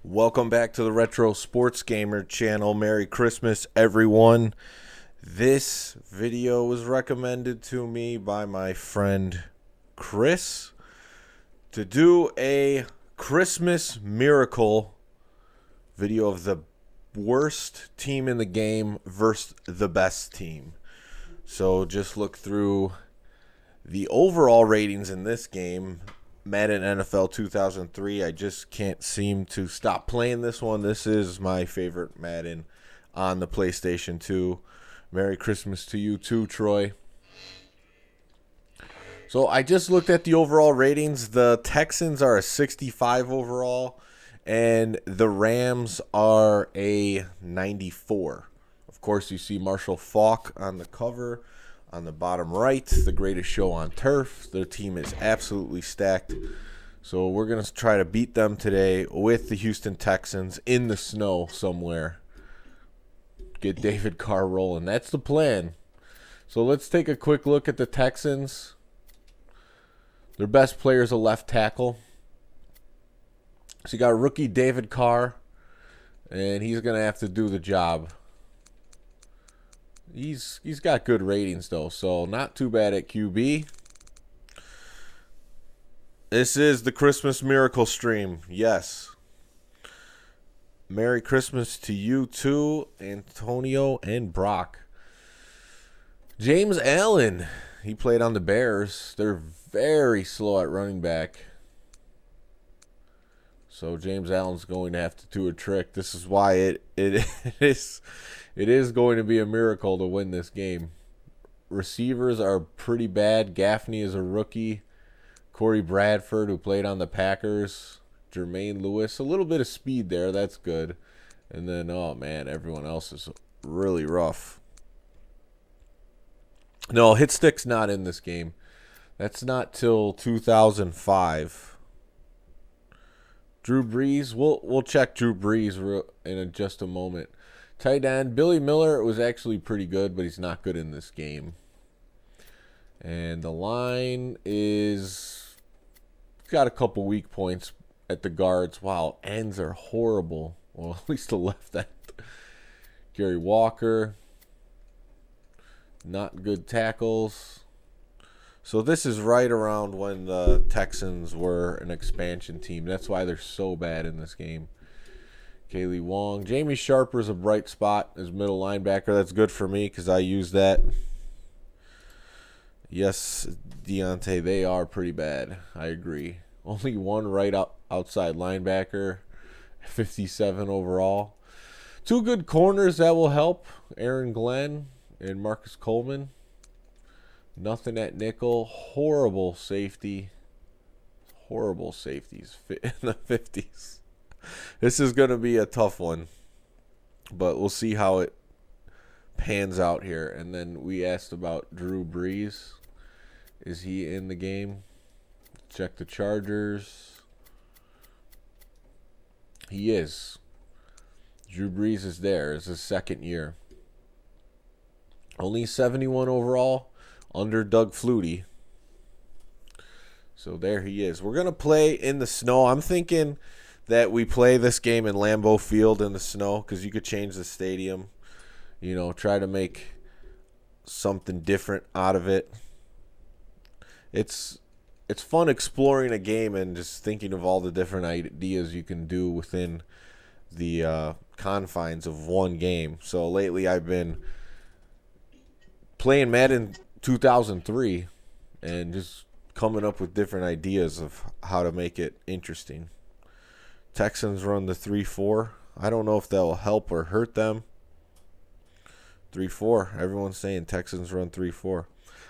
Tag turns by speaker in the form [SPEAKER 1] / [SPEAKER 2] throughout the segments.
[SPEAKER 1] Welcome back to the Retro Sports Gamer channel. Merry Christmas, everyone. This video was recommended to me by my friend Chris to do a Christmas miracle video of the worst team in the game versus the best team. So just look through the overall ratings in this game. Madden NFL 2003. I just can't seem to stop playing this one. This is my favorite Madden on the PlayStation 2. Merry Christmas to you too, Troy. So I just looked at the overall ratings. The Texans are a 65 overall, and the Rams are a 94. Of course, you see Marshall Faulk on the cover. On the bottom right, the greatest show on turf. Their team is absolutely stacked. So we're going to try to beat them today with the Houston Texans in the snow somewhere. Get David Carr rolling. That's the plan. So let's take a quick look at the Texans. Their best player is a left tackle. So you got rookie David Carr, and he's going to have to do the job. He's got good ratings, though, so not too bad at QB. This is the Christmas Miracle stream. Yes. Merry Christmas to you, too, Antonio and Brock. James Allen, he played on the Bears. They're very slow at running back. So James Allen's going to have to do a trick. This is why it is going to be a miracle to win this game. Receivers are pretty bad. Gaffney is a rookie. Corey Bradford, who played on the Packers. Jermaine Lewis. A little bit of speed there. That's good. And then, oh, man, everyone else is really rough. No, Hitstick's not in this game. That's not till 2005. Drew Brees. We'll check Drew Brees in just a moment. Tight end, Billy Miller was actually pretty good, but he's not good in this game. And the line is got a couple weak points at the guards. Wow, ends are horrible. Well, at least the left end. Gary Walker, not good tackles. So this is right around when the Texans were an expansion team. That's why they're so bad in this game. Kaylee Wong. Jamie Sharper's a bright spot as middle linebacker. That's good for me because I use that. Yes, Deontay, they are pretty bad. I agree. Only one outside linebacker, 57 overall. Two good corners that will help. Aaron Glenn and Marcus Coleman. Nothing at nickel. Horrible safety. Horrible safeties in the 50s. This is going to be a tough one, but we'll see how it pans out here. And then we asked about Drew Brees. Is he in the game? Check the Chargers. He is. Drew Brees is there. It's his second year. Only 71 overall, under Doug Flutie. So there he is. We're going to play in the snow. I'm thinking that we play this game in Lambeau Field in the snow because you could change the stadium, try to make something different out of it. It's fun exploring a game and just thinking of all the different ideas you can do within the confines of one game. So lately I've been playing Madden 2003 and just coming up with different ideas of how to make it interesting. Texans run the 3-4. I don't know if that will help or hurt them. 3-4. Everyone's saying Texans run 3-4.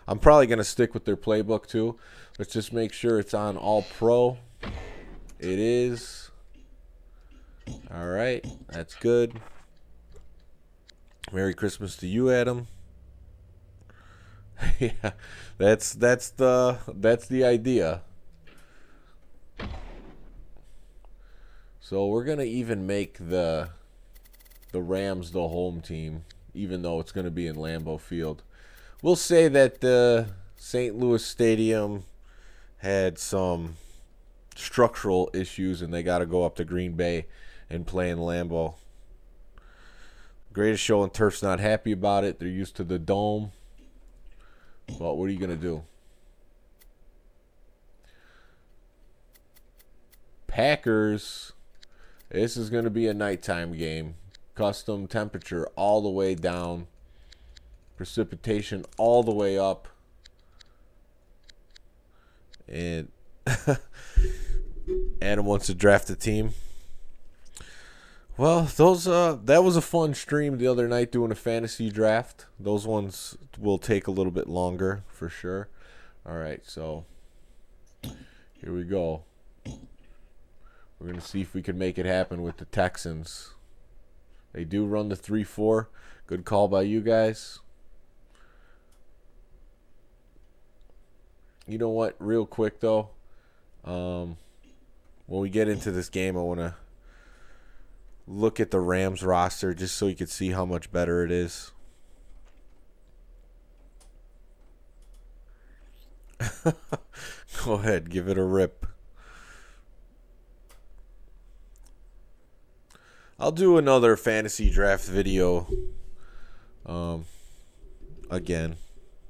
[SPEAKER 1] I'm probably going to stick with their playbook too. Let's just make sure it's on All Pro. It is. All right. That's good. Merry Christmas to you, Adam. Yeah. That's the idea. So we're going to even make the Rams the home team, even though it's going to be in Lambeau Field. We'll say that the St. Louis Stadium had some structural issues and they got to go up to Green Bay and playing Lambeau. Greatest Show on Turf's not happy about it. They're used to the dome. But what are you going to do? Packers. This is going to be a nighttime game. Custom temperature all the way down. Precipitation all the way up. And Adam wants to draft a team. Well, that was a fun stream the other night doing a fantasy draft. Those ones will take a little bit longer for sure. All right, so here we go. We're going to see if we can make it happen with the Texans. They do run the 3-4. Good call by you guys. You know what? Real quick, though. When we get into this game, I want to look at the Rams roster just so you can see how much better it is. Go ahead. Give it a rip. I'll do another fantasy draft video again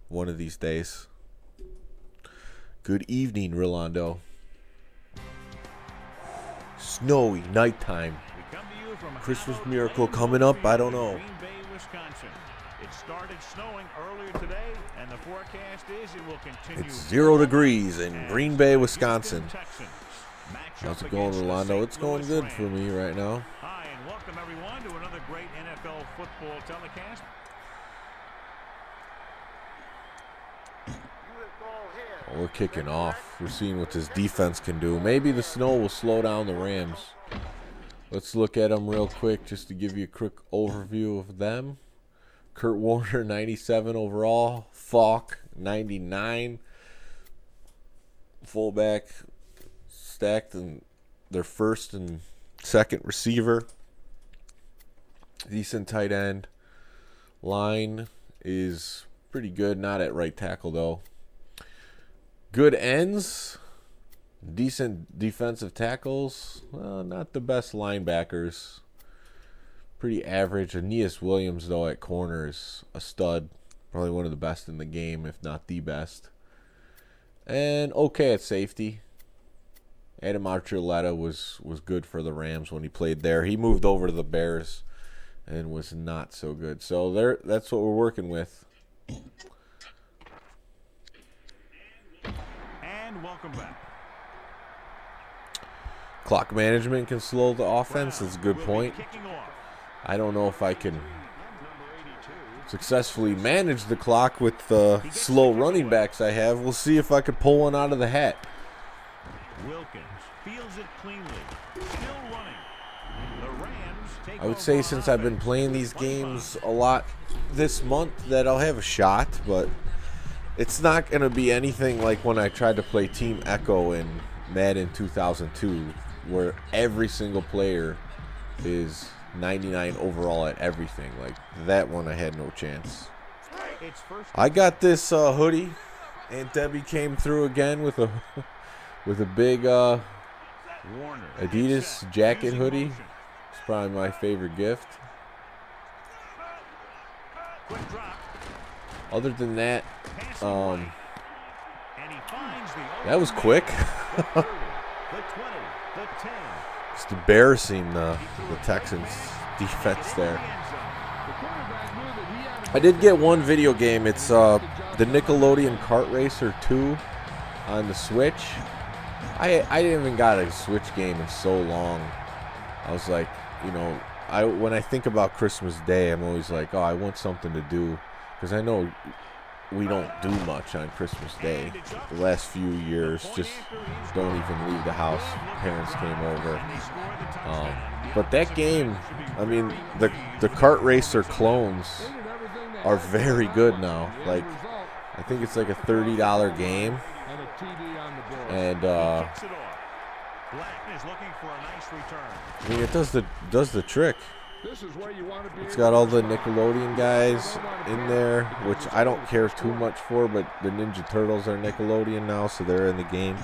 [SPEAKER 1] one of these days. Good evening, Rolando. Snowy nighttime. Christmas miracle coming up? I don't know.
[SPEAKER 2] It started snowing earlier today, and the forecast is it will continue.
[SPEAKER 1] It's 0 degrees in Green Bay, Wisconsin. How's it going, Rolando? It's going good for me right now.
[SPEAKER 2] Hi, and welcome everyone to another great NFL football telecast.
[SPEAKER 1] We're kicking off. We're seeing what this defense can do. Maybe the snow will slow down the Rams. Let's look at them real quick just to give you a quick overview of them. Kurt Warner, 97 overall. Falk, 99. Fullback stacked in their first and second receiver. Decent tight end. Line is pretty good. Not at right tackle, though. Good ends. Decent defensive tackles. Well, not the best linebackers. Pretty average. Aeneas Williams, though, at corner is a stud. Probably one of the best in the game, if not the best. And okay at safety. Adam Archuleta was good for the Rams when he played there. He moved over to the Bears and was not so good. So that's what we're working with.
[SPEAKER 2] And welcome back.
[SPEAKER 1] Clock management can slow the offense. That's a good point. I don't know if I can successfully manage the clock with the slow running backs I have. We'll see if I could pull one out of the hat.
[SPEAKER 2] Wilkins fields it cleanly. Still running. The Rams take
[SPEAKER 1] I would say since I've been playing these games a lot this month that I'll have a shot, but it's not going to be anything like when I tried to play Team Echo in Madden 2002, where every single player is 99 overall at everything. Like that one, I had no chance. I got this hoodie. Aunt Debbie came through again with a big Adidas jacket hoodie. It's probably my favorite gift. Other than that, that was quick. Just embarrassing the Texans defense there. I did get one video game. It's the Nickelodeon Kart Racer 2 on the Switch. I haven't got a Switch game in so long. I was like, you know, when I think about Christmas Day, I'm always like, oh, I want something to do. Because I know we don't do much on Christmas Day. The last few years, just don't even leave the house. Parents came over. But that game, I mean, the Kart Racer clones are very good now. Like, I think it's like a $30 game. And I mean, it does the trick. It's got all the Nickelodeon guys in there, which I don't care too much for, but the Ninja Turtles are Nickelodeon now, so they're in the game.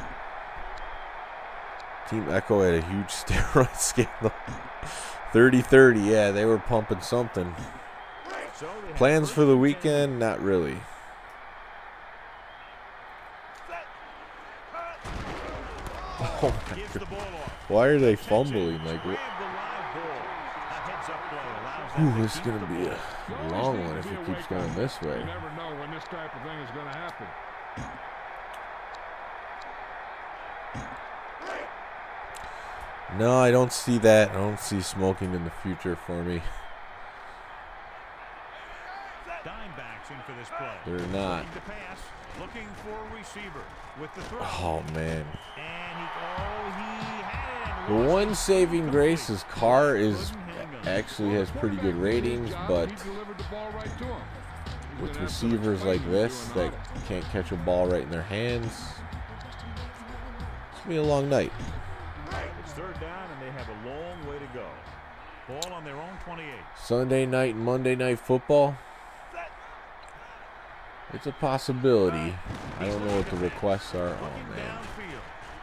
[SPEAKER 1] Team Echo had a huge steroid scandal. 30-30, yeah, they were pumping something. Plans for the weekend? Not really. Oh my God. Why are they fumbling? Like, ooh, this is going to be a long one if it keeps going this way.
[SPEAKER 3] You never know when this type of thing is going to happen.
[SPEAKER 1] No, I don't see that. I don't see smoking in the future for me. They're not.
[SPEAKER 2] Looking for a receiver with the throw.
[SPEAKER 1] Oh, man.
[SPEAKER 2] And he had it.
[SPEAKER 1] The one saving grace is Carr actually has pretty good ratings, but with receivers like this that can't catch a ball right in their hands, it's going to be a long night.
[SPEAKER 2] It's third down, and they have a long way to go. Ball on their own 28.
[SPEAKER 1] Sunday night and Monday night football. It's a possibility. I don't know what the requests are. Oh, man.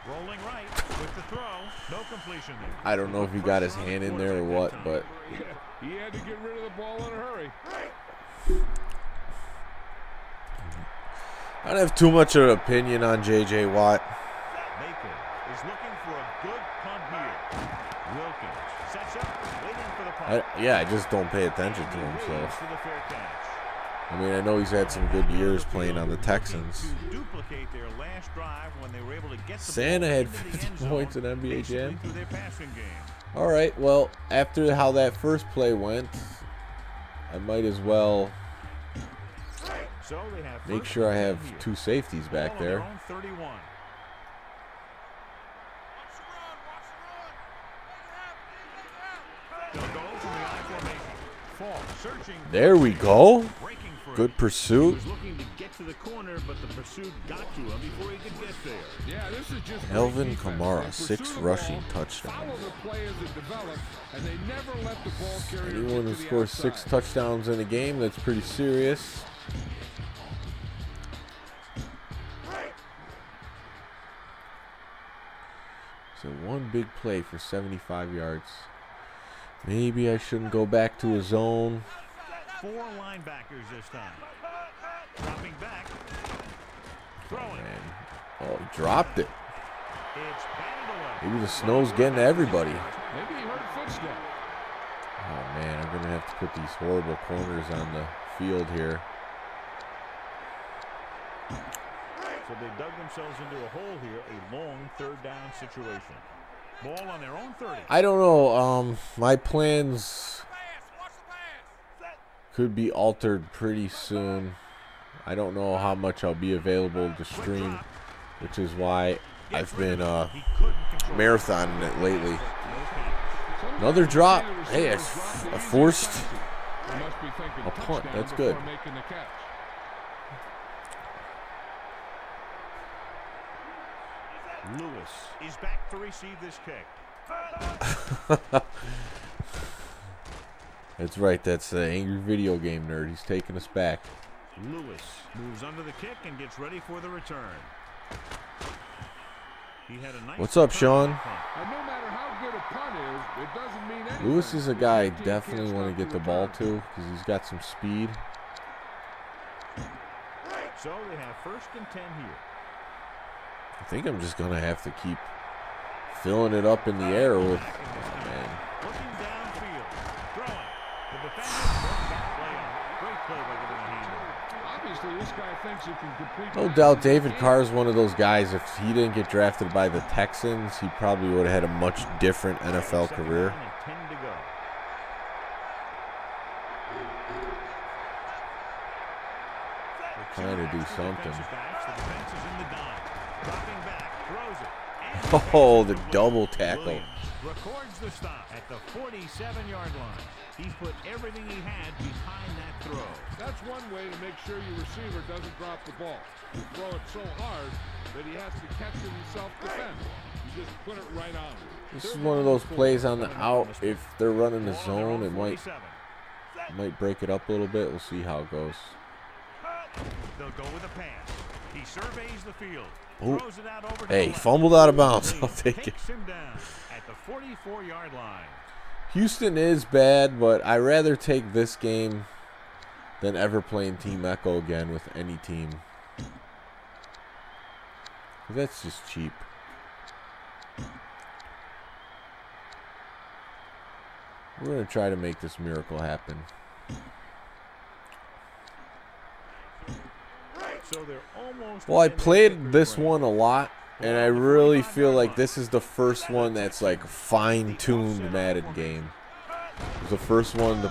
[SPEAKER 2] Rolling right with the throw. No completion there.
[SPEAKER 1] I don't know if he got his hand in there or what, but
[SPEAKER 3] He had to get rid of the ball in a hurry.
[SPEAKER 1] I don't have too much of an opinion on J.J. Watt.
[SPEAKER 2] Baker is looking for a good punt here. Wilkins sets up, waiting for the punt.
[SPEAKER 1] I just don't pay attention to him, so.
[SPEAKER 2] For the fair catch.
[SPEAKER 1] I mean, I know he's had some good years playing on the Texans.
[SPEAKER 2] Duplicate their last drive when they were able to get the
[SPEAKER 1] Santa
[SPEAKER 2] ball
[SPEAKER 1] had
[SPEAKER 2] into the
[SPEAKER 1] 50
[SPEAKER 2] end zone,
[SPEAKER 1] points in NBA Jam.
[SPEAKER 2] through their passing game.
[SPEAKER 1] All right, well, after how that first play went, I might as well
[SPEAKER 2] So they have
[SPEAKER 1] make
[SPEAKER 2] first
[SPEAKER 1] sure I
[SPEAKER 2] and
[SPEAKER 1] have
[SPEAKER 2] 10 here.
[SPEAKER 1] two safeties back
[SPEAKER 2] Ball on their
[SPEAKER 1] there.
[SPEAKER 2] own 31. They'll go from the I formation. Fall, searching.
[SPEAKER 1] There we go.
[SPEAKER 2] Breaking for
[SPEAKER 1] Good
[SPEAKER 2] it. He
[SPEAKER 1] pursuit.
[SPEAKER 2] was looking to get to the corner, but the pursuit got to him before he could get there.
[SPEAKER 3] Yeah, this is just
[SPEAKER 1] Elvin
[SPEAKER 3] great defense.
[SPEAKER 1] Kamara,
[SPEAKER 3] They
[SPEAKER 1] 6
[SPEAKER 3] pursue the
[SPEAKER 1] rushing
[SPEAKER 3] ball,
[SPEAKER 1] touchdowns.
[SPEAKER 3] follow the play as it develops, and they never let the ball carrier
[SPEAKER 1] Anyone
[SPEAKER 3] get
[SPEAKER 1] who
[SPEAKER 3] to the
[SPEAKER 1] scores
[SPEAKER 3] outside.
[SPEAKER 1] 6 touchdowns in a game, that's pretty serious. So one big play for 75 yards. Maybe I shouldn't go back to a zone.
[SPEAKER 2] 4 linebackers this time. Dropping back. Throwing.
[SPEAKER 1] Man. Oh, he dropped it.
[SPEAKER 2] It's batted away.
[SPEAKER 1] Maybe the snow's getting to everybody.
[SPEAKER 3] Maybe he heard a footstep.
[SPEAKER 1] Oh, man, I'm going to have to put these horrible corners on the field here.
[SPEAKER 2] So they dug themselves into a hole here, a long third down situation. Ball on their own 30.
[SPEAKER 1] I don't know. My plans could be altered pretty soon. I don't know how much I'll be available to stream, which is why I've been marathoning it lately. Another drop. Hey, I forced a punt. That's good.
[SPEAKER 2] Lewis is back to receive this kick.
[SPEAKER 1] That's right. That's the angry video game nerd. He's taking us back.
[SPEAKER 2] Lewis moves under the kick and gets ready for the return. He had a nice
[SPEAKER 1] What's up, Sean?
[SPEAKER 3] And no matter how good a punt is, it doesn't mean anything.
[SPEAKER 1] Lewis is a guy I definitely want to get the ball to because he's got some speed.
[SPEAKER 2] So they have first and 10 here.
[SPEAKER 1] I think I'm just going to have to keep filling it up in the air with, oh, man.
[SPEAKER 2] Looking downfield, throwing. The defender broke that play up. Great play by giving a hand.
[SPEAKER 3] Obviously, this guy thinks he can complete.
[SPEAKER 1] No doubt David Carr is one of those guys, if he didn't get drafted by the Texans, he probably would have had a much different NFL career.
[SPEAKER 2] Second down and 10 to go.
[SPEAKER 1] Trying to do something.
[SPEAKER 2] The defense is in the dime. Dropping back, throws it.
[SPEAKER 1] Oh, the double tackle.
[SPEAKER 2] Williams records the stop at the 47-yard line. He put everything he had behind that throw.
[SPEAKER 3] That's one way to make sure your receiver doesn't drop the ball. You throw it so hard that he has to catch it in self-defense. You just put it right on him.
[SPEAKER 1] This is one of those plays on the out. If they're running the zone, it might break it up a little bit. We'll see how it goes.
[SPEAKER 2] They'll go with a pass. He surveys the field.
[SPEAKER 1] Ooh.
[SPEAKER 2] Throws it out over to
[SPEAKER 1] Hey,
[SPEAKER 2] the left.
[SPEAKER 1] fumbled out of bounds. I'll take it.
[SPEAKER 2] Takes him down at the 44-yard line.
[SPEAKER 1] Houston is bad, but I'd rather take this game than ever playing Team Echo again with any team. That's just cheap. We're going to try to make this miracle happen.
[SPEAKER 2] So they're almost
[SPEAKER 1] Well, I
[SPEAKER 2] in their
[SPEAKER 1] played
[SPEAKER 2] victory
[SPEAKER 1] this
[SPEAKER 2] lane.
[SPEAKER 1] one a lot, and I really feel like this is the first one that's like fine-tuned Madden game. It was the first one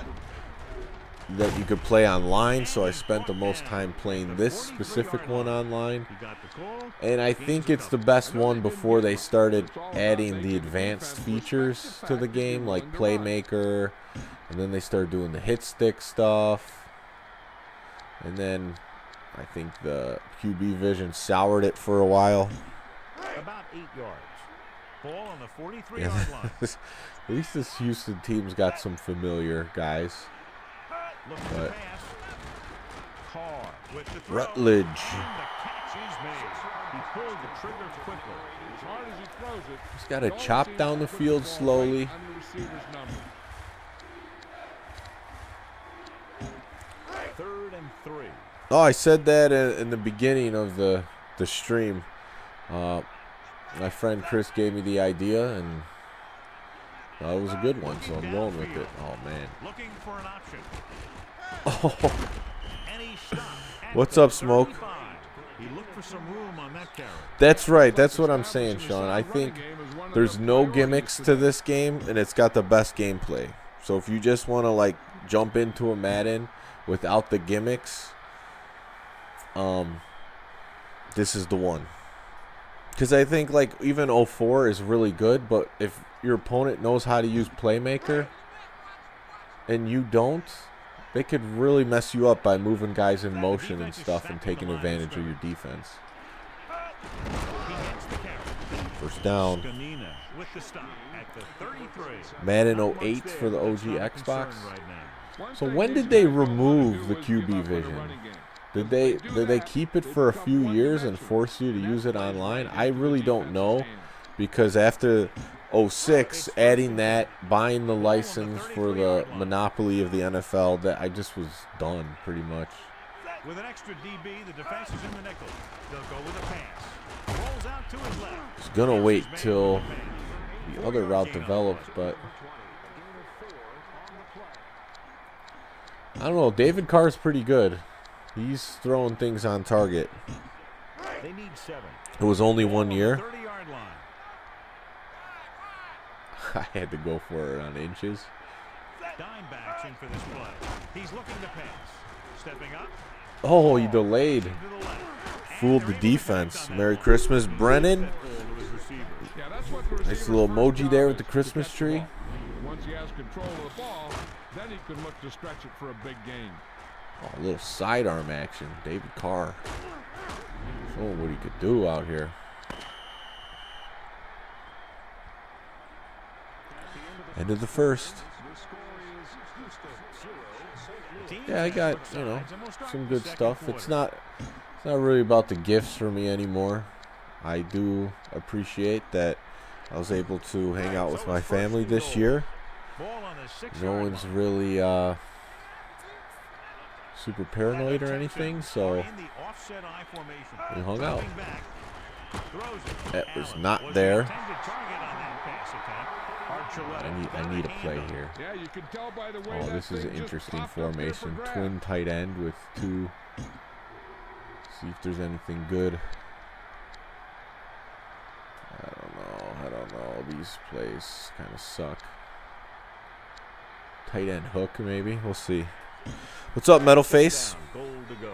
[SPEAKER 1] that you could play online, so I spent the most time playing this specific one online.
[SPEAKER 2] He got the call.
[SPEAKER 1] And I think it's the best one before they started adding the advanced features to the game, like Playmaker, and then they started doing the hit stick stuff. And then I think the QB vision soured it for a while.
[SPEAKER 2] About 8 yards. Ball on the 43-yard
[SPEAKER 1] Yeah,
[SPEAKER 2] line.
[SPEAKER 1] at least this Houston team's got some familiar guys.
[SPEAKER 2] Looking to
[SPEAKER 1] But
[SPEAKER 2] pass. Carr with the throw.
[SPEAKER 1] Rutledge.
[SPEAKER 2] And the catch is made. He pulled the trigger quickly.
[SPEAKER 3] As hard as he throws it,
[SPEAKER 1] He's got to
[SPEAKER 3] he always
[SPEAKER 1] chop
[SPEAKER 3] seems
[SPEAKER 1] down
[SPEAKER 3] to
[SPEAKER 1] the
[SPEAKER 3] put
[SPEAKER 1] field
[SPEAKER 3] ball
[SPEAKER 1] slowly.
[SPEAKER 3] right under the receiver's number.
[SPEAKER 2] 3rd and 3.
[SPEAKER 1] Oh, I said that in the beginning of the stream. My friend Chris gave me the idea, and it was a good one, so I'm going with it. Oh, man.
[SPEAKER 2] Looking for an option.
[SPEAKER 1] Oh,
[SPEAKER 2] And he stopped at
[SPEAKER 1] what's
[SPEAKER 2] the
[SPEAKER 1] up, Smoke?
[SPEAKER 2] 35. He looked for some room on that carry.
[SPEAKER 1] that's right. That's what I'm saying, Sean. I think there's no gimmicks to this game, and it's got the best gameplay. So if you just want to, like, jump into a Madden without the gimmicks, this is the one. Because I think, like, even 04 is really good, but if your opponent knows how to use Playmaker and you don't, they could really mess you up by moving guys in motion and stuff and taking advantage of your defense.
[SPEAKER 2] He gets the carry.
[SPEAKER 1] First down.
[SPEAKER 2] Scanina with the stop at the 33.
[SPEAKER 1] Madden
[SPEAKER 2] Not much
[SPEAKER 1] 08
[SPEAKER 2] there,
[SPEAKER 1] for the
[SPEAKER 2] but
[SPEAKER 1] OG
[SPEAKER 2] it's not a
[SPEAKER 1] Xbox.
[SPEAKER 2] concern right now.
[SPEAKER 1] So when did they remove the QB vision? Did they keep it for a few years and force you to use it online? I really don't know, because after 06, adding that, buying the license for the monopoly of the NFL, that I just was done pretty much.
[SPEAKER 2] With an extra DB, the defense is in the nickel. They'll go with a pass. Rolls out to his left.
[SPEAKER 1] I was gonna wait till the other route develops, but I don't know. David Carr's pretty good. He's throwing things on target.
[SPEAKER 2] They need 7.
[SPEAKER 1] It was only 1 year.
[SPEAKER 2] 30-yard line.
[SPEAKER 1] I had to go for it on inches.
[SPEAKER 2] Dime backs in for this play. He's looking to pass. Stepping up.
[SPEAKER 1] Oh, he delayed.
[SPEAKER 2] To the left.
[SPEAKER 1] Fooled the defense. Merry Christmas, Brennan.
[SPEAKER 3] Yeah, that's what the
[SPEAKER 1] Nice
[SPEAKER 3] receiver's
[SPEAKER 1] little
[SPEAKER 3] first
[SPEAKER 1] emoji
[SPEAKER 3] job
[SPEAKER 1] there
[SPEAKER 3] is,
[SPEAKER 1] with the
[SPEAKER 3] to
[SPEAKER 1] Christmas
[SPEAKER 3] catch the
[SPEAKER 1] tree.
[SPEAKER 3] ball. Once he has control of the ball, then he can look to stretch it for a big gain.
[SPEAKER 1] Oh, a little sidearm action. David Carr. Showing what he could do out here. End of the first. Yeah, I got, some good stuff. It's not really about the gifts for me anymore. I do appreciate that I was able to hang out with my family this year. No one's really super paranoid or anything, so we hung out. That was not there. I need a play here.
[SPEAKER 3] Yeah, you can tell by the way
[SPEAKER 1] Oh,
[SPEAKER 3] that
[SPEAKER 1] this is
[SPEAKER 3] thing
[SPEAKER 1] an
[SPEAKER 3] just
[SPEAKER 1] interesting
[SPEAKER 3] popped up there for
[SPEAKER 1] formation.
[SPEAKER 3] grabs.
[SPEAKER 1] Twin tight end with 2. See if there's anything good. I don't know. These plays kind of suck. Tight end hook, maybe. We'll see. What's up, Metal Face?
[SPEAKER 2] Goal to go.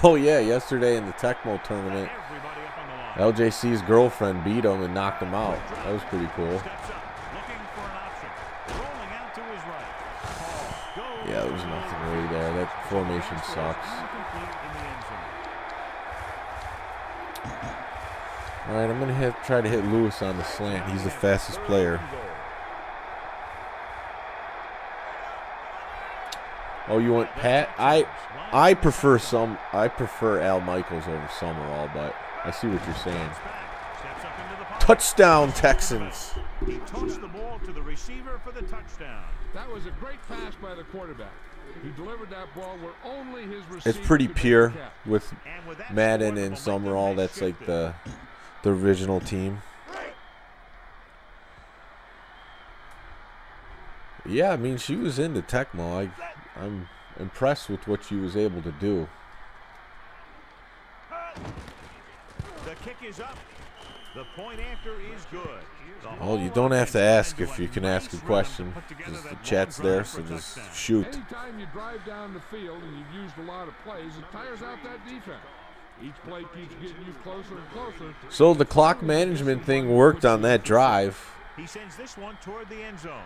[SPEAKER 1] Oh, yeah, yesterday in the Tecmo tournament,
[SPEAKER 2] Everybody up on the line.
[SPEAKER 1] LJC's girlfriend beat him and knocked him out. That was pretty cool.
[SPEAKER 2] Steps up, looking for an option. Rolling out to his right. Goes
[SPEAKER 1] Yeah, there was nothing really there. That formation sucks.
[SPEAKER 2] incomplete in the end zone.
[SPEAKER 1] All right, I'm going to try to hit Lewis on the slant. He's the fastest player. Oh, you want Pat? I prefer Al Michaels over Summerall, but I see what you're saying. Touchdown, Texans.
[SPEAKER 2] He tossed the ball to the receiver for the touchdown.
[SPEAKER 3] That was a great pass by the quarterback. He delivered that ball where only his receiver
[SPEAKER 1] It's pretty
[SPEAKER 3] could make
[SPEAKER 1] pure
[SPEAKER 3] the catch.
[SPEAKER 1] with Madden and Summerall. That's like the original team. Yeah, I mean, she was into Tecmo. I'm impressed with what she was able to do.
[SPEAKER 2] The kick is up. The point after is good.
[SPEAKER 1] Oh, you don't have to ask if you can ask a question, because the chat's there, so just shoot.
[SPEAKER 3] Anytime you drive down the field and you've used a lot of plays, it tires out that defense. Each play keeps getting you closer and closer.
[SPEAKER 1] So the clock management thing worked on that drive.
[SPEAKER 2] He sends this one toward the end zone.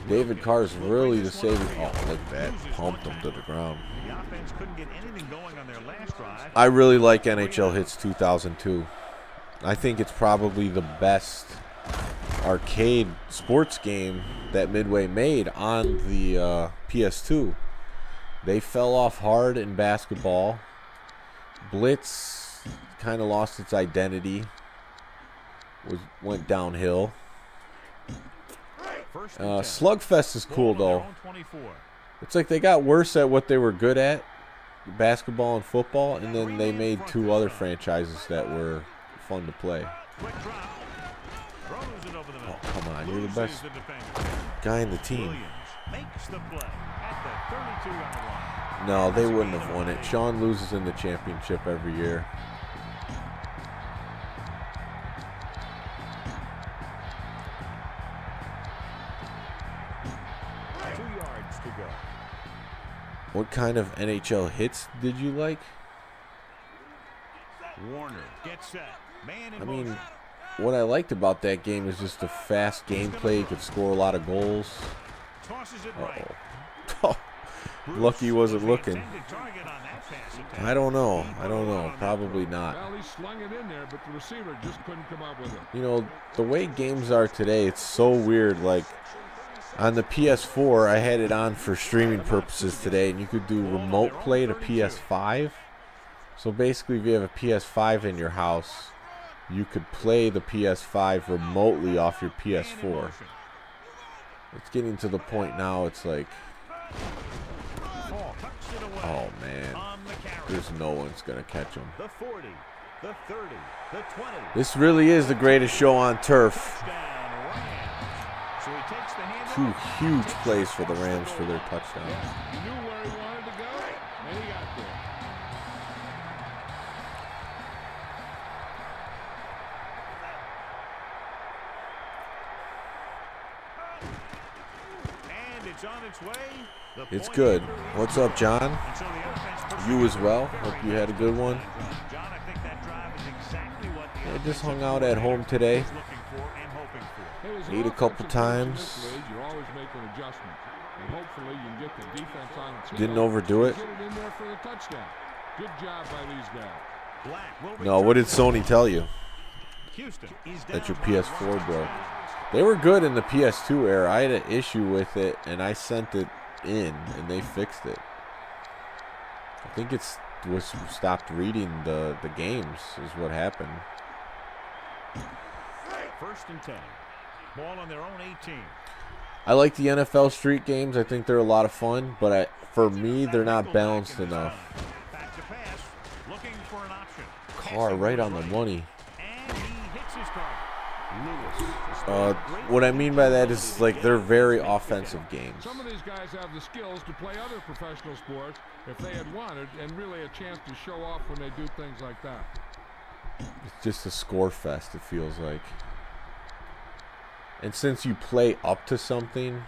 [SPEAKER 1] David Carr's really the saving. Oh, look at that. Pumped him to the ground.
[SPEAKER 2] The offense couldn't get anything going on their last drive.
[SPEAKER 1] I really like NHL Hits 2002. I think it's probably the best arcade sports game that Midway made on the PS2. They fell off hard in basketball. Blitz kind of lost its identity. Went downhill. Slugfest is cool, though. It's like they got worse at what they were good at, basketball and football, and then they made two other franchises that were fun to play. Oh, come on. You're the best guy in the team. No, they wouldn't have won it. Sean loses in the championship every year. What kind of NHL hits did you like?
[SPEAKER 2] Warner gets set.
[SPEAKER 1] I mean, what I liked about that game is just the fast gameplay. You could score a lot of goals. Uh-oh. Lucky he wasn't looking. I don't know. Probably not.
[SPEAKER 3] Well, he slung it in there, but the receiver just couldn't come up with it.
[SPEAKER 1] You know, the way games are today, it's so weird. Like, on the PS4, I had it on for streaming purposes today, and you could do remote play to PS5. So basically, if you have a PS5 in your house, you could play the PS5 remotely off your PS4. It's getting to the point now, it's like, oh man, there's no one's going to catch him.
[SPEAKER 2] The 40, the 30, the 20.
[SPEAKER 1] This really is the greatest show on turf. Two huge plays for the Rams for their touchdown.
[SPEAKER 3] He knew where he wanted to go, and he got there.
[SPEAKER 2] And it's on its way.
[SPEAKER 1] It's good. What's up, John? You as well. Hope you had a good one. I just hung out at home today. Ate a couple times. Didn't overdo it. No, what did Sony tell you? That your PS4 broke. They were good in the PS2 era. I had an issue with it, and I sent it in, and they fixed it. I think it was stopped reading the games is what happened.
[SPEAKER 2] 1st and 10. Ball on their own 18.
[SPEAKER 1] I like the NFL Street games. I think they're a lot of fun, but for me, they're not balanced enough.
[SPEAKER 2] Back to pass, looking for an option.
[SPEAKER 1] Carr right on the money.
[SPEAKER 2] And he hits his target.
[SPEAKER 1] What I mean by that is, like, they're very offensive games.
[SPEAKER 3] Some of these guys have the skills to play other professional sports if they had wanted, and really a chance to show off when they do things like that.
[SPEAKER 1] It's just a score fest, it feels like. And since you play up to something,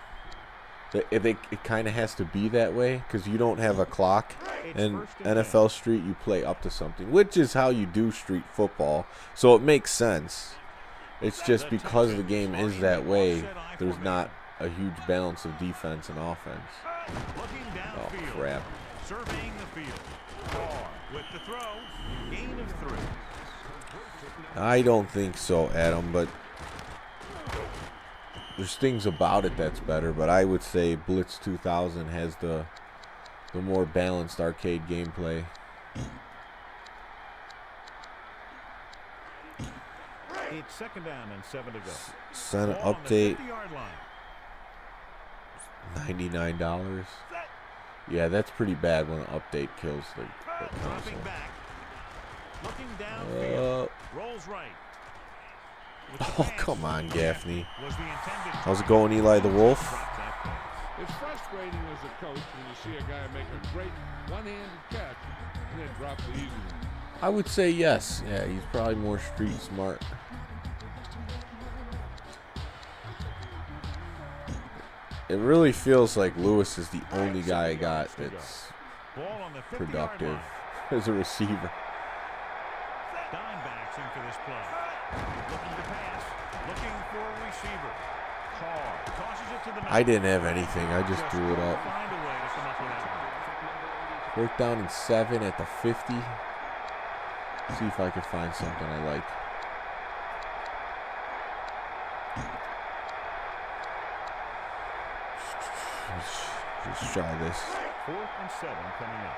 [SPEAKER 1] it kind of has to be that way because you don't have a clock. And NFL Street, you play up to something, which is how you do street football. So it makes sense. It's just because the game is that way, there's not a huge balance of defense and offense. Oh, crap.
[SPEAKER 2] Surveying the field. With the throw, gain of 3.
[SPEAKER 1] I don't think so, Adam, but there's things about it that's better, but I would say Blitz 2000 has the more balanced arcade gameplay.
[SPEAKER 2] It's second down and 7 to go.
[SPEAKER 1] Send an
[SPEAKER 2] Ball on the
[SPEAKER 1] update.
[SPEAKER 2] 50-yard line.
[SPEAKER 1] $99. Yeah, that's pretty bad when an update kills the
[SPEAKER 2] Dropping
[SPEAKER 1] console.
[SPEAKER 2] back. Looking downfield. Rolls right. With the
[SPEAKER 1] Oh,
[SPEAKER 2] pass,
[SPEAKER 1] come on, Gaffney.
[SPEAKER 2] was the intended
[SPEAKER 1] How's it going, Eli the Wolf?
[SPEAKER 2] drop that pass.
[SPEAKER 3] It's frustrating as a coach when you see a guy make a great one-handed catch and then drop the easy one.
[SPEAKER 1] I would say yes. Yeah, he's probably more street smart. It really feels like Lewis is the only guy I got that's
[SPEAKER 2] Ball on the 50-yard
[SPEAKER 1] productive
[SPEAKER 2] line.
[SPEAKER 1] as a receiver.
[SPEAKER 2] Dime backs in for this play. Looking to pass. Looking for a receiver. Carr tosses it to the middle.
[SPEAKER 1] I didn't have anything. I just threw it up.
[SPEAKER 2] Find a way to come up with that one.
[SPEAKER 1] 4th down and 7 at the 50. See if I can find something I like. Just try this.
[SPEAKER 2] 4th and 7 coming up.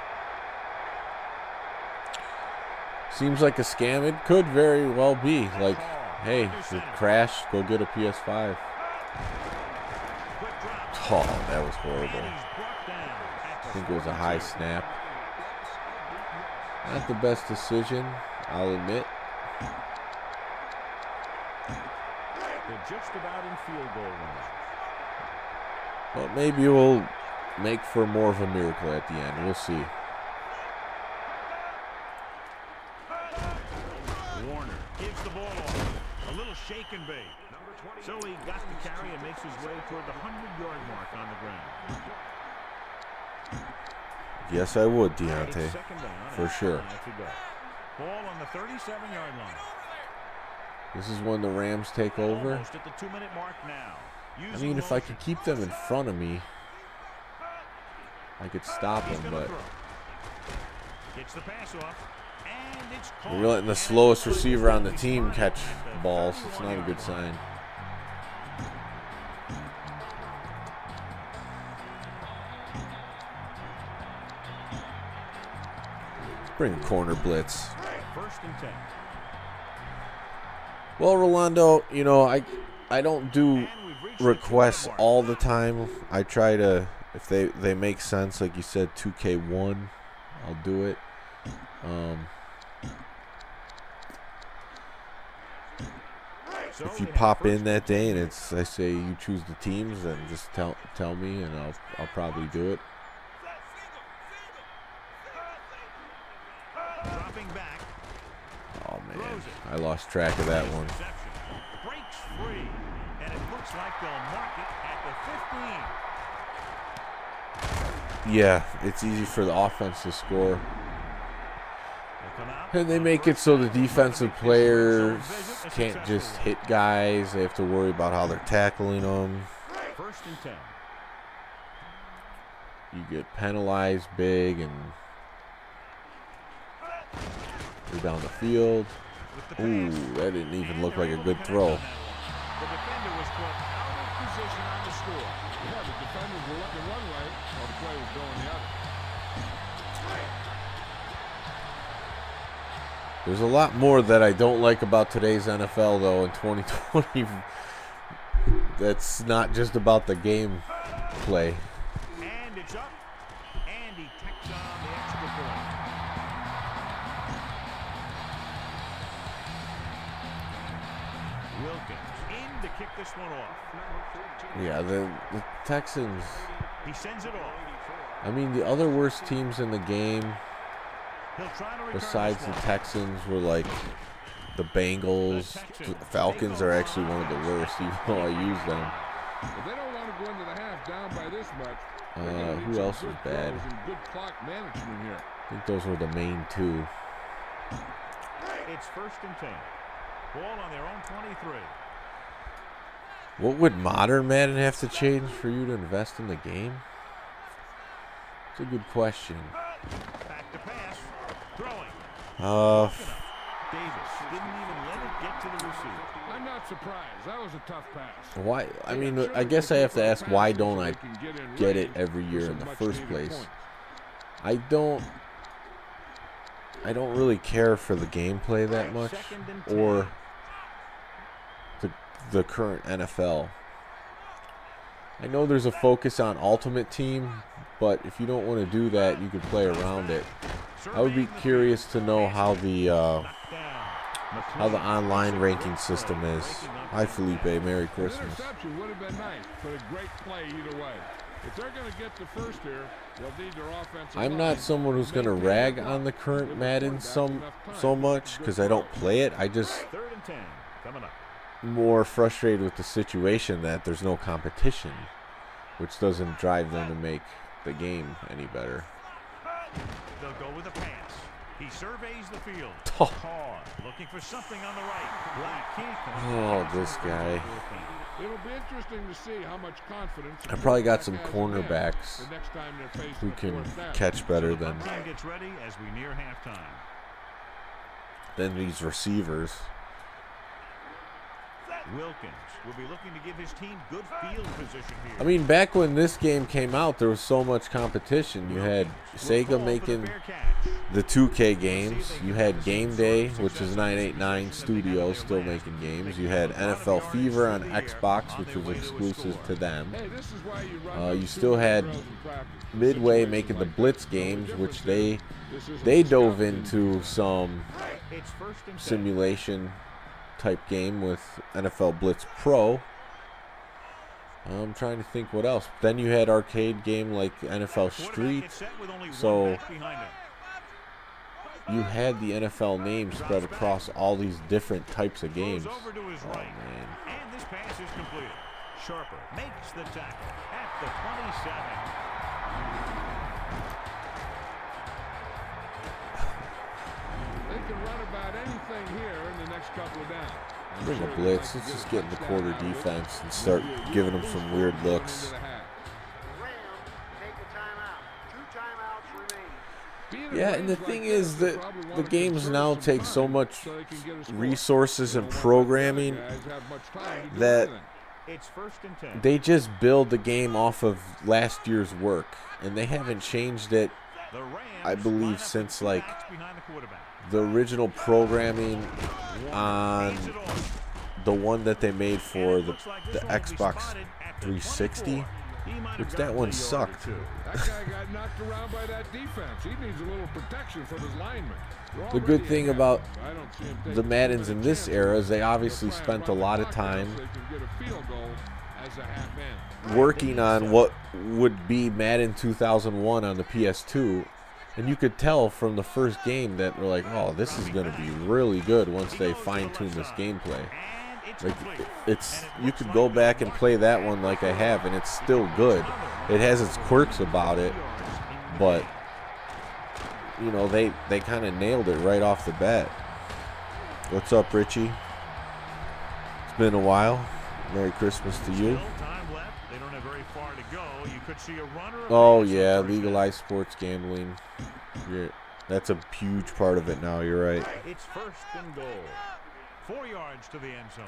[SPEAKER 1] Seems like a scam. It could very well be. Like, hey, if it crashed, go get a PS5.
[SPEAKER 2] Quick drop.
[SPEAKER 1] Oh, that was horrible.
[SPEAKER 2] And he's brought down at
[SPEAKER 1] I
[SPEAKER 2] the
[SPEAKER 1] think it was a high snap. Not the best decision, I'll admit.
[SPEAKER 2] They're just about in field goal range.
[SPEAKER 1] But maybe we'll make for more of a miracle at the end. We'll see.
[SPEAKER 2] Warner gives the ball off. A little shake and bait. So he got the carry and makes his way toward the 100-yard mark on the ground.
[SPEAKER 1] Yes, I would,
[SPEAKER 2] It's
[SPEAKER 1] Deontay.
[SPEAKER 2] second down
[SPEAKER 1] For
[SPEAKER 2] and
[SPEAKER 1] sure.
[SPEAKER 2] 5 to go. Ball on the 37-yard line.
[SPEAKER 1] This is when the Rams take over.
[SPEAKER 2] Almost at the 2-minute mark now.
[SPEAKER 1] I mean, if I could keep them in front of me, I could stop them, but
[SPEAKER 2] Gets the pass off, and it's
[SPEAKER 1] we're letting the slowest receiver on the team catch balls. It's not a good sign. Bring a corner blitz.
[SPEAKER 2] 1st and 10.
[SPEAKER 1] Well, Rolando, you know, I don't do requests all the time. I try to, if they make sense, like you said, 2K1, I'll do it. If you pop in that day and it's, I say you choose the teams, then just tell me and I'll probably do it.
[SPEAKER 2] Dropping back.
[SPEAKER 1] Oh man, I lost track of that one.
[SPEAKER 2] Breaks free, and it looks like they'll mark it at the 15.
[SPEAKER 1] Yeah, it's easy for the offense to score.
[SPEAKER 2] They'll come out.
[SPEAKER 1] And they make it so the defensive players can't just hit guys. They have to worry about how they're tackling them.
[SPEAKER 2] 1st and 10.
[SPEAKER 1] You get penalized big and you're down the field. Ooh, that didn't even look like a good throw.
[SPEAKER 2] The defender was caught out of position on the score.
[SPEAKER 3] Yeah, the defenders were looking one way while the play was going the other.
[SPEAKER 1] There's a lot more that I don't like about today's NFL, though, in 2020. That's not just about the game play.
[SPEAKER 2] And it's up, and he tacks on the extra point. Wilkins in to kick this one off.
[SPEAKER 1] Yeah, the Texans,
[SPEAKER 2] He sends it off.
[SPEAKER 1] I mean, the other worst teams in the game,
[SPEAKER 2] He'll try to return
[SPEAKER 1] besides
[SPEAKER 2] this
[SPEAKER 1] the
[SPEAKER 2] one.
[SPEAKER 1] Texans, were like the Bengals. The Falcons are actually one of the worst, even though I use them.
[SPEAKER 3] If they don't want to go into the half down by this much,
[SPEAKER 1] Who else was bad?
[SPEAKER 3] Good clock management here.
[SPEAKER 1] I think those were the main two.
[SPEAKER 2] It's 1st and 10. Ball on their own 23.
[SPEAKER 1] What would modern Madden have to change for you to invest in the game? It's a good question.
[SPEAKER 2] Back to pass. Throwing.
[SPEAKER 1] Uh,
[SPEAKER 2] Davis didn't even let it get to the receiver.
[SPEAKER 3] I'm not surprised. That was a tough pass.
[SPEAKER 1] Why? I mean, I guess I have to ask, why don't I get it every year in the first place? I don't really care for the gameplay that much, or the current NFL. I know there's a focus on Ultimate Team, but if you don't want to do that, you could play around it. I would be curious to know how the online ranking system is. Hi, Felipe. Merry Christmas.
[SPEAKER 3] Interception would have been nice, but a great play either way. If they're going to get the first here, they'll need their offensive
[SPEAKER 1] I'm not someone who's going to rag on the current Madden so much because I don't play it. I just
[SPEAKER 2] 3rd and 10 coming up.
[SPEAKER 1] more frustrated with the situation that there's no competition, which doesn't drive them to make the game any better.
[SPEAKER 2] They'll go with a pass. He surveys the field.
[SPEAKER 1] Oh.
[SPEAKER 2] Carr looking for something on the right. Black key.
[SPEAKER 1] Oh, this guy.
[SPEAKER 3] It'll be interesting to see how much confidence.
[SPEAKER 1] I probably got some cornerbacks
[SPEAKER 3] the next time they're faced
[SPEAKER 1] who
[SPEAKER 3] with
[SPEAKER 1] can
[SPEAKER 3] fourth down.
[SPEAKER 1] catch better
[SPEAKER 2] The
[SPEAKER 1] than
[SPEAKER 2] team gets ready as we near halftime.
[SPEAKER 1] these receivers.
[SPEAKER 2] Wilkins will be looking to give his team good field position here.
[SPEAKER 1] I mean, back when this game came out, there was so much competition. You had Sega making the 2K games. You had Game Day, which is 989 Studios, still making games. You had NFL Fever on Xbox, which was exclusive to them. You still had Midway making the Blitz games, which they dove into some simulation type game with NFL Blitz Pro. I'm trying to think what else. Then you had arcade game like NFL Street. So you had the NFL name spread across all these different types of games. Oh, man.
[SPEAKER 2] And this pass is completed. Sharper makes the tackle at the 27.
[SPEAKER 3] They can run about anything here in the next couple of downs.
[SPEAKER 1] Bring a blitz. Let's just get in the quarter defense and start giving them some weird looks. Yeah, and the thing is that the games now take so much resources and programming that they just build the game off of last year's work, and they haven't changed it, I believe, since like the original programming on the one that they made for the Xbox 360, which that one sucked.
[SPEAKER 3] That guy got knocked around by that defense. He needs a little protection from his linemen.
[SPEAKER 1] The good thing about the Maddens in this era is they obviously spent a lot of time working on what would be Madden 2001 on the PS2. And you could tell from the first game that we're like, oh, this is going to be really good once they fine-tune this gameplay. Like, you could go back and play that one like I have, and it's still good. It has its quirks about it, but, you know, they kind of nailed it right off the bat. What's up, Richie? It's been a while. Merry Christmas to you. Oh, yeah, legalized sports gambling. That's a huge part of it now, you're right.
[SPEAKER 2] It's 1st and goal. 4 yards to the end zone.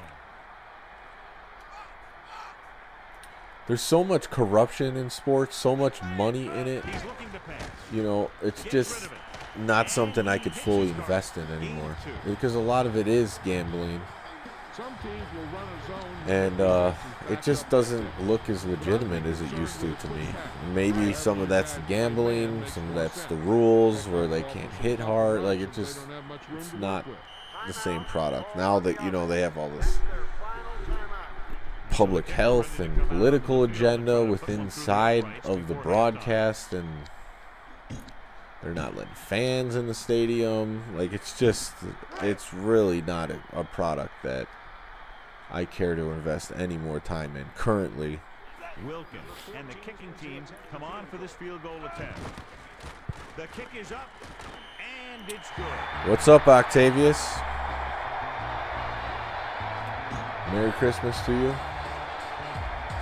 [SPEAKER 1] There's so much corruption in sports, so much money in it. You know, it's just not something I could fully invest in anymore. Because a lot of it is gambling. And it just doesn't look as legitimate as it used to me. Maybe some of that's the gambling, some of that's the rules where they can't hit hard. Like, it's not the same product. Now that, you know, they have all this public health and political agenda within inside of the broadcast, and they're not letting fans in the stadium. Like, it's really not a product that I care to invest any more time in currently.
[SPEAKER 2] Wilkins and the kicking team come on for this field goal attempt. The kick is up, and it's good.
[SPEAKER 1] What's up, Octavius? Merry Christmas to you.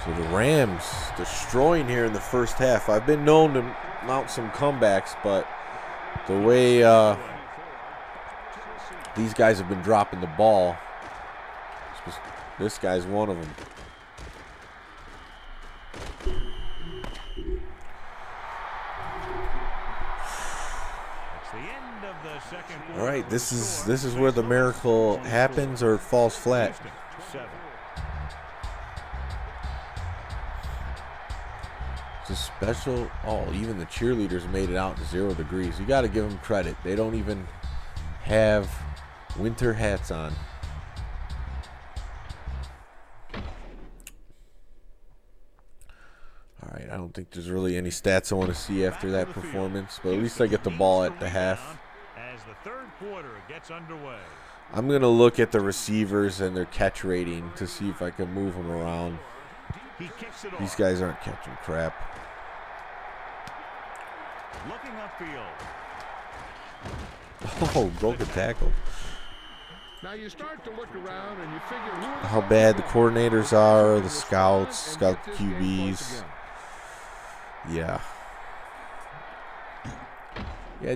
[SPEAKER 1] So the Rams destroying here in the first half. I've been known to mount some comebacks, but the way these guys have been dropping the ball, This guy's one of them.
[SPEAKER 2] It's the end of the second quarter.
[SPEAKER 1] All right, this is where the miracle happens or falls flat.
[SPEAKER 2] 7.
[SPEAKER 1] It's a special. Oh, even the cheerleaders made it out to 0 degrees. You got to give them credit. They don't even have winter hats on. All right, I don't think there's really any stats I want to see after that performance, but at least I get the ball at the half.
[SPEAKER 2] As the third quarter gets underway.
[SPEAKER 1] I'm going to look at the receivers and their catch rating to see if I can move them around. These guys aren't catching crap.
[SPEAKER 2] Looking upfield.
[SPEAKER 1] Oh, broken tackle.
[SPEAKER 3] Now you start to look around and you figure who
[SPEAKER 1] How bad the coordinators are, the scouts, scout QBs. Yeah. Yeah,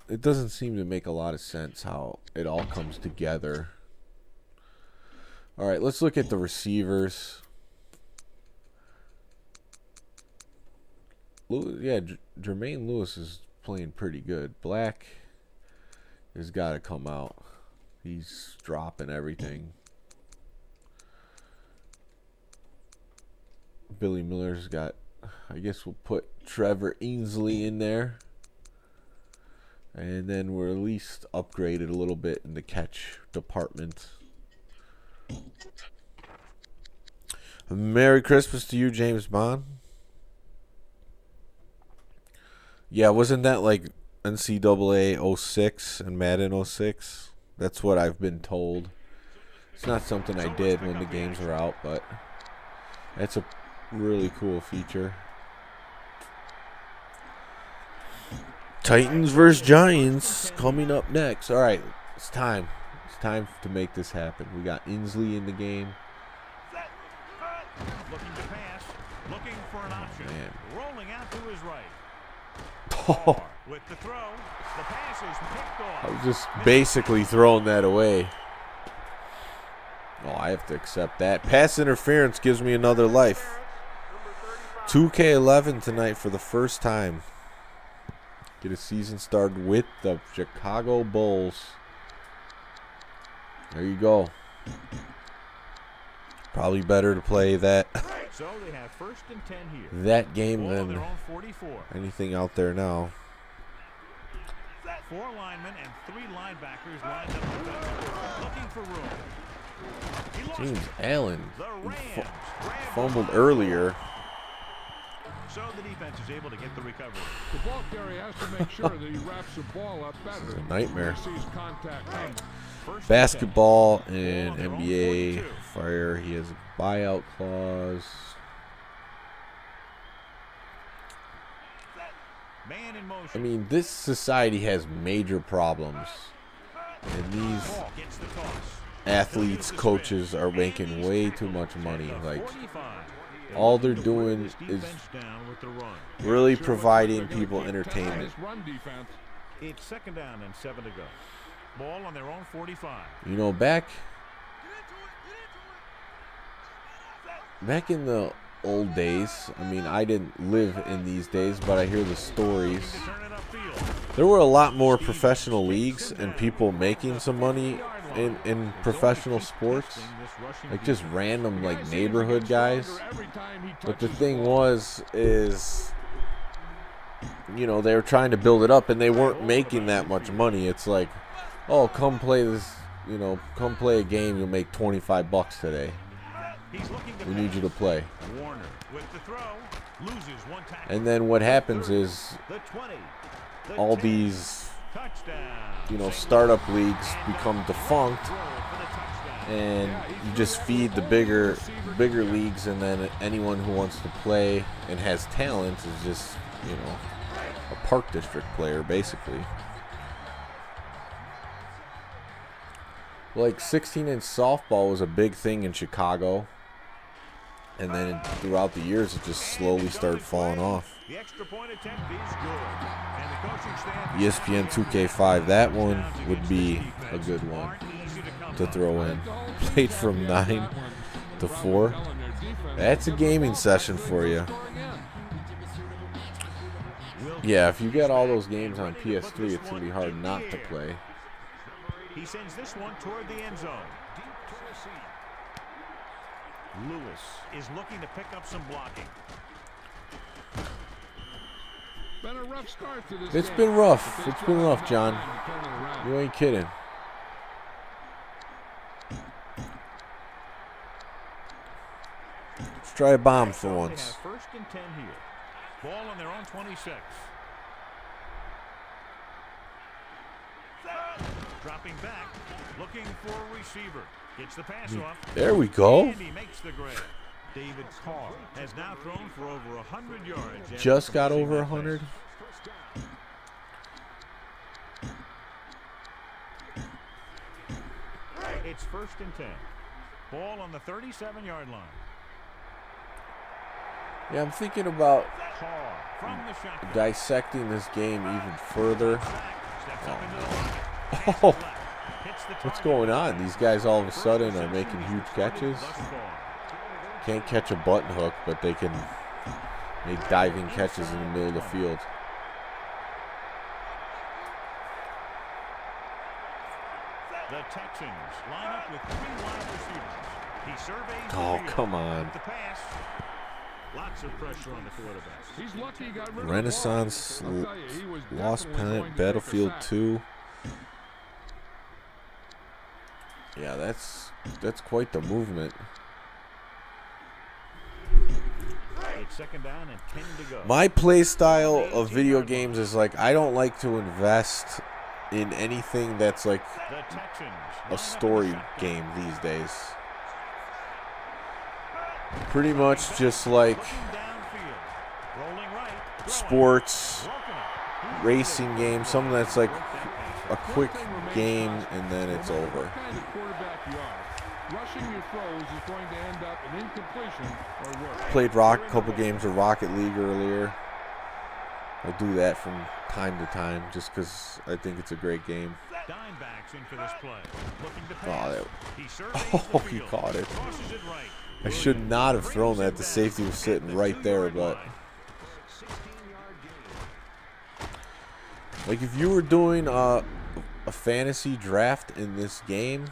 [SPEAKER 1] it doesn't seem to make a lot of sense how it all comes together. All right, let's look at the receivers. Yeah, Jermaine Lewis is playing pretty good. Black has got to come out. He's dropping everything. Billy Miller's got, I guess we'll put Trevor Ainsley in there. And then we're at least upgraded a little bit in the catch department. Merry Christmas to you, James Bond. Yeah, wasn't that like NCAA 06 and Madden 06? That's what I've been told. It's not something I did when the games were out, but that's a really cool feature. Titans versus Giants coming up next. All right, it's time. It's time to make this happen. We got Ainsley in the game.
[SPEAKER 2] Looking to pass. Looking for an option.
[SPEAKER 1] Man.
[SPEAKER 2] Rolling out to his right.
[SPEAKER 1] Oh,
[SPEAKER 2] With the throw, the pass is picked off.
[SPEAKER 1] I was just basically throwing that away. Oh, I have to accept that. Pass interference gives me another life. 2K11 tonight for the first time. Get a season started with the Chicago Bulls. There you go. Probably better to play that
[SPEAKER 2] So they have 1st and 10 here.
[SPEAKER 1] that game
[SPEAKER 2] Ball on
[SPEAKER 1] than
[SPEAKER 2] their own 44.
[SPEAKER 1] anything out there now.
[SPEAKER 2] 4 linemen and 3 linebackers lined up defensively, looking for room. He lost
[SPEAKER 1] James
[SPEAKER 2] it.
[SPEAKER 1] Allen
[SPEAKER 2] The Rams grab
[SPEAKER 1] fumbled
[SPEAKER 2] the ball.
[SPEAKER 1] earlier.
[SPEAKER 2] So the defense is able to get the recovery.
[SPEAKER 3] the ball carrier has to make sure that he wraps the ball up better.
[SPEAKER 1] This is a nightmare.
[SPEAKER 3] When he sees contact coming.
[SPEAKER 2] 1st and 10.
[SPEAKER 1] Basketball and
[SPEAKER 2] Ball on their own
[SPEAKER 1] NBA
[SPEAKER 2] 42.
[SPEAKER 1] fire. He has a buyout clause.
[SPEAKER 2] Man in motion.
[SPEAKER 1] I mean, this society has major problems. And these
[SPEAKER 2] Ball gets the toss.
[SPEAKER 1] athletes, coaches are making way too much money. Like,
[SPEAKER 2] 45.
[SPEAKER 1] all they're doing
[SPEAKER 2] This
[SPEAKER 1] is
[SPEAKER 2] defense down with the run.
[SPEAKER 1] really providing people entertainment.
[SPEAKER 3] His run defense.
[SPEAKER 2] It's 2nd down and 7 to go. Ball on their own 45.
[SPEAKER 1] You know, back in the old days, I mean, I didn't live in these days, but I hear the stories.
[SPEAKER 2] To turn it upfield.
[SPEAKER 1] There were a lot more professional leagues and people making some money in professional sports. Like just random like neighborhood guys. But the thing is, you know, they were trying to build it up and they weren't making that much money. It's like, oh, come play this, you know, come play a game, you'll make $25 today.
[SPEAKER 2] He's looking to
[SPEAKER 1] We need you to play.
[SPEAKER 2] Warner with the throw. Loses one tackle.
[SPEAKER 1] And then what happens is
[SPEAKER 2] The 20. The
[SPEAKER 1] all
[SPEAKER 2] 10.
[SPEAKER 1] these,
[SPEAKER 2] Touchdown.
[SPEAKER 1] you know, startup leagues become defunct.
[SPEAKER 2] Throw for the touchdown.
[SPEAKER 1] And you just feed the bigger leagues, and then anyone who wants to play and has talent is just, you know, a park district player basically. Like 16-inch softball was a big thing in Chicago, and then throughout the years it just slowly started falling off.
[SPEAKER 2] The extra point attempt is good. And the coaching staff
[SPEAKER 1] ESPN 2K5, that one would be a good one. to throw in. Played from 9 to 4. That's a gaming session for you. Yeah, if you get all those games on PS3, it's going to be hard not to play.
[SPEAKER 2] He sends this one toward the end zone. Lewis is looking to pick up some blocking.
[SPEAKER 3] Been a rough start to this
[SPEAKER 1] It's
[SPEAKER 3] game.
[SPEAKER 1] been rough. It's been rough, John. You ain't kidding. Let's try a bomb for once.
[SPEAKER 2] First and 10 here. Ball on their own 26. Dropping back, looking for a receiver. Gets the pass off.
[SPEAKER 1] There we go.
[SPEAKER 2] And he makes the grab. David Carr has now thrown for over 100 yards.
[SPEAKER 1] Just got over 100.
[SPEAKER 2] It's first and 10. Ball on the 37-yard line.
[SPEAKER 1] Yeah, I'm thinking about
[SPEAKER 2] Carr from the shotgun.
[SPEAKER 1] dissecting this game even further.
[SPEAKER 2] Steps up into the line.
[SPEAKER 1] Oh, what's going on? These guys all of a sudden are making huge catches. Can't catch a button hook, but they can make diving catches in the middle of the field.
[SPEAKER 2] The Texans line up with 3 wide receivers. He surveys
[SPEAKER 1] Oh,
[SPEAKER 2] the field.
[SPEAKER 1] come on.
[SPEAKER 2] With the pass. Lots of pressure on the quarterback.
[SPEAKER 3] He's lucky he got rid of the
[SPEAKER 1] Renaissance,
[SPEAKER 3] ball. I'll tell you, he was
[SPEAKER 1] Lost
[SPEAKER 3] definitely going
[SPEAKER 1] Pennant,
[SPEAKER 3] to get the
[SPEAKER 1] Battlefield
[SPEAKER 3] sack.
[SPEAKER 1] 2. Yeah, that's quite the movement.
[SPEAKER 2] It's second down and 10 to go.
[SPEAKER 1] My play style of video games is like I don't like to invest in anything that's like
[SPEAKER 2] The Texans line
[SPEAKER 1] a
[SPEAKER 2] up
[SPEAKER 1] story
[SPEAKER 2] in the shotgun.
[SPEAKER 1] game these days. Pretty much just like
[SPEAKER 2] Looking downfield. Rolling right. Throwing.
[SPEAKER 1] sports,
[SPEAKER 2] Broken up.
[SPEAKER 1] racing games, something that's like a quick game and then it's over.
[SPEAKER 3] What kind of quarterback you are, rushing your throws is going to end up an incompletion or worse.
[SPEAKER 1] Played a couple games of Rocket League earlier. I do that from time to time just because I think it's a great game.
[SPEAKER 2] Dime backs in for this play. Looking to
[SPEAKER 1] Oh,
[SPEAKER 2] pass.
[SPEAKER 1] that-
[SPEAKER 2] He surveys
[SPEAKER 1] Oh,
[SPEAKER 2] the
[SPEAKER 1] he
[SPEAKER 2] field.
[SPEAKER 1] caught it.
[SPEAKER 2] Tosses it right.
[SPEAKER 1] I should not have thrown that. The safety was sitting right there, but like if you were doing a fantasy draft in this game,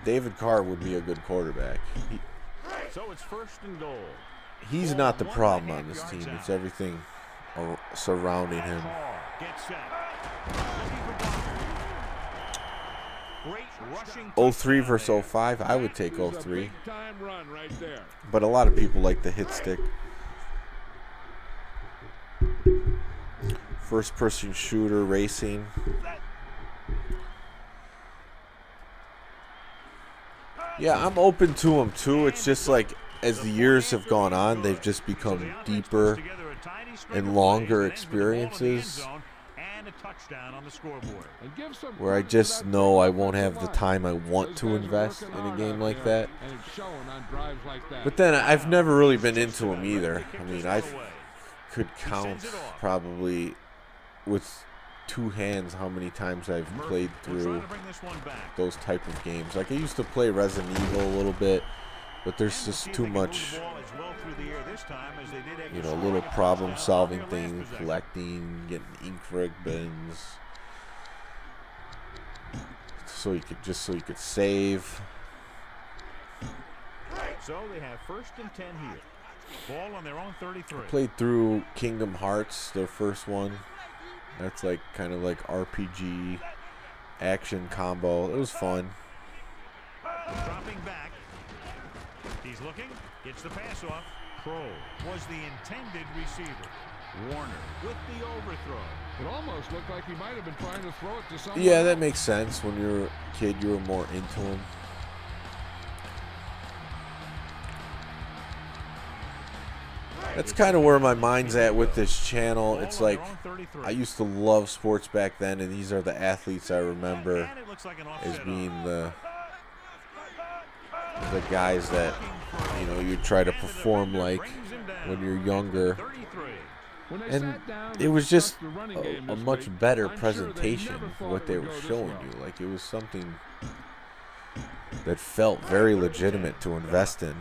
[SPEAKER 1] David Carr would be a good quarterback.
[SPEAKER 2] So it's first and goal.
[SPEAKER 1] He's not the problem on this team. It's everything surrounding him.
[SPEAKER 2] Carr gets set. Looking for blockers. Great rushing
[SPEAKER 1] 03
[SPEAKER 2] touchdown
[SPEAKER 1] versus
[SPEAKER 2] there.
[SPEAKER 1] 05, I would take
[SPEAKER 3] This is a
[SPEAKER 1] 03.
[SPEAKER 3] big-time run right there.
[SPEAKER 1] But a lot of people like the hit stick. First person shooter racing. Yeah, I'm open to them too. It's just like as the years have gone on, they've just become deeper and longer experiences
[SPEAKER 3] And give some
[SPEAKER 1] where I
[SPEAKER 3] credit to
[SPEAKER 1] just
[SPEAKER 3] that
[SPEAKER 1] know I
[SPEAKER 3] defensive
[SPEAKER 1] won't have the
[SPEAKER 3] line.
[SPEAKER 1] time I want
[SPEAKER 3] Those
[SPEAKER 1] to
[SPEAKER 3] guys are
[SPEAKER 1] invest
[SPEAKER 3] working
[SPEAKER 1] in a
[SPEAKER 3] hard
[SPEAKER 1] game
[SPEAKER 3] out
[SPEAKER 1] like
[SPEAKER 3] there,
[SPEAKER 1] that.
[SPEAKER 3] and it's showing on drives like that.
[SPEAKER 1] But then I've never really been into them either. I mean, I could count probably with 2 hands how many times I've played through those type of games. Like I used to play Resident Evil a little bit, but there's just too much, little problem solving things, collecting, getting ink ribbons, so you could save.
[SPEAKER 2] So they have first and 10 here. Ball on their own 33.
[SPEAKER 1] Played through Kingdom Hearts, their first one. That's like kind of like RPG action combo. It was fun.
[SPEAKER 2] Dropping back. He's looking. Gets the pass off. Crow was the intended receiver. Warner with the overthrow.
[SPEAKER 3] It almost looked like he might have been trying to throw it to someone.
[SPEAKER 1] Yeah, that
[SPEAKER 3] else.
[SPEAKER 1] makes sense. When you're a kid, you were more into them. That's kind of where my mind's at with this channel. It's like I used to love sports back then, and these are the athletes I remember as being the guys that you try to perform like when you're younger.
[SPEAKER 3] When they
[SPEAKER 1] And
[SPEAKER 3] sat down
[SPEAKER 1] it
[SPEAKER 3] to
[SPEAKER 1] was
[SPEAKER 3] discuss
[SPEAKER 1] just
[SPEAKER 3] the running game
[SPEAKER 1] a
[SPEAKER 3] this
[SPEAKER 1] much
[SPEAKER 3] week,
[SPEAKER 1] better
[SPEAKER 3] I'm sure they
[SPEAKER 1] presentation
[SPEAKER 3] never
[SPEAKER 1] of
[SPEAKER 3] thought
[SPEAKER 1] what
[SPEAKER 3] it
[SPEAKER 1] they
[SPEAKER 3] would
[SPEAKER 1] were
[SPEAKER 3] go this
[SPEAKER 1] showing
[SPEAKER 3] well.
[SPEAKER 1] you. Like it was something that felt very legitimate to invest in.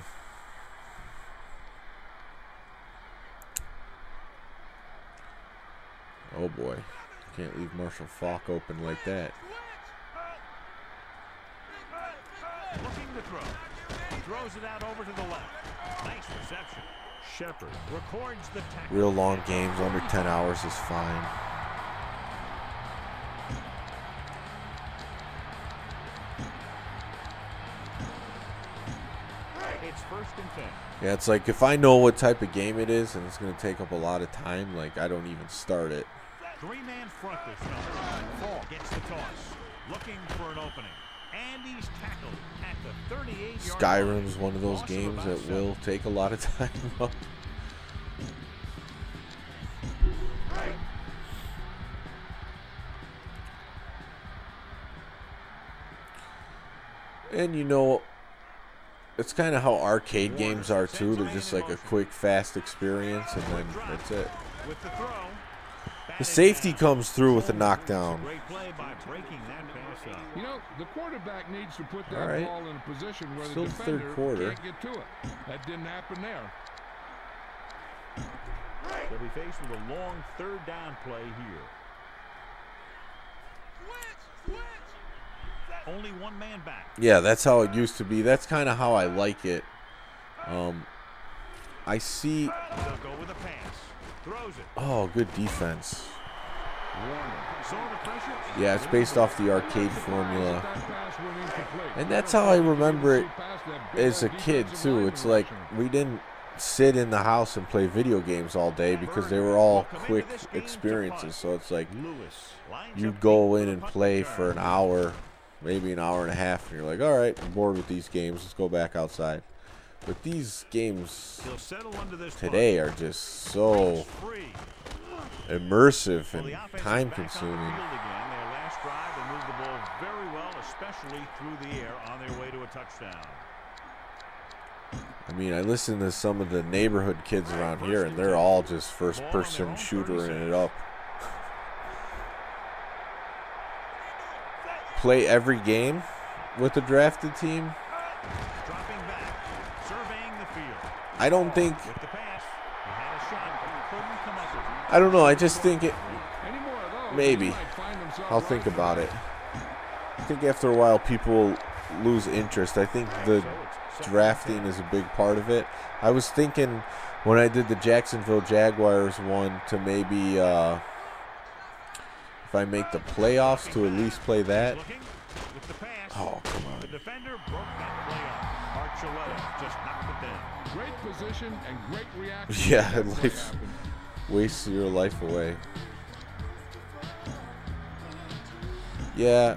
[SPEAKER 1] Oh boy, can't leave Marshall Faulk open like that.
[SPEAKER 2] Looking to throw. He throws it out over to the left. Nice reception. Shepard records the tackle.
[SPEAKER 1] Real long games, under 10 hours is fine.
[SPEAKER 2] It's 1st and 10.
[SPEAKER 1] Yeah, it's like if I know what type of game it is and it's going to take up a lot of time, like I don't even start it.
[SPEAKER 2] 3-man front this time. Faulk gets the toss. Looking for an opening. And he's tackled at the 38-yard line.
[SPEAKER 1] Skyrim's one of those games that will take a lot of time up. And you know, it's kind of how arcade games are too. They're just like a quick, fast experience, and then that's it.
[SPEAKER 2] With the throw.
[SPEAKER 1] The safety comes through with a knockdown.
[SPEAKER 2] Great play by breaking that pass up.
[SPEAKER 3] You know, the quarterback needs to put that
[SPEAKER 1] All right.
[SPEAKER 3] ball in a position where
[SPEAKER 1] Still
[SPEAKER 3] the
[SPEAKER 1] the third
[SPEAKER 3] defender
[SPEAKER 1] quarter.
[SPEAKER 3] can't get to it. That didn't happen there.
[SPEAKER 2] They'll be faced with a long 3rd down play here. Only one man back.
[SPEAKER 1] Yeah, that's how it used to be. That's kind of how I like it. I see.
[SPEAKER 2] They'll go with a pass. Throws it.
[SPEAKER 1] Oh, good defense.
[SPEAKER 2] Saw the pressure.
[SPEAKER 1] Yeah, it's based off the arcade formula. And that's how I remember it as a kid, too. It's like we didn't sit in the house and play video games all day because they were all quick experiences. So it's like you go in and play for an hour, maybe an hour and a half, and you're like, all right, I'm bored with these games. Let's go back outside. But these games today are just so immersive and time-consuming.
[SPEAKER 2] Their last drive, they moved the ball very well, especially through the air on their way to a touchdown.
[SPEAKER 1] I mean, I listen to some of the neighborhood kids around here, and they're all just first-person shootering it up. Play every game with a drafted team?
[SPEAKER 2] Dropping back, surveying the field.
[SPEAKER 1] I don't think...
[SPEAKER 2] With the pass, he had a shot, but he couldn't come up with it.
[SPEAKER 1] I don't know. I just think it...
[SPEAKER 3] Any more of those,
[SPEAKER 1] Maybe.
[SPEAKER 3] he might find himself
[SPEAKER 1] I'll
[SPEAKER 3] right
[SPEAKER 1] think
[SPEAKER 3] there.
[SPEAKER 1] about it. I think after a while, people lose interest. I think the drafting is a big part of it. I was thinking when I did the Jacksonville Jaguars one to maybe... if I make the playoffs, to at least play that.
[SPEAKER 2] Looking with the pass.
[SPEAKER 1] Oh, come on.
[SPEAKER 2] The defender broke that play up. Archuleta just knocked it down.
[SPEAKER 3] Great position and great reaction.
[SPEAKER 1] Yeah,
[SPEAKER 3] when that play
[SPEAKER 1] life
[SPEAKER 3] happened.
[SPEAKER 1] wastes your life away. Yeah.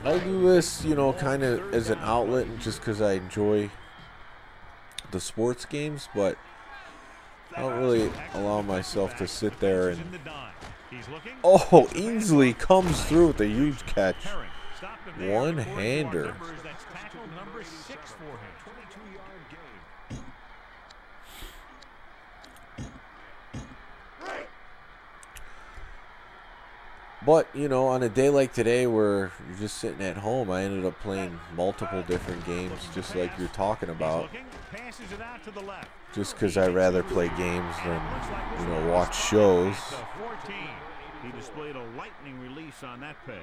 [SPEAKER 1] I do this, you know, kind of as an outlet just because I enjoy the sports games, but I don't really allow myself to sit there and... Oh, Ainsley comes through with a huge catch. One-hander. But, you know, on a day like today where you're just sitting at home, I ended up playing multiple different games just like you're talking about. Just because I'd rather play games than, you know, watch shows.
[SPEAKER 2] He displayed a lightning release on that pass.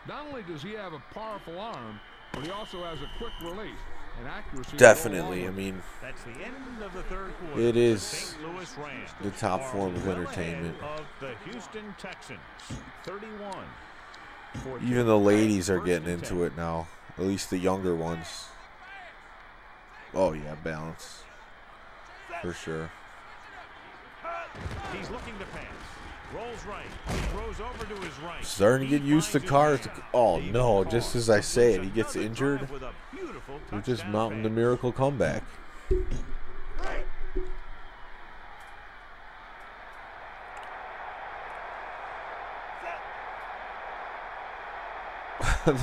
[SPEAKER 3] Not only does he have a powerful arm, but he also has a quick release and accuracy.
[SPEAKER 1] Definitely. I mean,
[SPEAKER 2] That's the end of the third quarter.
[SPEAKER 1] it is
[SPEAKER 2] St. Louis Rams
[SPEAKER 1] the top
[SPEAKER 2] are
[SPEAKER 1] form of
[SPEAKER 2] well
[SPEAKER 1] entertainment.
[SPEAKER 2] ahead of the Houston Texans, 31.
[SPEAKER 1] Even the ladies are getting into it now. At least the younger ones. Oh, yeah, balance. For sure.
[SPEAKER 2] He's looking to pass. Rolls right. He throws over to his right.
[SPEAKER 1] Starting to get used to cars. Oh, no, just as I say it, he gets injured. We're just mounting the miracle comeback.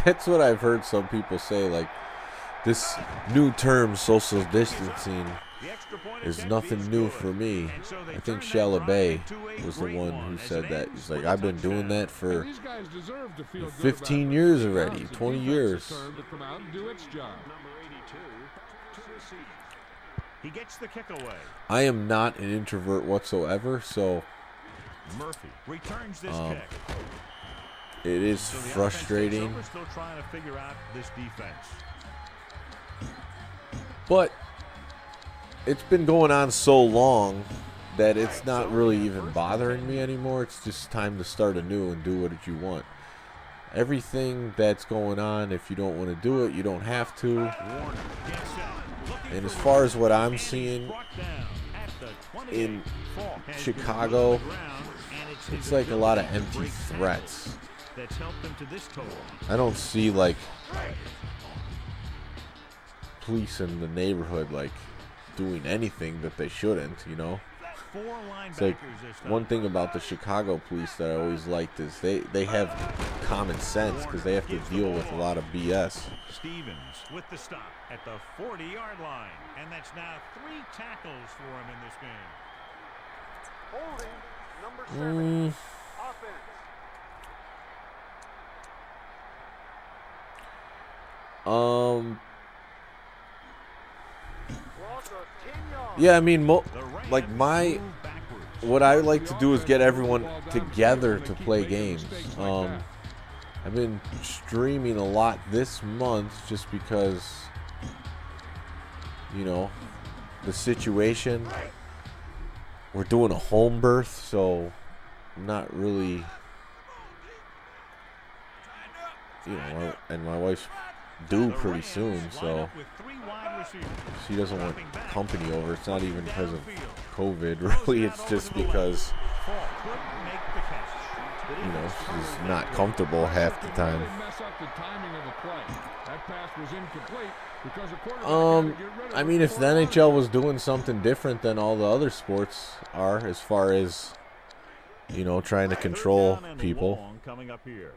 [SPEAKER 1] That's what I've heard some people say, like this new term, social distancing.
[SPEAKER 2] The extra point
[SPEAKER 1] is
[SPEAKER 2] attempt
[SPEAKER 1] nothing
[SPEAKER 2] is
[SPEAKER 1] new
[SPEAKER 2] good.
[SPEAKER 1] for me.
[SPEAKER 2] And so they
[SPEAKER 1] I think
[SPEAKER 2] turn that drive
[SPEAKER 1] Shalabay
[SPEAKER 2] into a
[SPEAKER 1] was the
[SPEAKER 2] great
[SPEAKER 1] one who
[SPEAKER 2] as
[SPEAKER 1] said
[SPEAKER 2] it
[SPEAKER 1] that.
[SPEAKER 2] ends
[SPEAKER 1] He's like,
[SPEAKER 2] with a
[SPEAKER 1] I've been doing
[SPEAKER 2] touchdown.
[SPEAKER 1] that for
[SPEAKER 3] These guys deserve to feel good
[SPEAKER 1] 15
[SPEAKER 3] about
[SPEAKER 1] years
[SPEAKER 3] it.
[SPEAKER 1] already,
[SPEAKER 3] Now it's the
[SPEAKER 1] 20
[SPEAKER 3] defense's
[SPEAKER 1] years.
[SPEAKER 3] turn to come out and do its job.
[SPEAKER 2] He gets the kick away.
[SPEAKER 1] I am not an introvert whatsoever, so
[SPEAKER 2] Murphy returns this kick.
[SPEAKER 1] it is
[SPEAKER 2] So the offense
[SPEAKER 1] frustrating.
[SPEAKER 2] takes over, still trying to figure out this defense.
[SPEAKER 1] But it's been going on so long that it's not really even bothering me anymore. It's just time to start anew and do what you want. Everything that's going on, if you don't want to do it, you don't have to.
[SPEAKER 2] Warner gets set. Looking
[SPEAKER 1] And as
[SPEAKER 2] for
[SPEAKER 1] far as what
[SPEAKER 2] Wilson,
[SPEAKER 1] I'm
[SPEAKER 2] and he's
[SPEAKER 1] seeing
[SPEAKER 2] brought down at the 28.
[SPEAKER 1] in
[SPEAKER 2] Falk has
[SPEAKER 1] Chicago,
[SPEAKER 2] been on the ground, and it's
[SPEAKER 1] it's
[SPEAKER 2] his
[SPEAKER 1] like a lot of
[SPEAKER 2] ability to
[SPEAKER 1] empty
[SPEAKER 2] break
[SPEAKER 1] threats.
[SPEAKER 2] tackles that's helped them to this total.
[SPEAKER 1] I don't see like police in the neighborhood like doing anything that they shouldn't, you know.
[SPEAKER 2] Four
[SPEAKER 1] It's like
[SPEAKER 2] linebackers this time.
[SPEAKER 1] one thing about the Chicago police that I always liked is they have common sense because they have to deal with a lot of BS.
[SPEAKER 2] Stevens with the stop at the 40-yard line, and that's now 3 tackles for him in this game.
[SPEAKER 4] Holding number 7. Offense. Loss of 10 yards.
[SPEAKER 1] Yeah, I mean,
[SPEAKER 2] The
[SPEAKER 1] like
[SPEAKER 2] Rams
[SPEAKER 1] my
[SPEAKER 2] move backwards.
[SPEAKER 1] what I like to do is get everyone together to play games. I've been streaming a lot this month just because, you know, the situation. We're doing a home birth, so I'm not really, you know, and my wife's due
[SPEAKER 2] The
[SPEAKER 1] pretty
[SPEAKER 2] Rams
[SPEAKER 1] soon,
[SPEAKER 2] line
[SPEAKER 1] so
[SPEAKER 2] up with 3 wide receivers.
[SPEAKER 1] she doesn't want
[SPEAKER 2] Dropping back.
[SPEAKER 1] company over. It's not even because of
[SPEAKER 2] Downfield.
[SPEAKER 1] COVID, really. It's just because,
[SPEAKER 2] Falk couldn't make the catch.
[SPEAKER 1] you know, she's not comfortable half the time.
[SPEAKER 3] Really mess up the timing of the play. That pass was incomplete because the quarterback had to get rid of
[SPEAKER 1] I
[SPEAKER 3] it
[SPEAKER 1] mean, if the
[SPEAKER 3] before it
[SPEAKER 1] NHL was doing something different than all the other sports are, as far as, you know, trying to control
[SPEAKER 2] Third down and
[SPEAKER 1] people.
[SPEAKER 2] long coming up here.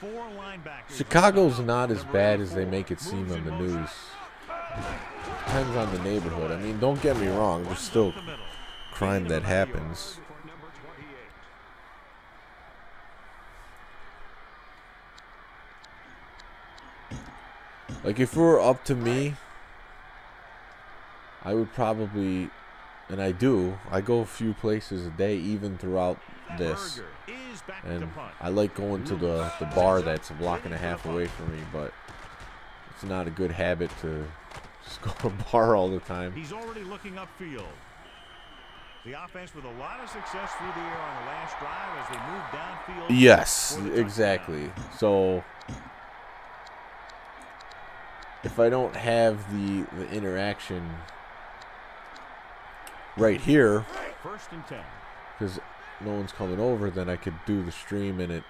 [SPEAKER 2] 4 linebackers.
[SPEAKER 1] Chicago's not as bad as they make it seem on the news. Depends on the neighborhood. I mean, don't get me wrong. There's still crime that happens. Like, if it were up to me, I would probably, and I do, I go a few places a day, even throughout this.
[SPEAKER 2] Berger is back to
[SPEAKER 1] And
[SPEAKER 2] punt.
[SPEAKER 1] I like going to the bar that's a block and a half away from me, but it's not a good habit to just go to a bar all the time.
[SPEAKER 2] He's already looking upfield. The offense with a lot of success through the air on the last drive as they move downfield.
[SPEAKER 1] Yes,
[SPEAKER 2] for the touchdown.
[SPEAKER 1] exactly. So if I don't have the interaction right here,
[SPEAKER 2] 1st and 10.
[SPEAKER 1] because no one's coming over, then I could do the stream and it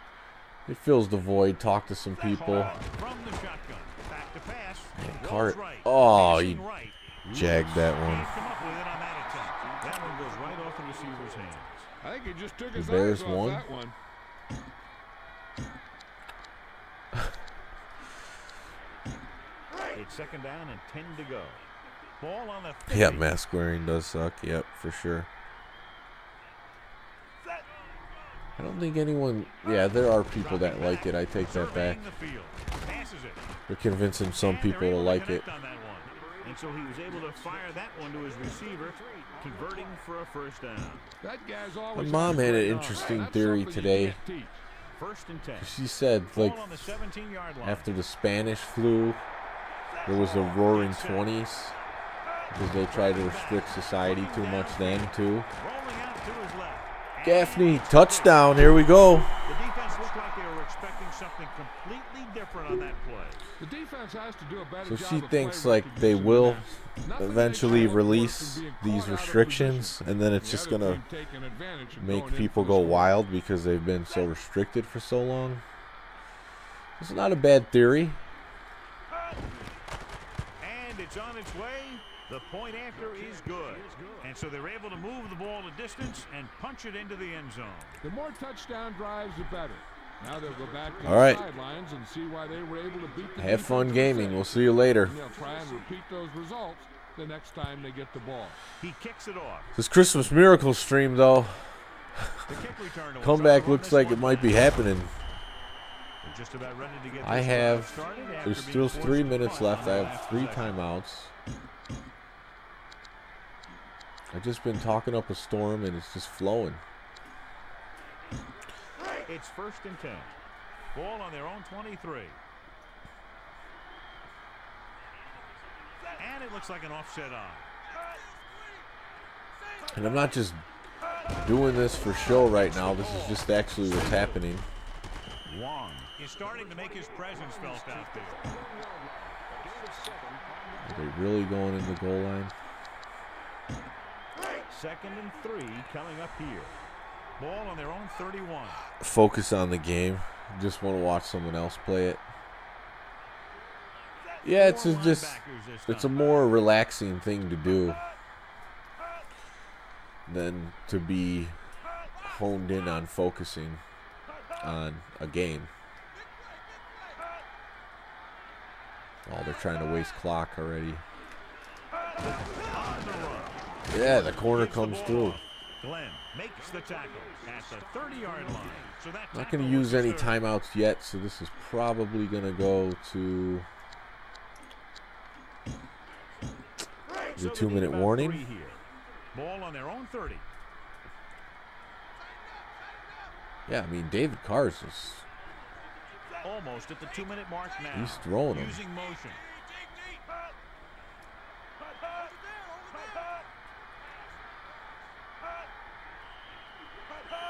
[SPEAKER 1] fills the void, talk to some people.
[SPEAKER 2] From the shotgun, back to pass.
[SPEAKER 1] Man,
[SPEAKER 2] Goes
[SPEAKER 1] Cart.
[SPEAKER 2] right,
[SPEAKER 1] Oh,
[SPEAKER 2] passing
[SPEAKER 1] he
[SPEAKER 2] right.
[SPEAKER 1] jagged that one.
[SPEAKER 2] Can't come up with it on that attempt. That one goes right off the receiver's hands.
[SPEAKER 3] I think he just took his
[SPEAKER 1] Bears
[SPEAKER 3] eyes off
[SPEAKER 1] won.
[SPEAKER 3] that one.
[SPEAKER 2] It's 2nd down and 10 to go. Ball on the 50.
[SPEAKER 1] Yeah, mask wearing does suck. Yep, for sure. I don't think anyone. Yeah, there are people that like it. I take that back.
[SPEAKER 2] Surveying the field. Passes it.
[SPEAKER 1] They're convincing some
[SPEAKER 2] And they're
[SPEAKER 1] people to
[SPEAKER 2] able
[SPEAKER 1] like it.
[SPEAKER 2] connect on that one. And so he was able to fire that one to his receiver, converting for a 1st down.
[SPEAKER 3] That guy's
[SPEAKER 1] My
[SPEAKER 3] always
[SPEAKER 1] mom had an
[SPEAKER 3] great arm.
[SPEAKER 1] interesting
[SPEAKER 3] That's
[SPEAKER 1] theory
[SPEAKER 3] something you
[SPEAKER 1] today.
[SPEAKER 3] can't teach.
[SPEAKER 2] 1st and 10.
[SPEAKER 1] She said, like,
[SPEAKER 2] Ball on the 17-yard line.
[SPEAKER 1] after the Spanish flu, there was the Roaring 20s because they tried to restrict society too much then, too.
[SPEAKER 2] Rolling out to his left.
[SPEAKER 1] Gaffney, touchdown. Here we go.
[SPEAKER 2] The defense looked like they were expecting something completely different on that play.
[SPEAKER 3] The defense has to do a better
[SPEAKER 1] So
[SPEAKER 3] job
[SPEAKER 1] she
[SPEAKER 3] of
[SPEAKER 1] thinks
[SPEAKER 3] play
[SPEAKER 1] like they
[SPEAKER 3] recognition
[SPEAKER 1] will
[SPEAKER 3] than that. Nothing
[SPEAKER 1] eventually
[SPEAKER 3] makes one
[SPEAKER 1] release
[SPEAKER 3] worse than being
[SPEAKER 1] these
[SPEAKER 3] caught out of
[SPEAKER 1] restrictions,
[SPEAKER 3] position.
[SPEAKER 1] and then it's
[SPEAKER 3] The
[SPEAKER 1] just
[SPEAKER 3] other
[SPEAKER 1] gonna
[SPEAKER 3] team taking advantage and
[SPEAKER 1] make
[SPEAKER 3] going in
[SPEAKER 1] people
[SPEAKER 3] for the
[SPEAKER 1] go
[SPEAKER 3] score.
[SPEAKER 1] wild because they've been so restricted for so long. It's not a bad theory.
[SPEAKER 2] And it's on its way. The point after is good. And so they're able to move the ball a distance and punch it into the end zone.
[SPEAKER 3] The more touchdown drives, the better. Now they'll go back to
[SPEAKER 1] All
[SPEAKER 3] the
[SPEAKER 1] right.
[SPEAKER 3] sidelines and see why they were able to beat the
[SPEAKER 1] Have fun
[SPEAKER 3] defensive
[SPEAKER 1] gaming.
[SPEAKER 3] six.
[SPEAKER 1] We'll see you later.
[SPEAKER 3] And they'll try and repeat those results the next time they get the ball.
[SPEAKER 2] He kicks it off.
[SPEAKER 1] This Christmas miracle stream, though,
[SPEAKER 2] The kick return will
[SPEAKER 1] comeback
[SPEAKER 2] start on
[SPEAKER 1] looks
[SPEAKER 2] this
[SPEAKER 1] like
[SPEAKER 2] one
[SPEAKER 1] it might be
[SPEAKER 2] now.
[SPEAKER 1] happening.
[SPEAKER 2] We're just about ready to get
[SPEAKER 1] I
[SPEAKER 2] this
[SPEAKER 1] have,
[SPEAKER 2] started after
[SPEAKER 1] there's
[SPEAKER 2] being
[SPEAKER 1] still
[SPEAKER 2] forced
[SPEAKER 1] 3
[SPEAKER 2] to
[SPEAKER 1] minutes
[SPEAKER 2] punt
[SPEAKER 1] left.
[SPEAKER 2] on
[SPEAKER 1] I
[SPEAKER 2] the
[SPEAKER 1] have
[SPEAKER 2] last
[SPEAKER 1] 3
[SPEAKER 2] possession.
[SPEAKER 1] timeouts. I've just been talking up a storm, and it's just flowing.
[SPEAKER 2] It's 1st and 10. Ball on their own 23. And it looks like an offset on.
[SPEAKER 1] And I'm not just doing this for show right now. This is just actually what's happening.
[SPEAKER 2] Wong is starting to make his presence felt out there.
[SPEAKER 1] Are they really going in the goal line?
[SPEAKER 2] 2nd and 3 coming up here. Ball on their own 31.
[SPEAKER 1] Focus on the game. Just want to watch someone else play it. Yeah, it's a more relaxing thing to do than to be honed in on focusing on a game. Oh, they're trying to waste clock already. Yeah, the corner comes through.
[SPEAKER 2] Glenn makes the tackle at the 30-yard line. So that
[SPEAKER 1] Not going to
[SPEAKER 2] tackle
[SPEAKER 1] use
[SPEAKER 2] was
[SPEAKER 1] any
[SPEAKER 2] deserved.
[SPEAKER 1] timeouts yet, so this is probably going to go to the
[SPEAKER 2] So they
[SPEAKER 1] 2-minute
[SPEAKER 2] need about
[SPEAKER 1] warning.
[SPEAKER 2] 3 here. Ball on their own 30.
[SPEAKER 1] Yeah, I mean, David Carr's is,
[SPEAKER 2] Almost at the 2-minute mark now.
[SPEAKER 1] he's throwing them.
[SPEAKER 2] Using motion.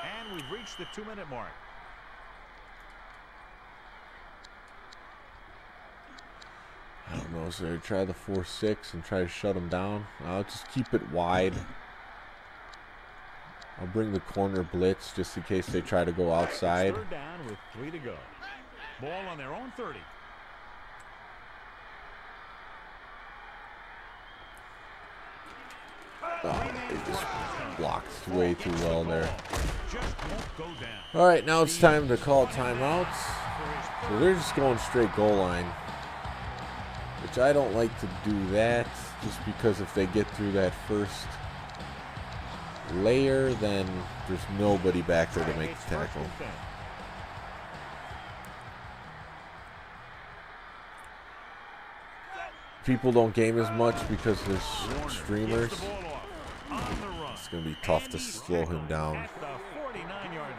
[SPEAKER 2] And we've reached the 2-minute mark.
[SPEAKER 1] I don't know, so they try the 4-6 and try to shut them down. I'll just keep it wide. I'll bring the corner blitz just in case they try to go outside.
[SPEAKER 2] 3rd down with 3 to go. Ball on their own 30.
[SPEAKER 1] Oh, they just blocked way too well there.
[SPEAKER 2] Just won't go down.
[SPEAKER 1] All right, now it's time to call timeouts. So they're just going straight goal line, which I don't like to do that, just because if they get through that first layer, then there's nobody back there to make the tackle. People don't game as much because there's streamers. It's going to be tough to slow him down.
[SPEAKER 2] At the 49-yard line.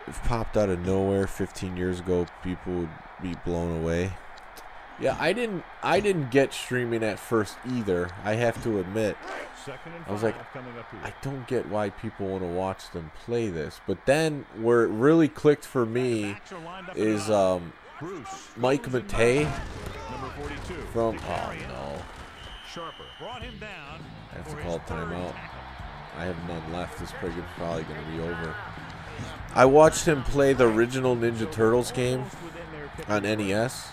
[SPEAKER 1] If popped out of nowhere 15 years ago, people would be blown away. Yeah, I didn't get streaming at first either. I have to admit.
[SPEAKER 2] 2nd and
[SPEAKER 1] I was like,
[SPEAKER 2] 5 coming up here.
[SPEAKER 1] I don't get why people want to watch them play this. But then where it really clicked for me
[SPEAKER 2] Backs are lined up
[SPEAKER 1] is
[SPEAKER 2] in line. Bruce
[SPEAKER 1] Mike
[SPEAKER 2] goes in
[SPEAKER 1] Matei
[SPEAKER 2] number 42
[SPEAKER 1] from,
[SPEAKER 2] to
[SPEAKER 1] oh
[SPEAKER 2] carry it.
[SPEAKER 1] no,
[SPEAKER 2] Sharper brought him down.
[SPEAKER 1] I have to
[SPEAKER 2] for
[SPEAKER 1] call
[SPEAKER 2] his 3rd
[SPEAKER 1] timeout.
[SPEAKER 2] tackle.
[SPEAKER 1] I have none left. This break is probably going to be over. I watched him play the original Ninja Turtles game
[SPEAKER 2] Almost within their pick
[SPEAKER 1] on
[SPEAKER 2] of the
[SPEAKER 1] NES.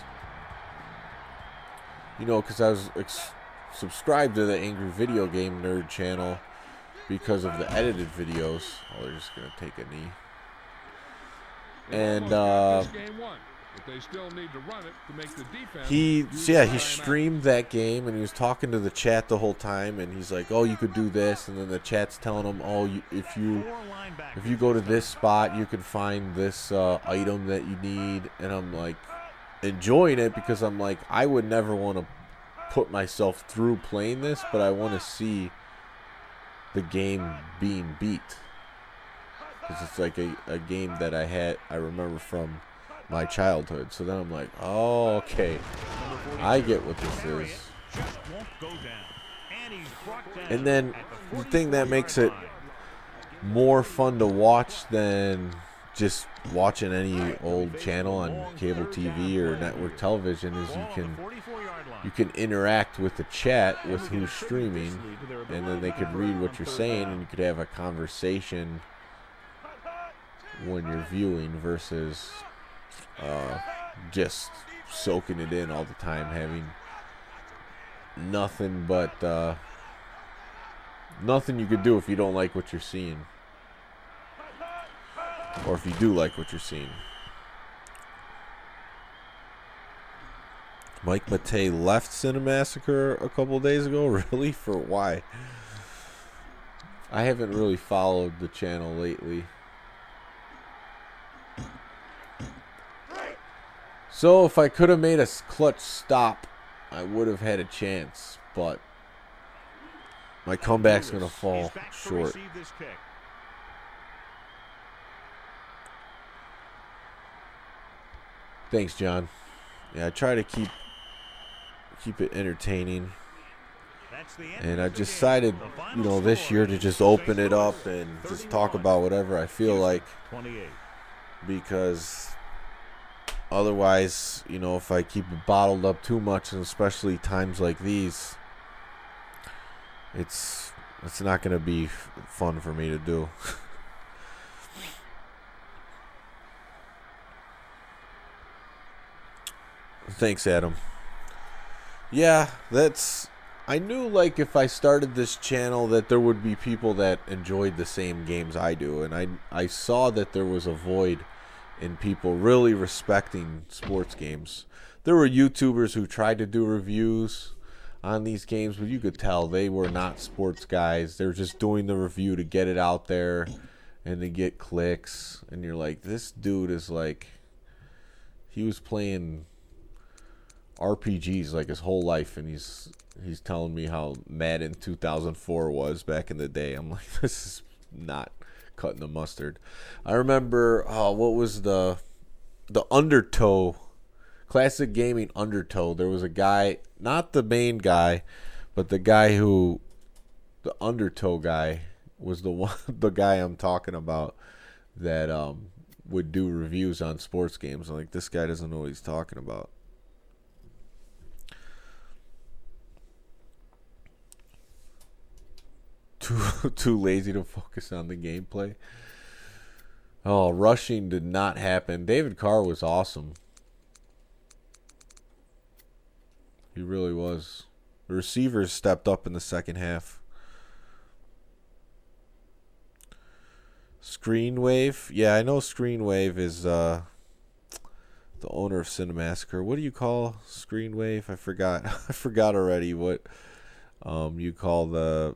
[SPEAKER 1] You know, because I was subscribed to the Angry Video Game Nerd channel because of the edited videos. Oh, they're just going to take a knee. And
[SPEAKER 3] Game 1, but they still need to run it to make the defense
[SPEAKER 1] he
[SPEAKER 3] use the timeout.
[SPEAKER 1] streamed that game, and he was talking to the chat the whole time, and he's like, oh, you could do this, and then the chat's telling him, oh, if you go to this spot, you can find this item that you need. And I'm like enjoying it because I'm like, I would never want to put myself through playing this, but I want to see the game being beat, because it's like a game that I remember from my childhood. So then I'm like, oh, okay, I get what this is.
[SPEAKER 2] Just won't go down. And he's brought down
[SPEAKER 1] And then
[SPEAKER 2] at
[SPEAKER 1] the thing that
[SPEAKER 2] 44-yard
[SPEAKER 1] makes it
[SPEAKER 2] line.
[SPEAKER 1] more fun to watch than just watching any old channel on cable TV or network television is
[SPEAKER 2] Ball on the 44-yard line.
[SPEAKER 1] you can interact with the chat with who's streaming, and then they could read what you're saying, and you could have a conversation when you're viewing versus just soaking it in all the time, having nothing but nothing you could do if you don't like what you're seeing. or if you do like what you're seeing. Mike Matei left Cinemassacre a couple days ago. Really? For why? I haven't really followed the channel lately. So if I could have made a clutch stop, I would have had a chance, but my comeback's going to fall short. Thanks, John. Yeah, I try to keep it entertaining. And I decided, this year to just open it up and just talk about whatever I feel like. Because otherwise, if I keep it bottled up too much, and especially times like these, it's not going to be fun for me to do. Thanks, Adam. Yeah, I knew, if I started this channel that there would be people that enjoyed the same games I do, and I saw that there was a void in people really respecting sports games. There were YouTubers who tried to do reviews on these games, but you could tell they were not sports guys. They were just doing the review to get it out there and to get clicks, and you're like, this dude is he was playing RPGs his whole life, and he's telling me how Madden 2004 was back in the day. I'm like, this is not cutting the mustard. I remember what was the Undertow, classic gaming Undertow. There was a guy, not the main guy, but the Undertow guy was the guy I'm talking about that would do reviews on sports games. I'm like, this guy doesn't know what he's talking about. Too lazy to focus on the gameplay. Oh, rushing did not happen. David Carr was awesome. He really was. The receivers stepped up in the second half. Screenwave. Yeah, I know Screenwave is the owner of Cinemassacre. What do you call Screenwave? I forgot. I forgot already what you call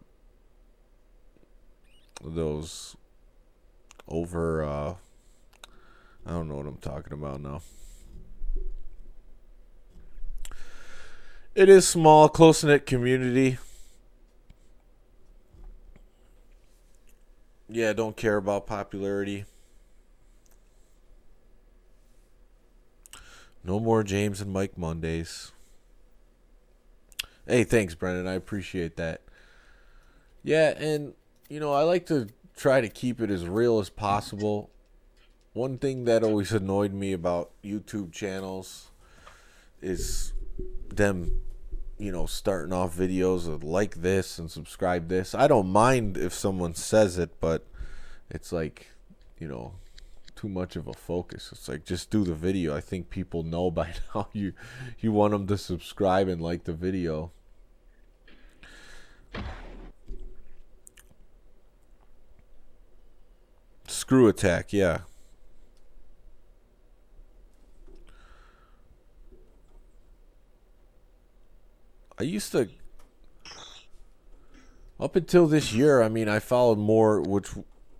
[SPEAKER 1] those over I don't know what I'm talking about now. It is small, close-knit community. Yeah, don't care about popularity. No more James and Mike Mondays. Hey, thanks, Brendan. I appreciate that. Yeah, and I like to try to keep it as real as possible. One thing that always annoyed me about YouTube channels is them, starting off videos of like this and subscribe this. I don't mind if someone says it, but it's too much of a focus. It's just do the video. I think people know by now you want them to subscribe and like the video. Screw attack, yeah. I used to, up until this year, I followed more what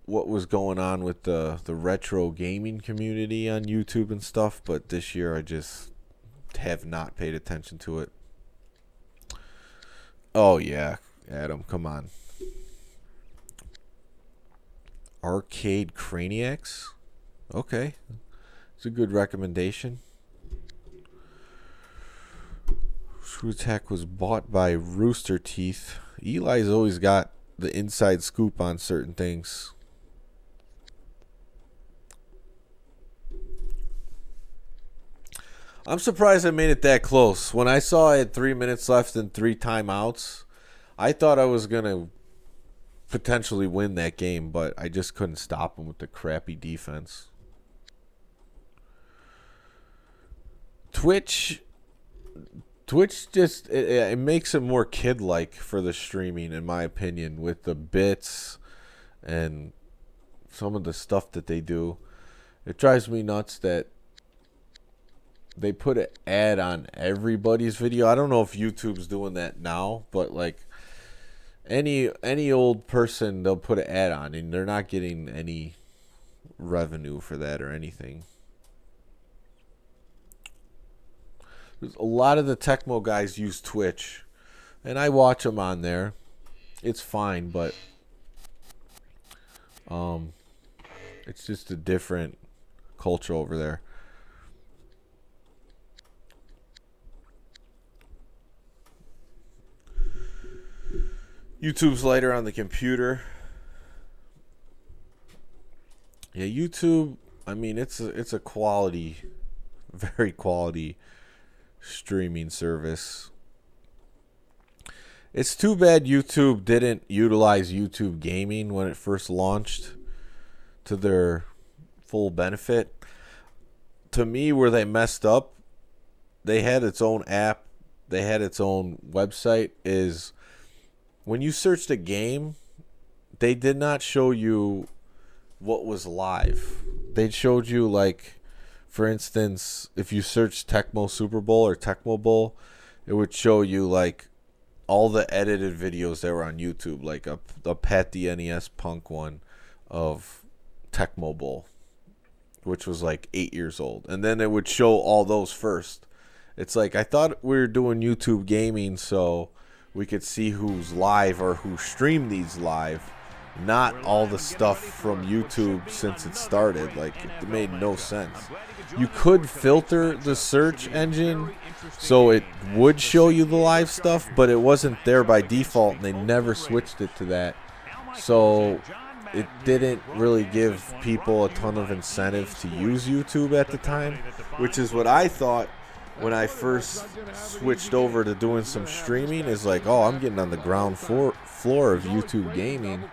[SPEAKER 1] was going on with the retro gaming community on YouTube and stuff, but this year I just have not paid attention to it. Oh yeah, Adam, come on. Arcade Craniacs? Okay. It's a good recommendation. Screw Attack was bought by Rooster Teeth. Eli's always got the inside scoop on certain things. I'm surprised I made it that close. When I saw I had 3 minutes left and 3 timeouts, I thought I was going to potentially win that game, but I just couldn't stop him with the crappy defense. Twitch just it makes it more kid-like for the streaming, in my opinion, with the bits and some of the stuff that they do. It drives me nuts that they put an ad on everybody's video. I don't know if YouTube's doing that now, but like any old person, they'll put an ad on, and they're not getting any revenue for that or anything. A lot of the Tecmo guys use Twitch, and I watch them on there. It's fine, but it's just a different culture over there. YouTube's lighter on the computer. Yeah, YouTube, I mean, it's a quality, very quality streaming service. It's too bad YouTube didn't utilize YouTube Gaming when it first launched to their full benefit. To me, where they messed up, they had its own app, they had its own website, is when you searched a game, they did not show you what was live. They showed you, like, for instance, if you searched Tecmo Super Bowl or Tecmo Bowl, it would show you like all the edited videos that were on YouTube, like a Pat the NES Punk one of Tecmo Bowl, which was like 8 years old, and then it would show all those first. It's like, I thought we were doing YouTube Gaming so we could see who's live or who streamed these live, not all the stuff from YouTube since it started. Like, it made no sense. You could filter the search engine so it would show you the live stuff, but it wasn't there by default, and they never switched it to that. So it didn't really give people a ton of incentive to use YouTube at the time, which is what I thought when I first switched over to doing some streaming, is like, oh, I'm getting on the ground floor of YouTube Gaming.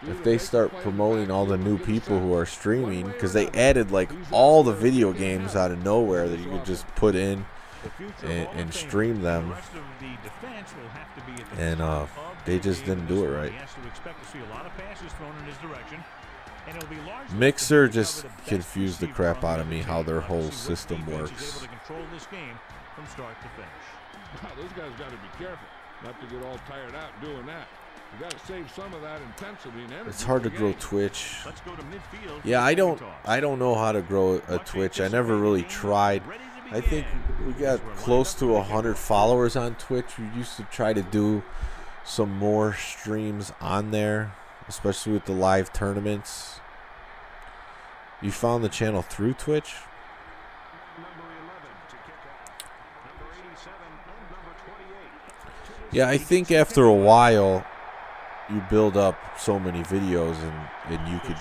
[SPEAKER 1] If they start promoting all the new people who are streaming, because they added like all the video games out of nowhere that you could just put in and stream them, and they just didn't do it right. Mixer just confused the crap out of me how their whole system works.
[SPEAKER 3] Wow, those guys got to be careful not to get all tired out doing that. You got to save some of that intensity and energy.
[SPEAKER 1] It's hard to grow Twitch. Yeah, I don't know how to grow a Twitch. I never really tried. I think we got close to 100 followers on Twitch. We used to try to do some more streams on there, especially with the live tournaments. You found the channel through Twitch? Yeah, I think after a while you build up so many videos and you could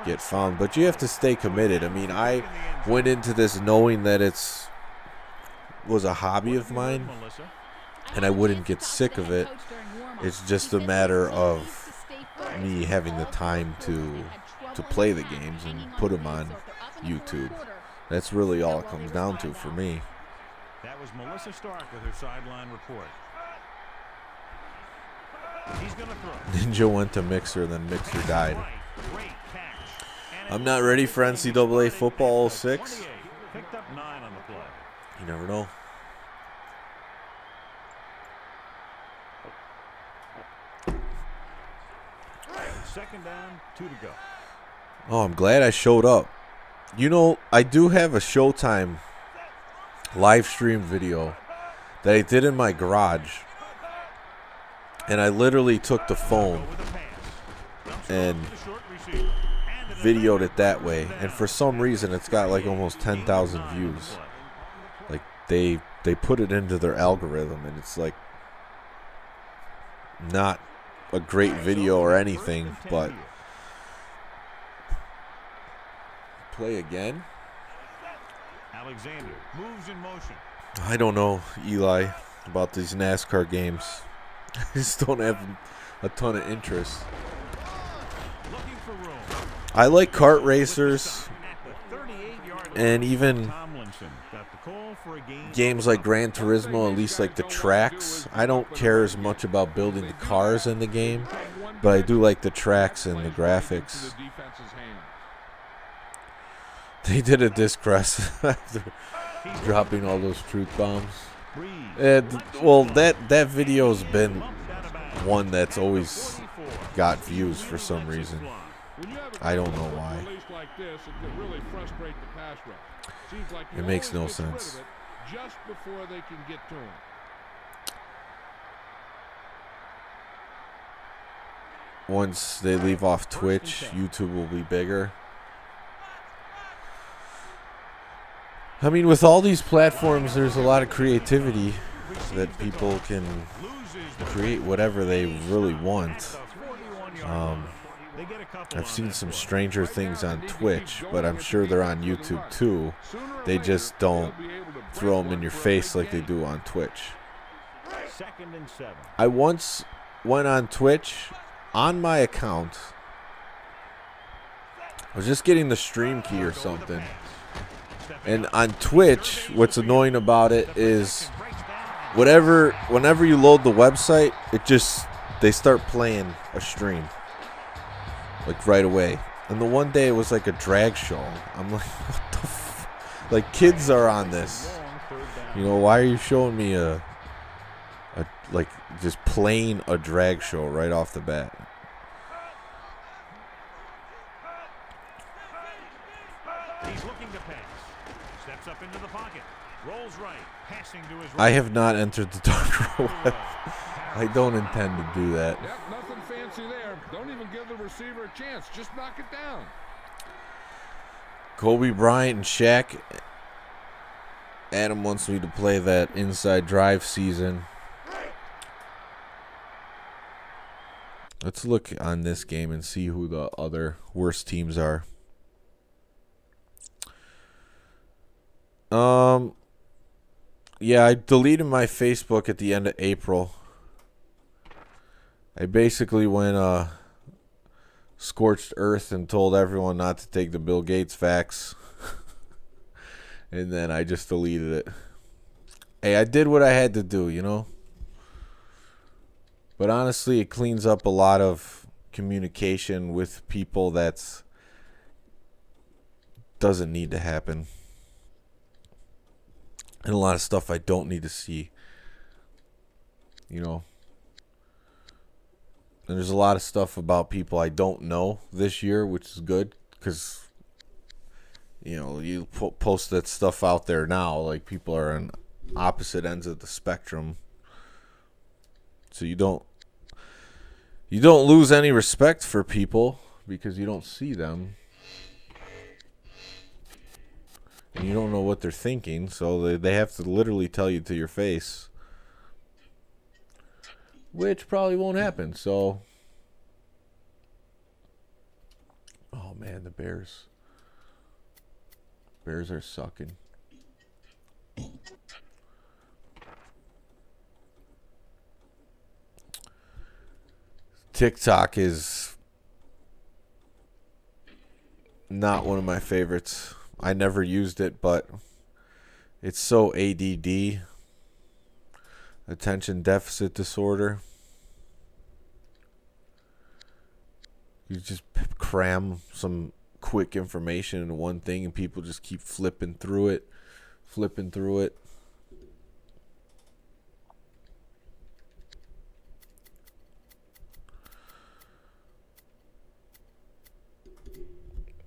[SPEAKER 1] get found, but you have to stay committed. I mean, I went into this knowing that was a hobby of mine and I wouldn't get sick of it. It's just a matter of me having the time to play the games and put them on YouTube. That's really all it comes down to for me.
[SPEAKER 2] That was Melissa Stark with her sideline report. He's gonna throw.
[SPEAKER 1] Ninja went to Mixer, then Mixer died. I'm not ready for NCAA football 06.
[SPEAKER 2] Picked up 9 on the play.
[SPEAKER 1] You never know.
[SPEAKER 2] Second down, 2 to go.
[SPEAKER 1] Oh, I'm glad I showed up. You know, I do have a Showtime live stream video that I did in my garage, and I literally took the phone and videoed it that way, and for some reason it's got like almost 10,000 views. Like they put it into their algorithm, and it's like not a great video or anything, but play again.
[SPEAKER 2] Alexander moves in motion.
[SPEAKER 1] I don't know, Eli, about these NASCAR games. I just don't have a ton of interest.
[SPEAKER 2] Looking for room.
[SPEAKER 1] I like kart racers and even games like Gran Turismo, at least like the tracks. I don't care as much about building the cars in the game, but I do like the tracks and the graphics. They did a discrest after dropping all those truth bombs. Well, that video's been one that's always got views for some reason. I don't know why. It makes no sense.
[SPEAKER 3] Just before they can get to him.
[SPEAKER 1] Once they leave off Twitch, YouTube will be bigger. I mean, with all these platforms, there's a lot of creativity that people can create whatever they really want. I've seen some stranger things on Twitch, but I'm sure they're on YouTube too. They just don't throw them in your face like they do on Twitch. I once went on Twitch on my account. I was just getting the stream key or something. And on Twitch, what's annoying about it is whenever you load the website, they start playing a stream. Like right away. And the one day it was like a drag show. I'm like, what the like, kids are on this. You know, why are you showing me a like just playing a drag show right off the bat?
[SPEAKER 2] He's looking to pass. Steps up into the pocket. Rolls right. Passing to his right.
[SPEAKER 1] I have not entered the dark web. I don't intend to do that.
[SPEAKER 3] Yep, nothing fancy there. Don't even give the receiver a chance. Just knock it down.
[SPEAKER 1] Kobe Bryant and Shaq. Adam wants me to play that inside drive season. Let's look on this game and see who the other worst teams are. Yeah, I deleted my Facebook at the end of April. I basically went scorched earth and told everyone not to take the Bill Gates facts. And then I just deleted it. Hey, I did what I had to do, you know? But honestly, it cleans up a lot of communication with people that doesn't need to happen. And a lot of stuff I don't need to see. You know? And there's a lot of stuff about people I don't know this year, which is good. Because, you know, you post that stuff out there now. Like, people are on opposite ends of the spectrum. So you don't lose any respect for people because you don't see them. And you don't know what they're thinking, so they have to literally tell you to your face. Which probably won't happen, so. Oh man, the Bears. Bears are sucking. TikTok is not one of my favorites. I never used it, but it's so ADD, attention deficit disorder. You just cram some quick information into one thing and people just keep flipping through it.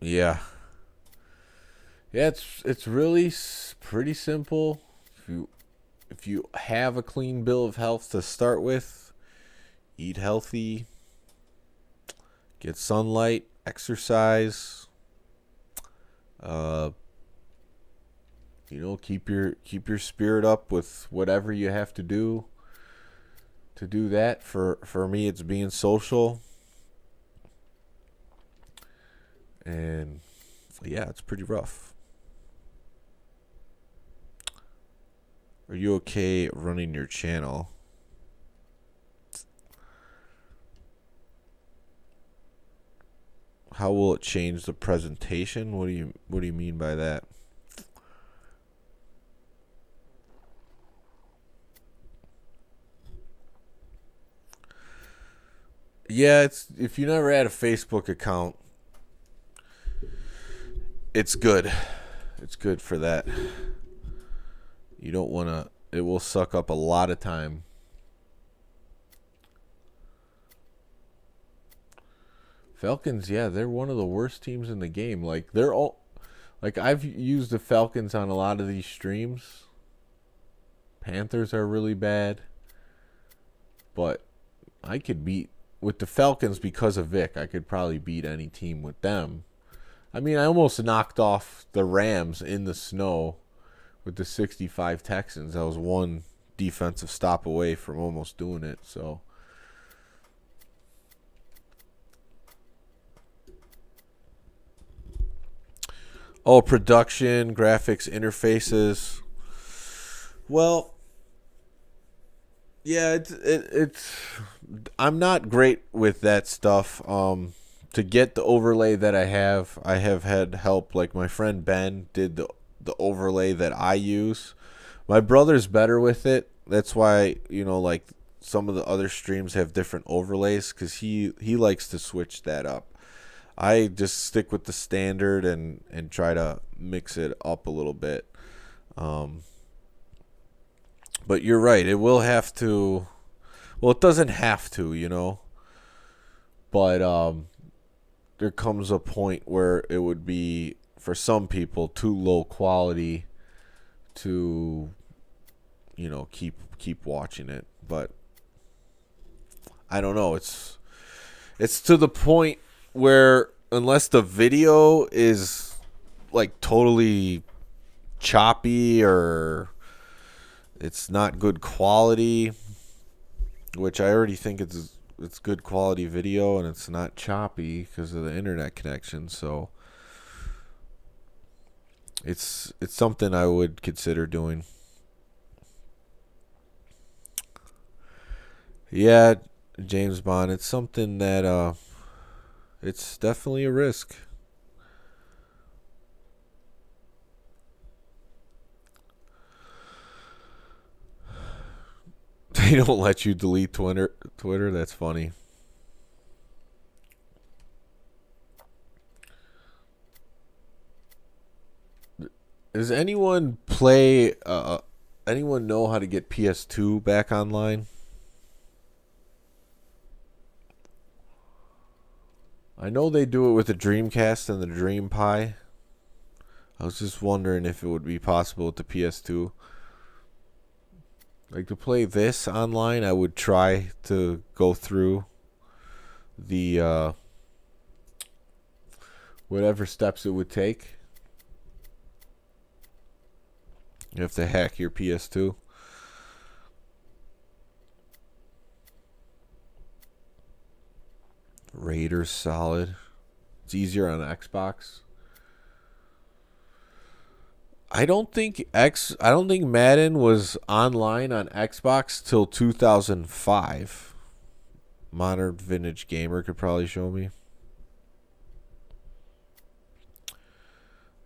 [SPEAKER 1] Yeah. Yeah, it's really pretty simple. If you have a clean bill of health to start with, eat healthy, get sunlight, exercise. You know, keep your spirit up with whatever you have to do. To do that, for me, it's being social. And yeah, it's pretty rough. Are you okay running your channel? How will it change the presentation? What do you mean by that? Yeah, it's if you never had a Facebook account, it's good. It's good for that. You don't want to. It will suck up a lot of time. Falcons, yeah, they're one of the worst teams in the game. Like they're all, like I've used the Falcons on a lot of these streams. Panthers are really bad, but I could beat with the Falcons because of Vic. I could probably beat any team with them. I mean, I almost knocked off the Rams in the snow with the 65 Texans. I was one defensive stop away from almost doing it. So. Oh, production, graphics, interfaces. Well, yeah, it's I'm not great with that stuff. To get the overlay that I have had help. Like my friend Ben did the overlay that I use. My brother's better with it. That's why, like some of the other streams have different overlays because he likes to switch that up. I just stick with the standard and try to mix it up a little bit. But you're right. It will have to. Well, it doesn't have to, But there comes a point where it would be, for some people, too low quality to, keep watching it. But I don't know. It's to the point where unless the video is like totally choppy or it's not good quality, which I already think it's good quality video and it's not choppy because of the internet connection, so it's something I would consider doing. Yeah, James Bond, it's something that it's definitely a risk. They don't let you delete Twitter. That's funny. Does anyone play? Anyone know how to get PS2 back online? I know they do it with the Dreamcast and the Dream Pi. I was just wondering if it would be possible with the PS2. Like to play this online, I would try to go through the whatever steps it would take. You have to hack your PS2. Raiders solid. It's easier on Xbox. I don't think Madden was online on Xbox till 2005. Modern Vintage Gamer could probably show me.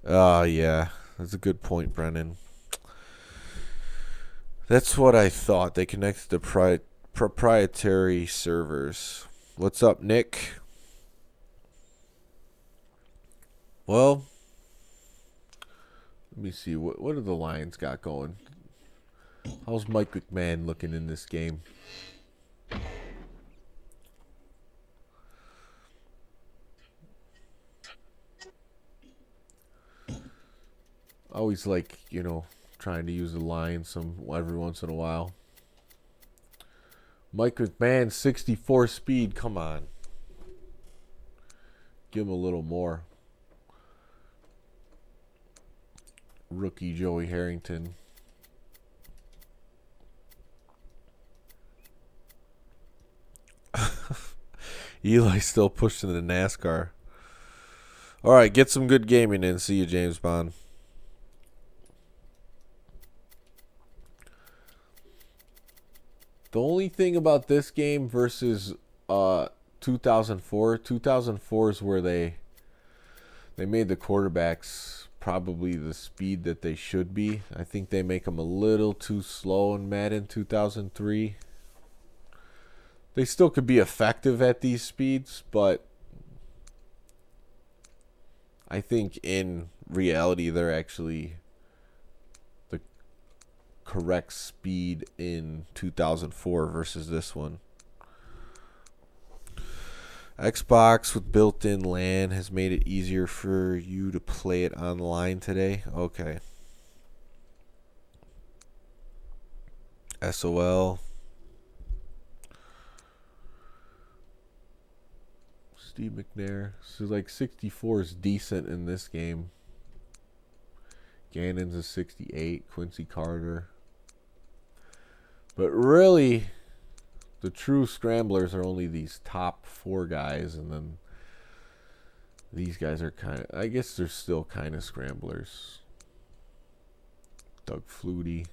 [SPEAKER 1] Yeah. That's a good point, Brennan. That's what I thought. They connected to proprietary servers. What's up, Nick? Well, let me see. What do the Lions got going? How's Mike McMahon looking in this game? Always like, trying to use the Lions every once in a while. Mike McMahon, 64 speed. Come on. Give him a little more. Rookie Joey Harrington. Eli still pushing the NASCAR. All right, get some good gaming in. See you, James Bond. The only thing about this game versus 2004 is where they made the quarterbacks probably the speed that they should be. I think they make them a little too slow in Madden 2003. They still could be effective at these speeds, but I think in reality they're actually the correct speed in 2004 versus this one. Xbox with built-in LAN has made it easier for you to play it online today. Okay. SOL. Steve McNair. So like 64 is decent in this game. Gannon's a 68. Quincy Carter. But really, the true scramblers are only these top 4 guys, and then these guys are kind of, I guess they're still kind of scramblers. Doug Flutie,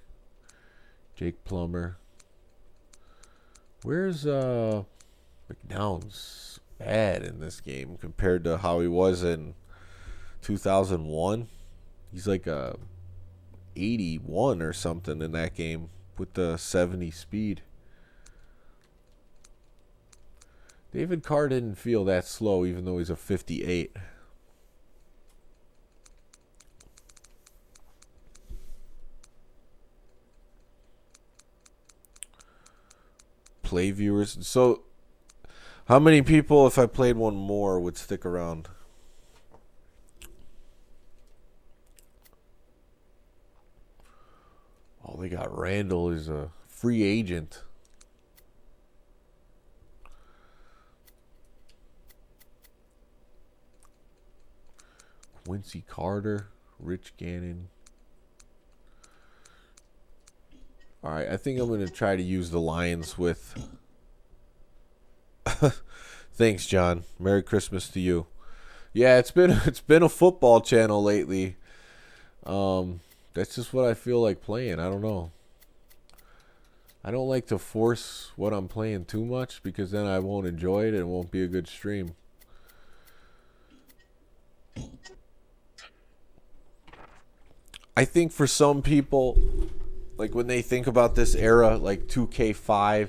[SPEAKER 1] Jake Plummer. Where's McDowell's bad in this game compared to how he was in 2001? He's like a 81 or something in that game with the 70 speed. David Carr didn't feel that slow, even though he's a 58. Play viewers. So, how many people, if I played one more, would stick around? Oh, they got Randall as a free agent. Quincy Carter, Rich Gannon. All right, I think I'm going to try to use the Lions with... Thanks, John. Merry Christmas to you. Yeah, it's been a football channel lately. That's just what I feel like playing. I don't know. I don't like to force what I'm playing too much because then I won't enjoy it and it won't be a good stream. I think for some people, like when they think about this era, like 2K5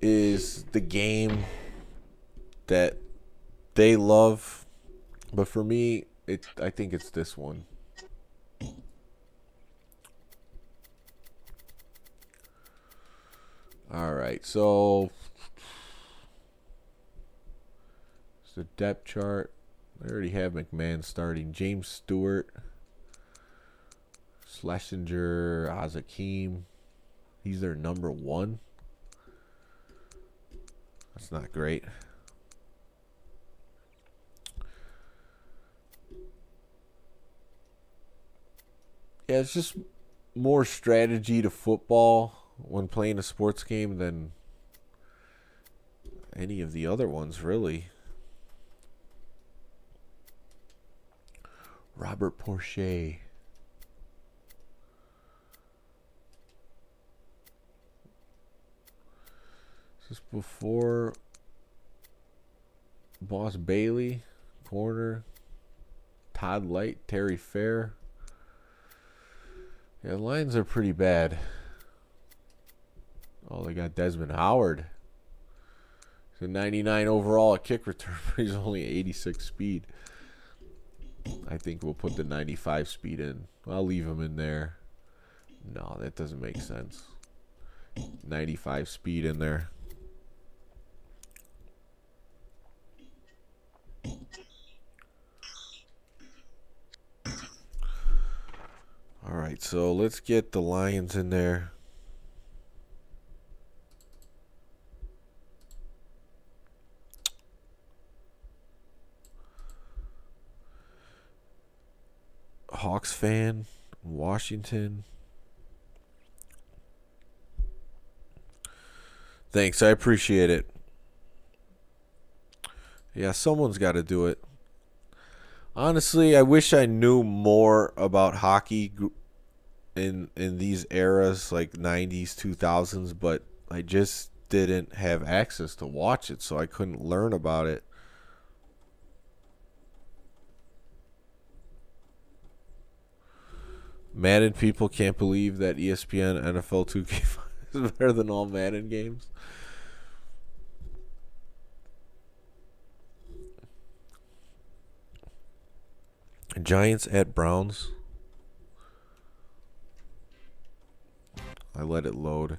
[SPEAKER 1] is the game that they love. But for me, I think it's this one. All right, so it's the depth chart. I already have McMahon starting. James Stewart, Schlesinger, Azakim. He's their number 1. That's not great. Yeah, it's just more strategy to football when playing a sports game than any of the other ones, really. Robert Porcher. This is before Boss Bailey, corner. Todd Light, Terry Fair. Yeah, the Lions are pretty bad. Oh, they got Desmond Howard. He's a 99 overall at kick return, but he's only 86 speed. I think we'll put the 95 speed in. I'll leave him in there. No, that doesn't make sense. 95 speed in there. All right, so let's get the Lions in there. Hawks fan, Washington. Thanks, I appreciate it. Yeah, someone's got to do it. Honestly, I wish I knew more about hockey in these eras, like 90s, 2000s, but I just didn't have access to watch it, so I couldn't learn about it. Madden people can't believe that ESPN NFL 2K5 is better than all Madden games. Giants at Browns. I let it load.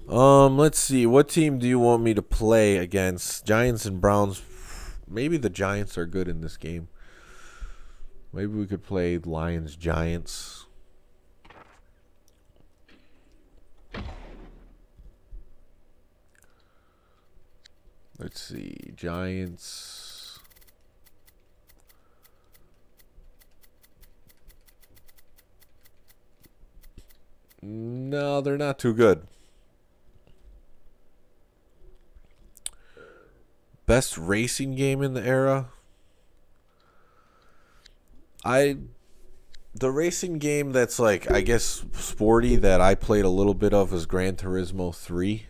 [SPEAKER 1] Let's see. What team do you want me to play against? Giants and Browns. Maybe the Giants are good in this game. Maybe we could play Lions Giants. Let's see. Giants. No, they're not too good. Best racing game in the era? The racing game that's like, I guess, sporty that I played a little bit of is Gran Turismo 3.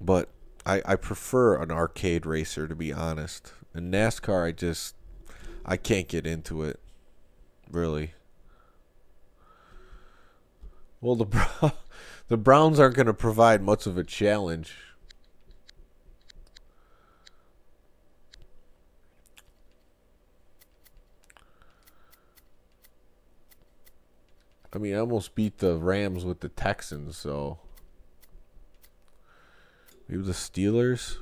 [SPEAKER 1] But I prefer an arcade racer, to be honest. In NASCAR, I can't get into it, really. Well, the Browns aren't going to provide much of a challenge. I mean, I almost beat the Rams with the Texans, so maybe the Steelers.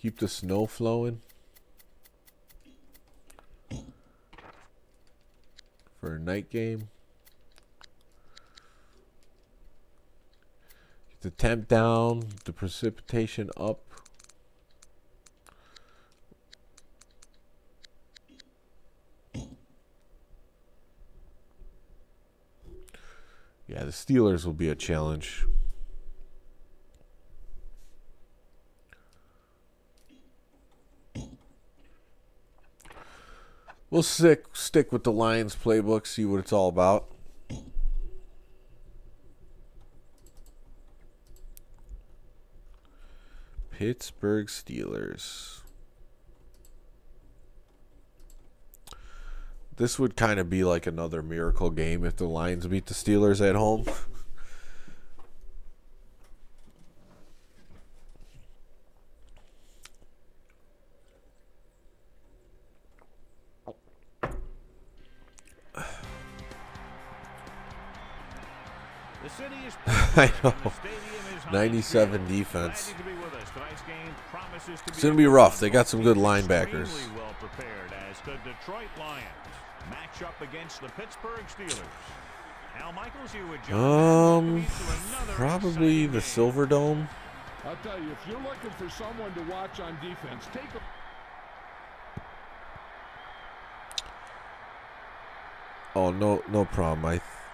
[SPEAKER 1] Keep the snow flowing for a night game. Get the temp down, the precipitation up. Yeah, the Steelers will be a challenge. We'll stick with the Lions playbook, see what it's all about. Pittsburgh Steelers. This would kind of be like another miracle game if the Lions beat the Steelers at home. I know. 97 defense. It's going to be rough. They got some good linebackers.
[SPEAKER 2] Match up against the Pittsburgh Steelers. Al Michaels, you would
[SPEAKER 1] probably the Silverdome.
[SPEAKER 3] I'll tell you, if you're looking for someone to watch on defense, take a...
[SPEAKER 1] Oh, no problem.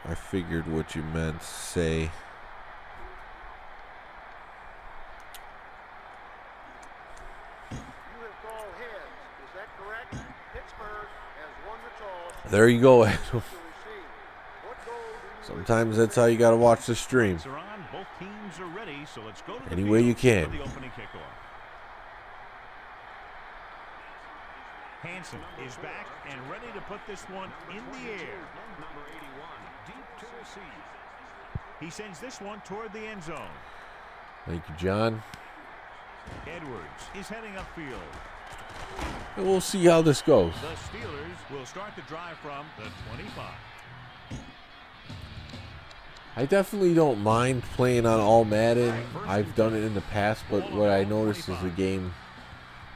[SPEAKER 1] I figured what you meant to say.
[SPEAKER 4] You have called heads. Is that correct? Pittsburgh has won the toss.
[SPEAKER 1] There you go, Adam.
[SPEAKER 4] To receive. What goal do you
[SPEAKER 1] Sometimes that's how you got to watch the stream.
[SPEAKER 2] Both teams are ready, so let's go to the
[SPEAKER 1] Any way you
[SPEAKER 2] field
[SPEAKER 1] can.
[SPEAKER 2] for the opening kickoff. Hansen is back and ready to put this one in the air. Number 81, deep to receive. He sends this one toward the end zone.
[SPEAKER 1] Thank you, John.
[SPEAKER 2] Edwards is heading upfield.
[SPEAKER 1] And we'll see how this goes.
[SPEAKER 2] The Steelers will start the drive from the 25.
[SPEAKER 1] I definitely don't mind playing on all Madden. I've done it in the past, but what I noticed is the game,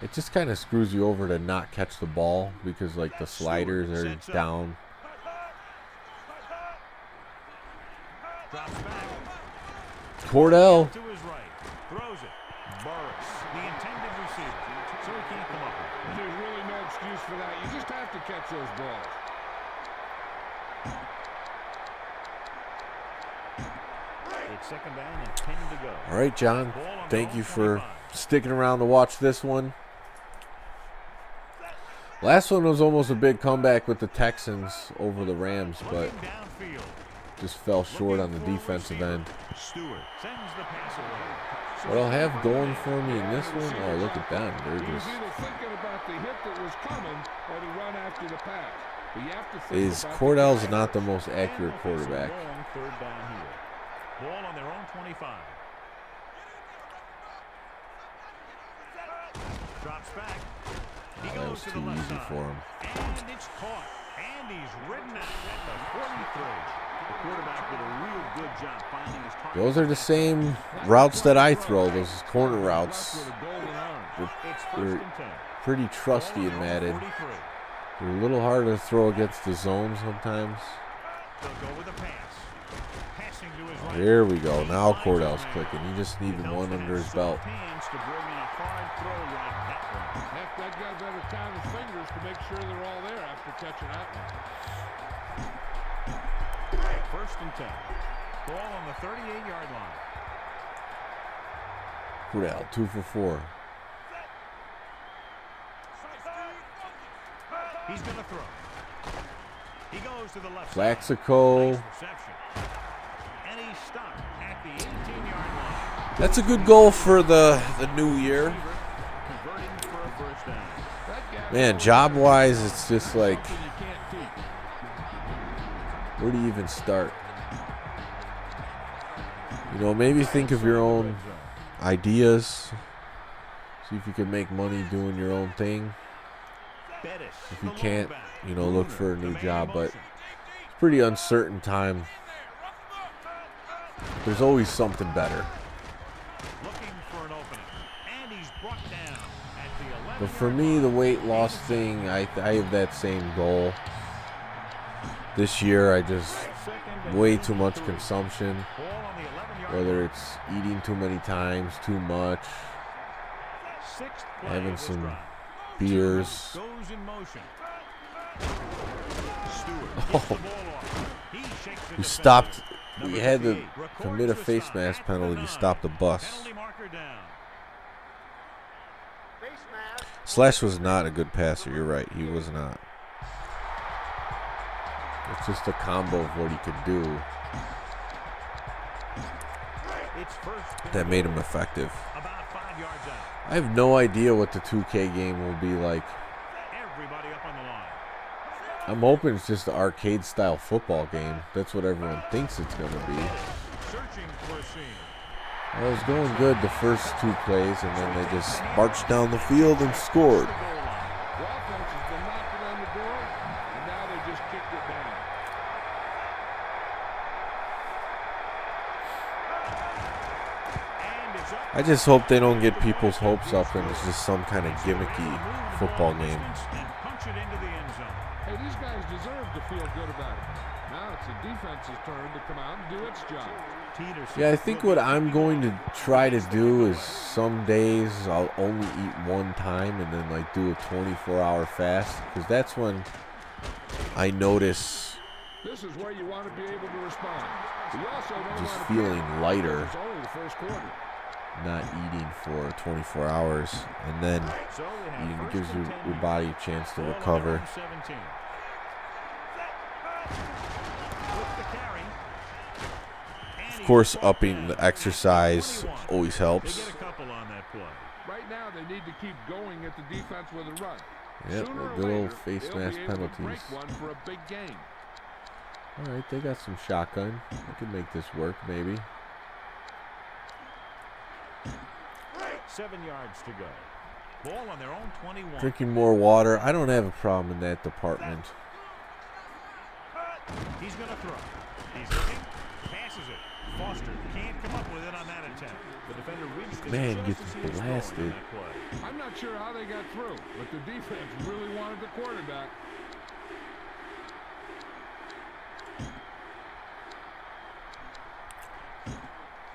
[SPEAKER 1] it just kind of screws you over to not catch the ball because like the sliders are down.
[SPEAKER 2] Drops back.
[SPEAKER 1] Cordell.
[SPEAKER 2] To his right. Throws it. Burris, the intended receiver. So he can't come up with it.
[SPEAKER 3] There's really no excuse for that. You just have to catch those balls.
[SPEAKER 2] It's second down and 10 to go.
[SPEAKER 1] All right, John. Thank you for sticking around to watch this one. Last one was almost a big comeback with the Texans over the Rams, but just fell short on the defensive end. What I'll have going for me in this one, oh, look at them. They're just... Is Cordell's not the most accurate quarterback.
[SPEAKER 2] Ball on their own 25. Drops back. He
[SPEAKER 1] That
[SPEAKER 2] goes
[SPEAKER 1] was
[SPEAKER 2] to
[SPEAKER 1] too
[SPEAKER 2] the left
[SPEAKER 1] easy
[SPEAKER 2] side.
[SPEAKER 1] for him.
[SPEAKER 2] And it's caught. And he's ridden out at the 43.
[SPEAKER 5] The quarterback did a real good job finding his target.
[SPEAKER 1] Those are the same routes that I throw. Those corner routes.
[SPEAKER 2] It's first
[SPEAKER 1] They're
[SPEAKER 2] and 10.
[SPEAKER 1] pretty trusty in Madden.
[SPEAKER 2] 43.
[SPEAKER 1] They're a little harder to throw against the zone sometimes.
[SPEAKER 2] They'll go with a pass. Passing to his right.
[SPEAKER 1] There we go. Now Cordell's clicking. He just needed one under his belt.
[SPEAKER 5] Hands to bring in a hard throw like that one.
[SPEAKER 3] Heck, that guy better count his fingers to make sure they're all there after catching that one.
[SPEAKER 2] First and 10. Ball on the 38-yard line.
[SPEAKER 1] Cordell, 2 for 4.
[SPEAKER 2] He's going to throw. He goes to the left
[SPEAKER 1] Plaxico.
[SPEAKER 2] side. Nice reception. And he's stopped at the 18-yard line.
[SPEAKER 1] That's a good goal for the new year.
[SPEAKER 5] Converting for a first down.
[SPEAKER 1] Man, job-wise, it's just like,
[SPEAKER 3] Something you can't teach.
[SPEAKER 1] where do you even start? You know, maybe think of your own ideas. See if you can make money doing your own thing.
[SPEAKER 2] Bettis,
[SPEAKER 1] If you
[SPEAKER 2] the
[SPEAKER 1] can't,
[SPEAKER 2] long back.
[SPEAKER 1] you know, look for a
[SPEAKER 2] The
[SPEAKER 1] new
[SPEAKER 2] man
[SPEAKER 1] job.
[SPEAKER 2] in
[SPEAKER 1] But
[SPEAKER 2] motion.
[SPEAKER 1] it's a pretty uncertain time. There's always something better.
[SPEAKER 2] Looking for an opening. And he's brought down at the 11.
[SPEAKER 1] But for me, the weight loss thing, I have that same goal. This year, I just way too much consumption.
[SPEAKER 2] Ball on the 11-yard
[SPEAKER 1] Whether
[SPEAKER 2] line.
[SPEAKER 1] it's eating too many times, too much,
[SPEAKER 2] Sixth play
[SPEAKER 1] having
[SPEAKER 2] of this
[SPEAKER 1] some
[SPEAKER 2] drive.
[SPEAKER 1] beers.
[SPEAKER 2] Goes in motion. Stewart
[SPEAKER 1] Oh.
[SPEAKER 2] gets the ball off. He shakes the
[SPEAKER 1] We
[SPEAKER 2] defender.
[SPEAKER 1] stopped.
[SPEAKER 2] Number
[SPEAKER 1] We had to
[SPEAKER 2] 58 records
[SPEAKER 1] commit a
[SPEAKER 2] the
[SPEAKER 1] face
[SPEAKER 2] stop
[SPEAKER 1] mask
[SPEAKER 2] at
[SPEAKER 1] penalty
[SPEAKER 2] the
[SPEAKER 1] to
[SPEAKER 2] 9.
[SPEAKER 1] stop the bus.
[SPEAKER 2] Penalty marker down.
[SPEAKER 4] Face mask.
[SPEAKER 1] Slash was not a good passer. You're right. He was not. It's just a combo of what he could do
[SPEAKER 2] It's first and
[SPEAKER 1] that made him effective.
[SPEAKER 2] about 5 yards out.
[SPEAKER 1] I have no idea what the 2K game will be like.
[SPEAKER 2] Everybody up on the line.
[SPEAKER 1] I'm hoping it's just an arcade-style football game. That's what everyone thinks it's going to be.
[SPEAKER 2] Searching for a seam.
[SPEAKER 1] Well, it was going good the first 2 plays, and then they just marched down the field and scored.
[SPEAKER 3] The offense has been knocking on the door, and now they just kicked it down.
[SPEAKER 2] And it's up.
[SPEAKER 1] I just hope they don't get people's hopes up and it's just some kind of gimmicky football game.
[SPEAKER 2] And punch it into the end zone.
[SPEAKER 3] Hey, these guys deserve to feel good about it. Now it's the defense's turn to come out and do its job.
[SPEAKER 2] Peterson
[SPEAKER 1] Yeah, I think what I'm going to try to do is some days I'll only eat one time and then like do a 24-hour fast, because that's when I notice
[SPEAKER 3] This is where you want to be able to respond. But you also don't
[SPEAKER 1] just
[SPEAKER 3] want to
[SPEAKER 1] feeling lighter,
[SPEAKER 3] It's only the first quarter.
[SPEAKER 1] not eating for 24 hours, and then
[SPEAKER 2] So they have
[SPEAKER 1] eating
[SPEAKER 2] first
[SPEAKER 1] gives
[SPEAKER 2] and
[SPEAKER 1] your
[SPEAKER 2] 10.
[SPEAKER 1] body a chance to
[SPEAKER 2] Ball on
[SPEAKER 1] recover.
[SPEAKER 2] their own 17. With the carry.
[SPEAKER 1] Of course, upping the exercise always
[SPEAKER 2] They
[SPEAKER 1] helps.
[SPEAKER 2] get a couple on that play.
[SPEAKER 3] Right now, they need to keep going at the defense with a run.
[SPEAKER 1] Yep,
[SPEAKER 3] Sooner
[SPEAKER 1] the
[SPEAKER 3] or
[SPEAKER 1] good old
[SPEAKER 3] later,
[SPEAKER 1] face
[SPEAKER 3] they'll
[SPEAKER 1] mask
[SPEAKER 3] be able to
[SPEAKER 1] penalties.
[SPEAKER 3] break one for a big game.
[SPEAKER 1] All right, they got some shotgun. I can make this work, maybe.
[SPEAKER 2] 7 yards to go. Ball on their own 21.
[SPEAKER 1] Drinking more water. I don't have a problem in that department.
[SPEAKER 2] He's going to throw. He's looking. Passes it. Foster can't come up with it on that attempt. The defender reached it
[SPEAKER 1] Man,
[SPEAKER 2] just
[SPEAKER 1] gets
[SPEAKER 2] as he was throwing
[SPEAKER 1] blasted.
[SPEAKER 2] on that play.
[SPEAKER 3] I'm not sure how they got through, but the defense really wanted the quarterback.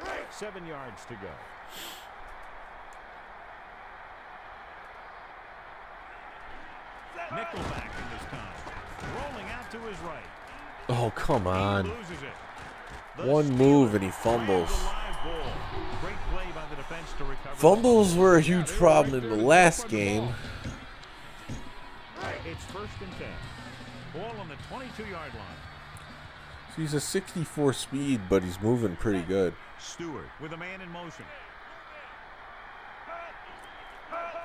[SPEAKER 2] Right. 7 yards to go. Nickelback in this time. Rolling out to his right.
[SPEAKER 1] Oh, come on.
[SPEAKER 2] He loses it. The
[SPEAKER 1] One
[SPEAKER 2] Steelers
[SPEAKER 1] move and he
[SPEAKER 2] grab
[SPEAKER 1] fumbles.
[SPEAKER 2] the live ball. Great play by the defense to recover.
[SPEAKER 1] Fumbles were a huge problem in the last game.
[SPEAKER 2] It's first and 10. Ball on the 22-yard line.
[SPEAKER 1] He's a 64 speed, but he's moving pretty good.
[SPEAKER 2] Stewart with a man in motion.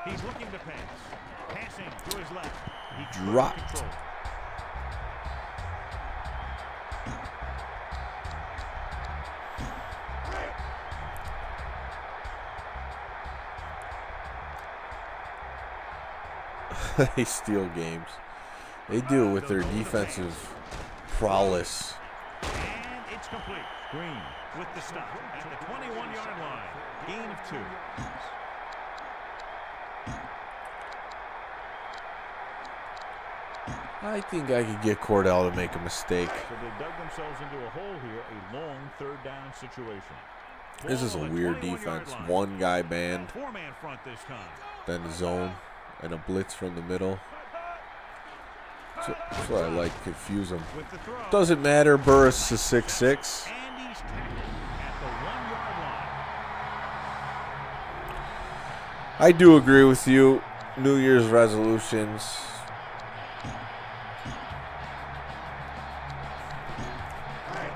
[SPEAKER 2] He's looking to pass. Passing to his left. He couldn't
[SPEAKER 1] Dropped.
[SPEAKER 2] control.
[SPEAKER 1] They steal games. They do it with their defensive prowess.
[SPEAKER 2] And it's complete. Green with the stop at the 21-yard line. Gain of 2.
[SPEAKER 1] I think I could get Cordell to make a mistake.
[SPEAKER 5] So they dug themselves into a hole here, a long third down situation.
[SPEAKER 1] This is a weird defense. One guy banned,
[SPEAKER 2] 4-man front this time.
[SPEAKER 1] then zone, and a blitz from the middle. That's what I like, confuse them.
[SPEAKER 2] With the throw.
[SPEAKER 1] Doesn't matter, Burris is 6'6".
[SPEAKER 2] And he's tackled at the 1-yard line.
[SPEAKER 1] I do agree with you. New Year's resolutions.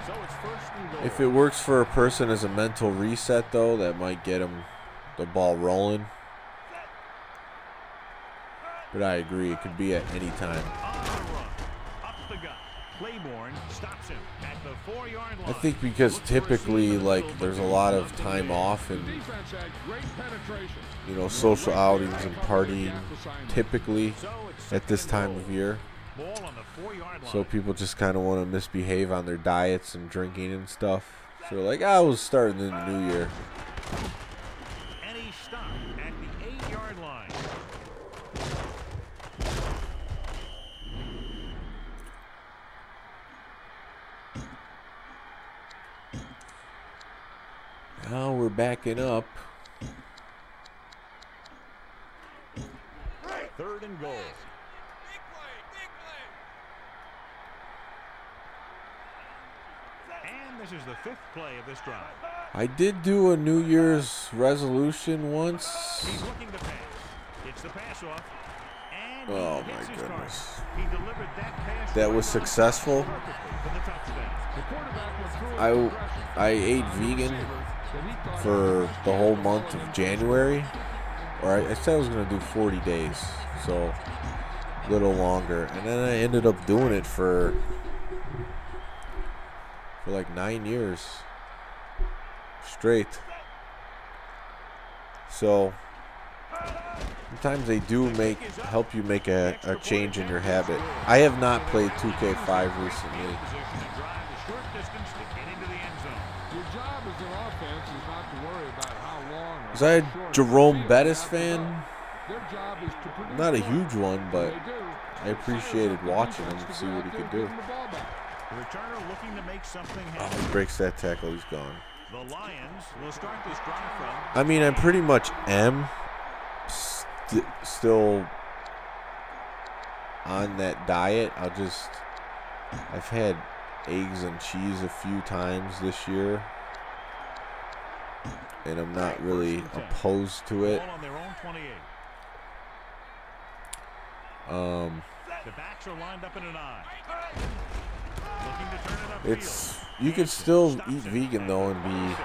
[SPEAKER 5] So it's first and goal.
[SPEAKER 1] If it works for a person as a mental reset, though, that might get him the ball rolling. But I agree, it could be at any time.
[SPEAKER 2] On the run. Up the gut. Claiborne stops him at the 4-yard line.
[SPEAKER 1] I think because typically, like, there's a lot of time off and,
[SPEAKER 3] Defense had great penetration.
[SPEAKER 1] you know, social outings and partying typically
[SPEAKER 2] So it's
[SPEAKER 1] at this time of year.
[SPEAKER 2] ball on the 4-yard line.
[SPEAKER 1] So people just kind of want to misbehave on their diets and drinking and stuff. So they're like, I was starting in the new year.
[SPEAKER 2] And he stopped at the 8-yard line.
[SPEAKER 1] Now we're backing up.
[SPEAKER 5] Third and goal.
[SPEAKER 2] And this is the 5th play of this drive.
[SPEAKER 1] I did do a New Year's resolution once.
[SPEAKER 2] He's looking to pass. It's the pass off. And he
[SPEAKER 1] Oh,
[SPEAKER 2] hits
[SPEAKER 1] my
[SPEAKER 2] his
[SPEAKER 1] goodness.
[SPEAKER 2] target. He delivered that pass
[SPEAKER 1] That
[SPEAKER 2] right
[SPEAKER 1] was
[SPEAKER 2] on
[SPEAKER 1] successful.
[SPEAKER 2] perfectly for the touchdown.
[SPEAKER 3] The quarterback went through
[SPEAKER 1] I
[SPEAKER 3] his progression.
[SPEAKER 1] I ate vegan for the whole month of January. Or I said I was going to do 40 days. So a little longer. And then I ended up doing it for like 9 years straight. So sometimes they do help you make a change in your habit. I have not played 2K5 recently.
[SPEAKER 2] Position to drive the short distance to get into the end zone.
[SPEAKER 3] Your job as an offense is not to worry about how long or
[SPEAKER 1] Was I a
[SPEAKER 3] how short
[SPEAKER 1] Jerome
[SPEAKER 3] the field
[SPEAKER 1] Bettis
[SPEAKER 3] has to
[SPEAKER 1] fan?
[SPEAKER 3] go. Their job is to produce
[SPEAKER 1] Not a
[SPEAKER 3] points.
[SPEAKER 1] huge one, but
[SPEAKER 3] When they do,
[SPEAKER 1] I appreciated
[SPEAKER 3] the
[SPEAKER 1] watching him
[SPEAKER 3] defense
[SPEAKER 1] and see what he
[SPEAKER 3] go
[SPEAKER 1] could
[SPEAKER 3] out
[SPEAKER 1] do.
[SPEAKER 3] there and give them the ball back.
[SPEAKER 2] The returner looking to make something
[SPEAKER 1] Oh,
[SPEAKER 2] happen.
[SPEAKER 1] he breaks that tackle, he's gone.
[SPEAKER 2] The Lions will start this drive from
[SPEAKER 1] I mean, I pretty much am still on that diet. I've had eggs and cheese a few times this year, and I'm not really opposed to it.
[SPEAKER 2] ball on their own 28. The backs are lined up in an eye. Looking to turn it upfield.
[SPEAKER 1] You could still eat vegan though and be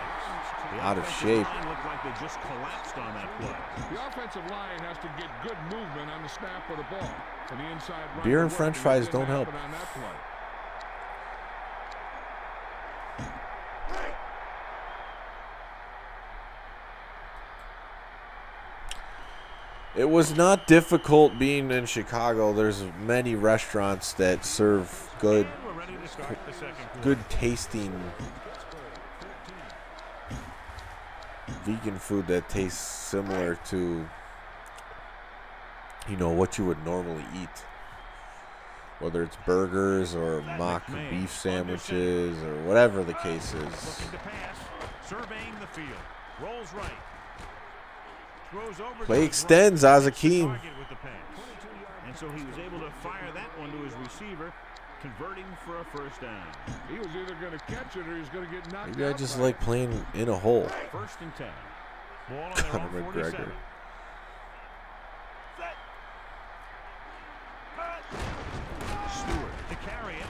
[SPEAKER 1] out of shape.
[SPEAKER 5] Looked like they just collapsed on that play.
[SPEAKER 3] The offensive line has to get good movement on the snap of the ball. And the inside run
[SPEAKER 1] Beer
[SPEAKER 3] to
[SPEAKER 1] and
[SPEAKER 3] work,
[SPEAKER 1] French
[SPEAKER 3] and
[SPEAKER 1] fries
[SPEAKER 3] that didn't
[SPEAKER 1] don't help.
[SPEAKER 3] happen on that play.
[SPEAKER 1] It was not difficult being in Chicago. There's many restaurants that serve good,
[SPEAKER 2] We're ready to start the second quarter.
[SPEAKER 1] good tasting vegan food that tastes similar to, you know, what you would normally eat. Whether it's burgers or mock beef sandwiches or whatever the case is.
[SPEAKER 2] Looking to pass, surveying the field, rolls right. Throws over
[SPEAKER 1] Play
[SPEAKER 2] to his
[SPEAKER 1] extends,
[SPEAKER 2] right.
[SPEAKER 1] Azakim.
[SPEAKER 2] Target with the pass. And so he was able to fire that one to his receiver, converting for a first down.
[SPEAKER 3] He was either going to catch it or he was going to get knocked
[SPEAKER 1] Maybe I
[SPEAKER 3] out
[SPEAKER 1] just
[SPEAKER 3] by
[SPEAKER 1] like playing in a hole.
[SPEAKER 2] First and 10. Ball on their
[SPEAKER 1] Conor
[SPEAKER 2] own
[SPEAKER 1] McGregor.
[SPEAKER 2] 47. Stewart to carry it.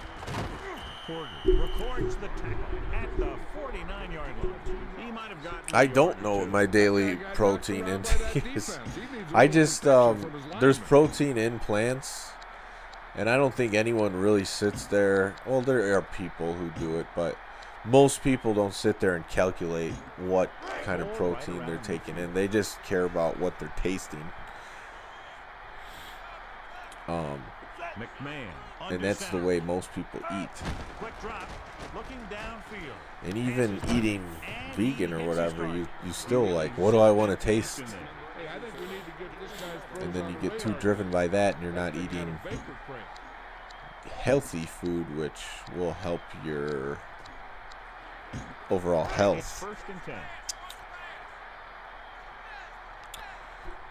[SPEAKER 2] Porter records the tackle at the 49-yard line. He might have gotten.
[SPEAKER 1] I don't know what my daily protein intake is. I just, there's protein in plants, and I don't think anyone really sits there. Well, there are people who do it, but most people don't sit there and calculate what kind of protein they're taking in. They just care about what they're tasting.
[SPEAKER 2] McMahon.
[SPEAKER 1] And that's the way most people eat.
[SPEAKER 2] Quick drop, looking downfield.
[SPEAKER 1] And even eating vegan or whatever, you still like, what do I want to taste?
[SPEAKER 3] Hey, I think we need to get this guy's throws
[SPEAKER 1] And then
[SPEAKER 3] on
[SPEAKER 1] you
[SPEAKER 3] the
[SPEAKER 1] get too
[SPEAKER 3] radar.
[SPEAKER 1] driven by that, and you're not eating
[SPEAKER 3] Baker print.
[SPEAKER 1] healthy food, which will help your overall
[SPEAKER 2] It's
[SPEAKER 1] health.
[SPEAKER 2] 1st and 10.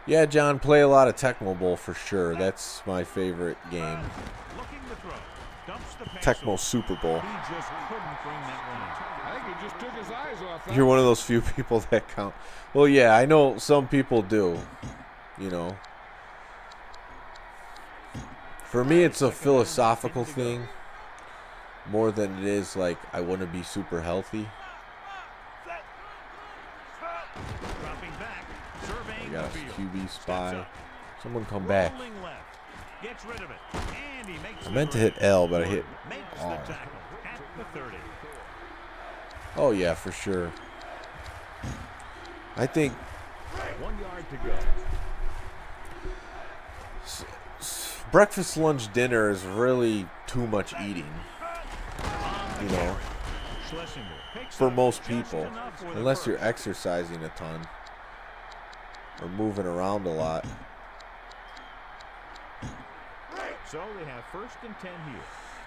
[SPEAKER 1] Yeah, John, play a lot of Tecmo Bowl for sure. That's my favorite game.
[SPEAKER 2] Looking to throw. Dumps the pass
[SPEAKER 1] Tecmo
[SPEAKER 2] off.
[SPEAKER 1] Super Bowl.
[SPEAKER 2] He just couldn't bring that one in.
[SPEAKER 3] I think he just took his eyes off that.
[SPEAKER 1] You're one of those few people that count. Well, yeah, I know some people do. You know. For me, it's a philosophical thing more than it is like I want to be super healthy.
[SPEAKER 2] Dropping back,
[SPEAKER 1] I
[SPEAKER 2] surveying
[SPEAKER 1] got
[SPEAKER 2] the
[SPEAKER 1] a
[SPEAKER 2] field.
[SPEAKER 1] QB
[SPEAKER 2] Steps
[SPEAKER 1] spy.
[SPEAKER 2] up,
[SPEAKER 1] Someone come back.
[SPEAKER 2] rolling left, gets rid of it, and he makes
[SPEAKER 1] I
[SPEAKER 2] the
[SPEAKER 1] meant to
[SPEAKER 2] grab.
[SPEAKER 1] hit L, but I hit
[SPEAKER 2] Makes the
[SPEAKER 1] R.
[SPEAKER 2] tackle at the 30.
[SPEAKER 1] Oh, yeah, for sure. I think
[SPEAKER 5] 1 yard to go.
[SPEAKER 1] breakfast, lunch, dinner is really too much eating. You know,
[SPEAKER 2] Schlesinger picks
[SPEAKER 1] for
[SPEAKER 2] up
[SPEAKER 1] most
[SPEAKER 2] just
[SPEAKER 1] people.
[SPEAKER 2] enough for the
[SPEAKER 1] Unless you're
[SPEAKER 2] first.
[SPEAKER 1] exercising a ton or moving around a lot.
[SPEAKER 5] So they have 1st and 10 here.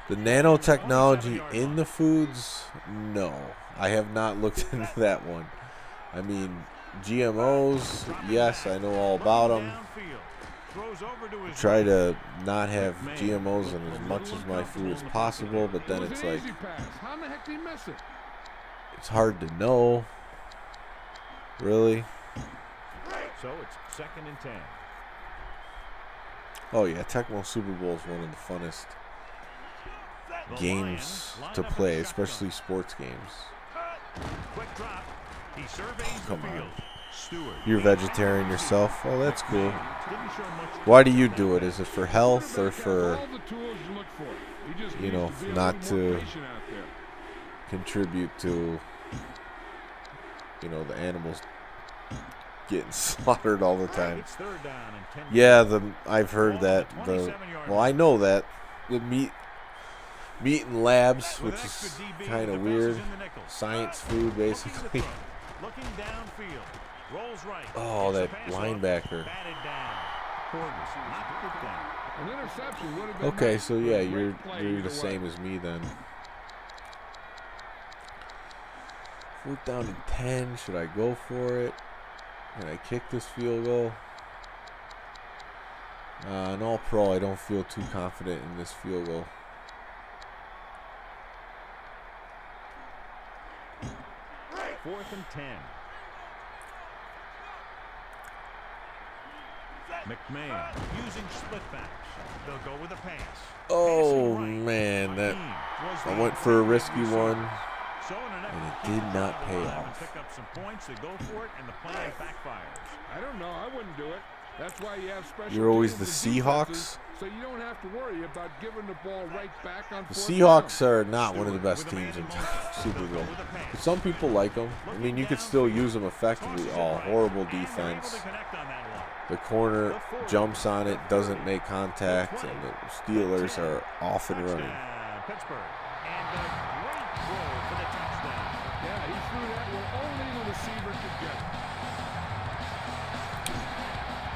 [SPEAKER 1] The nanotechnology in the foods, no. I have not looked into that one. I mean, GMOs, yes, I know all about them.
[SPEAKER 2] Downfield. Throws over to his
[SPEAKER 1] Try to not have GMOs in as much as my food as possible, but then
[SPEAKER 3] It was
[SPEAKER 1] it's
[SPEAKER 3] an
[SPEAKER 1] like,
[SPEAKER 3] easy pass. How in the heck did he miss it?
[SPEAKER 1] it's hard to know. Really?
[SPEAKER 5] So it's 2nd and 10.
[SPEAKER 1] Oh yeah, Tecmo Super Bowl is one of the funnest
[SPEAKER 2] The
[SPEAKER 1] games
[SPEAKER 2] Lions line
[SPEAKER 1] to
[SPEAKER 2] up a
[SPEAKER 1] play,
[SPEAKER 2] shotgun.
[SPEAKER 1] especially sports games.
[SPEAKER 2] Quick drop. He surveys
[SPEAKER 1] Come
[SPEAKER 2] the
[SPEAKER 1] on.
[SPEAKER 2] field. Stewart.
[SPEAKER 1] You're vegetarian yourself? Oh, that's cool.
[SPEAKER 5] Didn't show much.
[SPEAKER 1] Why do you do it? Is it for health or for
[SPEAKER 3] All the tools you look for. He just
[SPEAKER 1] you
[SPEAKER 3] needs
[SPEAKER 1] know,
[SPEAKER 3] to be a
[SPEAKER 1] not
[SPEAKER 3] little more
[SPEAKER 1] to-
[SPEAKER 3] patient out there.
[SPEAKER 1] contribute to, you know, the animals getting slaughtered all the time?
[SPEAKER 2] It's 3rd down and 10.
[SPEAKER 1] Yeah, I've heard that. Well, I know that the meat in labs,
[SPEAKER 2] With
[SPEAKER 1] which
[SPEAKER 2] extra
[SPEAKER 1] is
[SPEAKER 2] DB,
[SPEAKER 1] kind of
[SPEAKER 2] defense
[SPEAKER 1] weird.
[SPEAKER 2] is in the nickel.
[SPEAKER 1] Science food, basically.
[SPEAKER 2] Looking downfield. Rolls right.
[SPEAKER 1] Oh,
[SPEAKER 2] Gets
[SPEAKER 1] that
[SPEAKER 2] the pass off.
[SPEAKER 1] linebacker.
[SPEAKER 2] Batted down.
[SPEAKER 5] Portis knocked it down.
[SPEAKER 3] An interception would have been
[SPEAKER 1] Okay,
[SPEAKER 3] nice,
[SPEAKER 1] so
[SPEAKER 3] but a
[SPEAKER 1] yeah,
[SPEAKER 3] great play
[SPEAKER 1] you're
[SPEAKER 3] either
[SPEAKER 1] the
[SPEAKER 3] way.
[SPEAKER 1] same as me then. 4th down and 10. Should I go for it? Can I kick this field goal? An all-pro, I don't feel too confident in this field goal.
[SPEAKER 5] Fourth and 10.
[SPEAKER 2] McMahon using split backs. They'll go with a pass.
[SPEAKER 1] Oh,
[SPEAKER 2] Passing right.
[SPEAKER 1] man, that
[SPEAKER 2] Hakeem was
[SPEAKER 1] I
[SPEAKER 2] the
[SPEAKER 1] went for a
[SPEAKER 2] intended
[SPEAKER 1] risky
[SPEAKER 2] receiver.
[SPEAKER 1] one.
[SPEAKER 2] So in an
[SPEAKER 1] and
[SPEAKER 2] effort
[SPEAKER 1] it
[SPEAKER 2] to
[SPEAKER 1] did
[SPEAKER 2] keep
[SPEAKER 1] not
[SPEAKER 2] the
[SPEAKER 1] pay
[SPEAKER 2] drive and
[SPEAKER 1] off.
[SPEAKER 2] Pick up some points. They go for it, and the plan backfires.
[SPEAKER 3] I don't know. I wouldn't do it. That's why you have special
[SPEAKER 1] You're always
[SPEAKER 3] teams
[SPEAKER 1] the
[SPEAKER 3] and defenses,
[SPEAKER 1] Seahawks?
[SPEAKER 3] so you don't have to worry about giving the ball right back on
[SPEAKER 1] The
[SPEAKER 3] 4th
[SPEAKER 1] Seahawks
[SPEAKER 3] down.
[SPEAKER 1] are not one of the best
[SPEAKER 2] With a man
[SPEAKER 1] teams in
[SPEAKER 2] in motion.
[SPEAKER 1] Super
[SPEAKER 2] They'll go
[SPEAKER 1] Bowl.
[SPEAKER 2] with a pass.
[SPEAKER 1] But some people like them. I mean, you could still use them effectively.
[SPEAKER 2] Tosses it
[SPEAKER 1] Oh,
[SPEAKER 2] right.
[SPEAKER 1] horrible
[SPEAKER 2] And they're able
[SPEAKER 1] defense.
[SPEAKER 2] to connect on that one.
[SPEAKER 1] The corner jumps on it, doesn't make contact, and the Steelers are off and running.
[SPEAKER 2] Touchdown, Pittsburgh. And a great throw for the touchdown.
[SPEAKER 3] Yeah, he threw that where only the receiver could get it.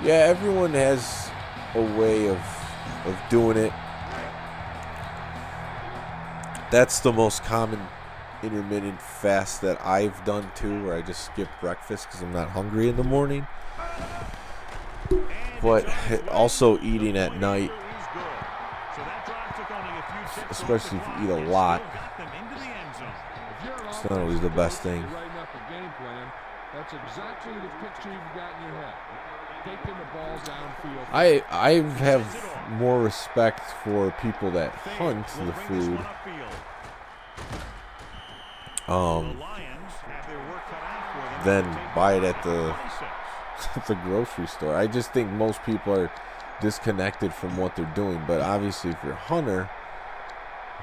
[SPEAKER 1] Yeah, everyone has a way of doing it. That's the most common intermittent fast that I've done too, where I just skip breakfast because I'm not hungry in the morning. But also eating at night, especially if you eat a lot,
[SPEAKER 3] If you're an
[SPEAKER 1] it's not always the best
[SPEAKER 3] offensive
[SPEAKER 1] thing.
[SPEAKER 3] coach, you're writing up a game plan. That's exactly the picture you've got in your head. Taking the ball downfield.
[SPEAKER 1] I have more respect for people that hunt the food than buy it at the grocery store. I just think most people are disconnected from what they're doing. But obviously, if you're a hunter,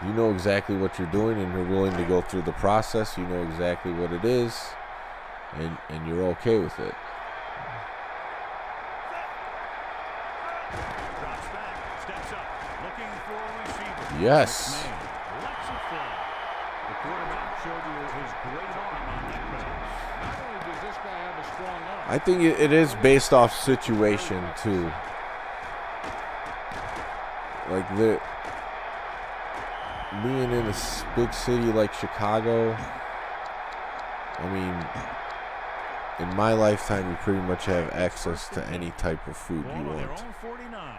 [SPEAKER 1] you know exactly what you're doing and you're willing to go through the process. You know exactly what it is, and you're okay with it.
[SPEAKER 2] Drops back, steps
[SPEAKER 1] Yes.
[SPEAKER 5] Man, lets it fly. The quarterback showed you his great arm on that pass.
[SPEAKER 3] Not only does this guy have a strong arm,
[SPEAKER 1] I think it is based off situation too. Like being in a big city like Chicago, I mean, in my lifetime, you pretty much have access to any type of food you
[SPEAKER 2] Ball on their
[SPEAKER 1] want.
[SPEAKER 2] own 49.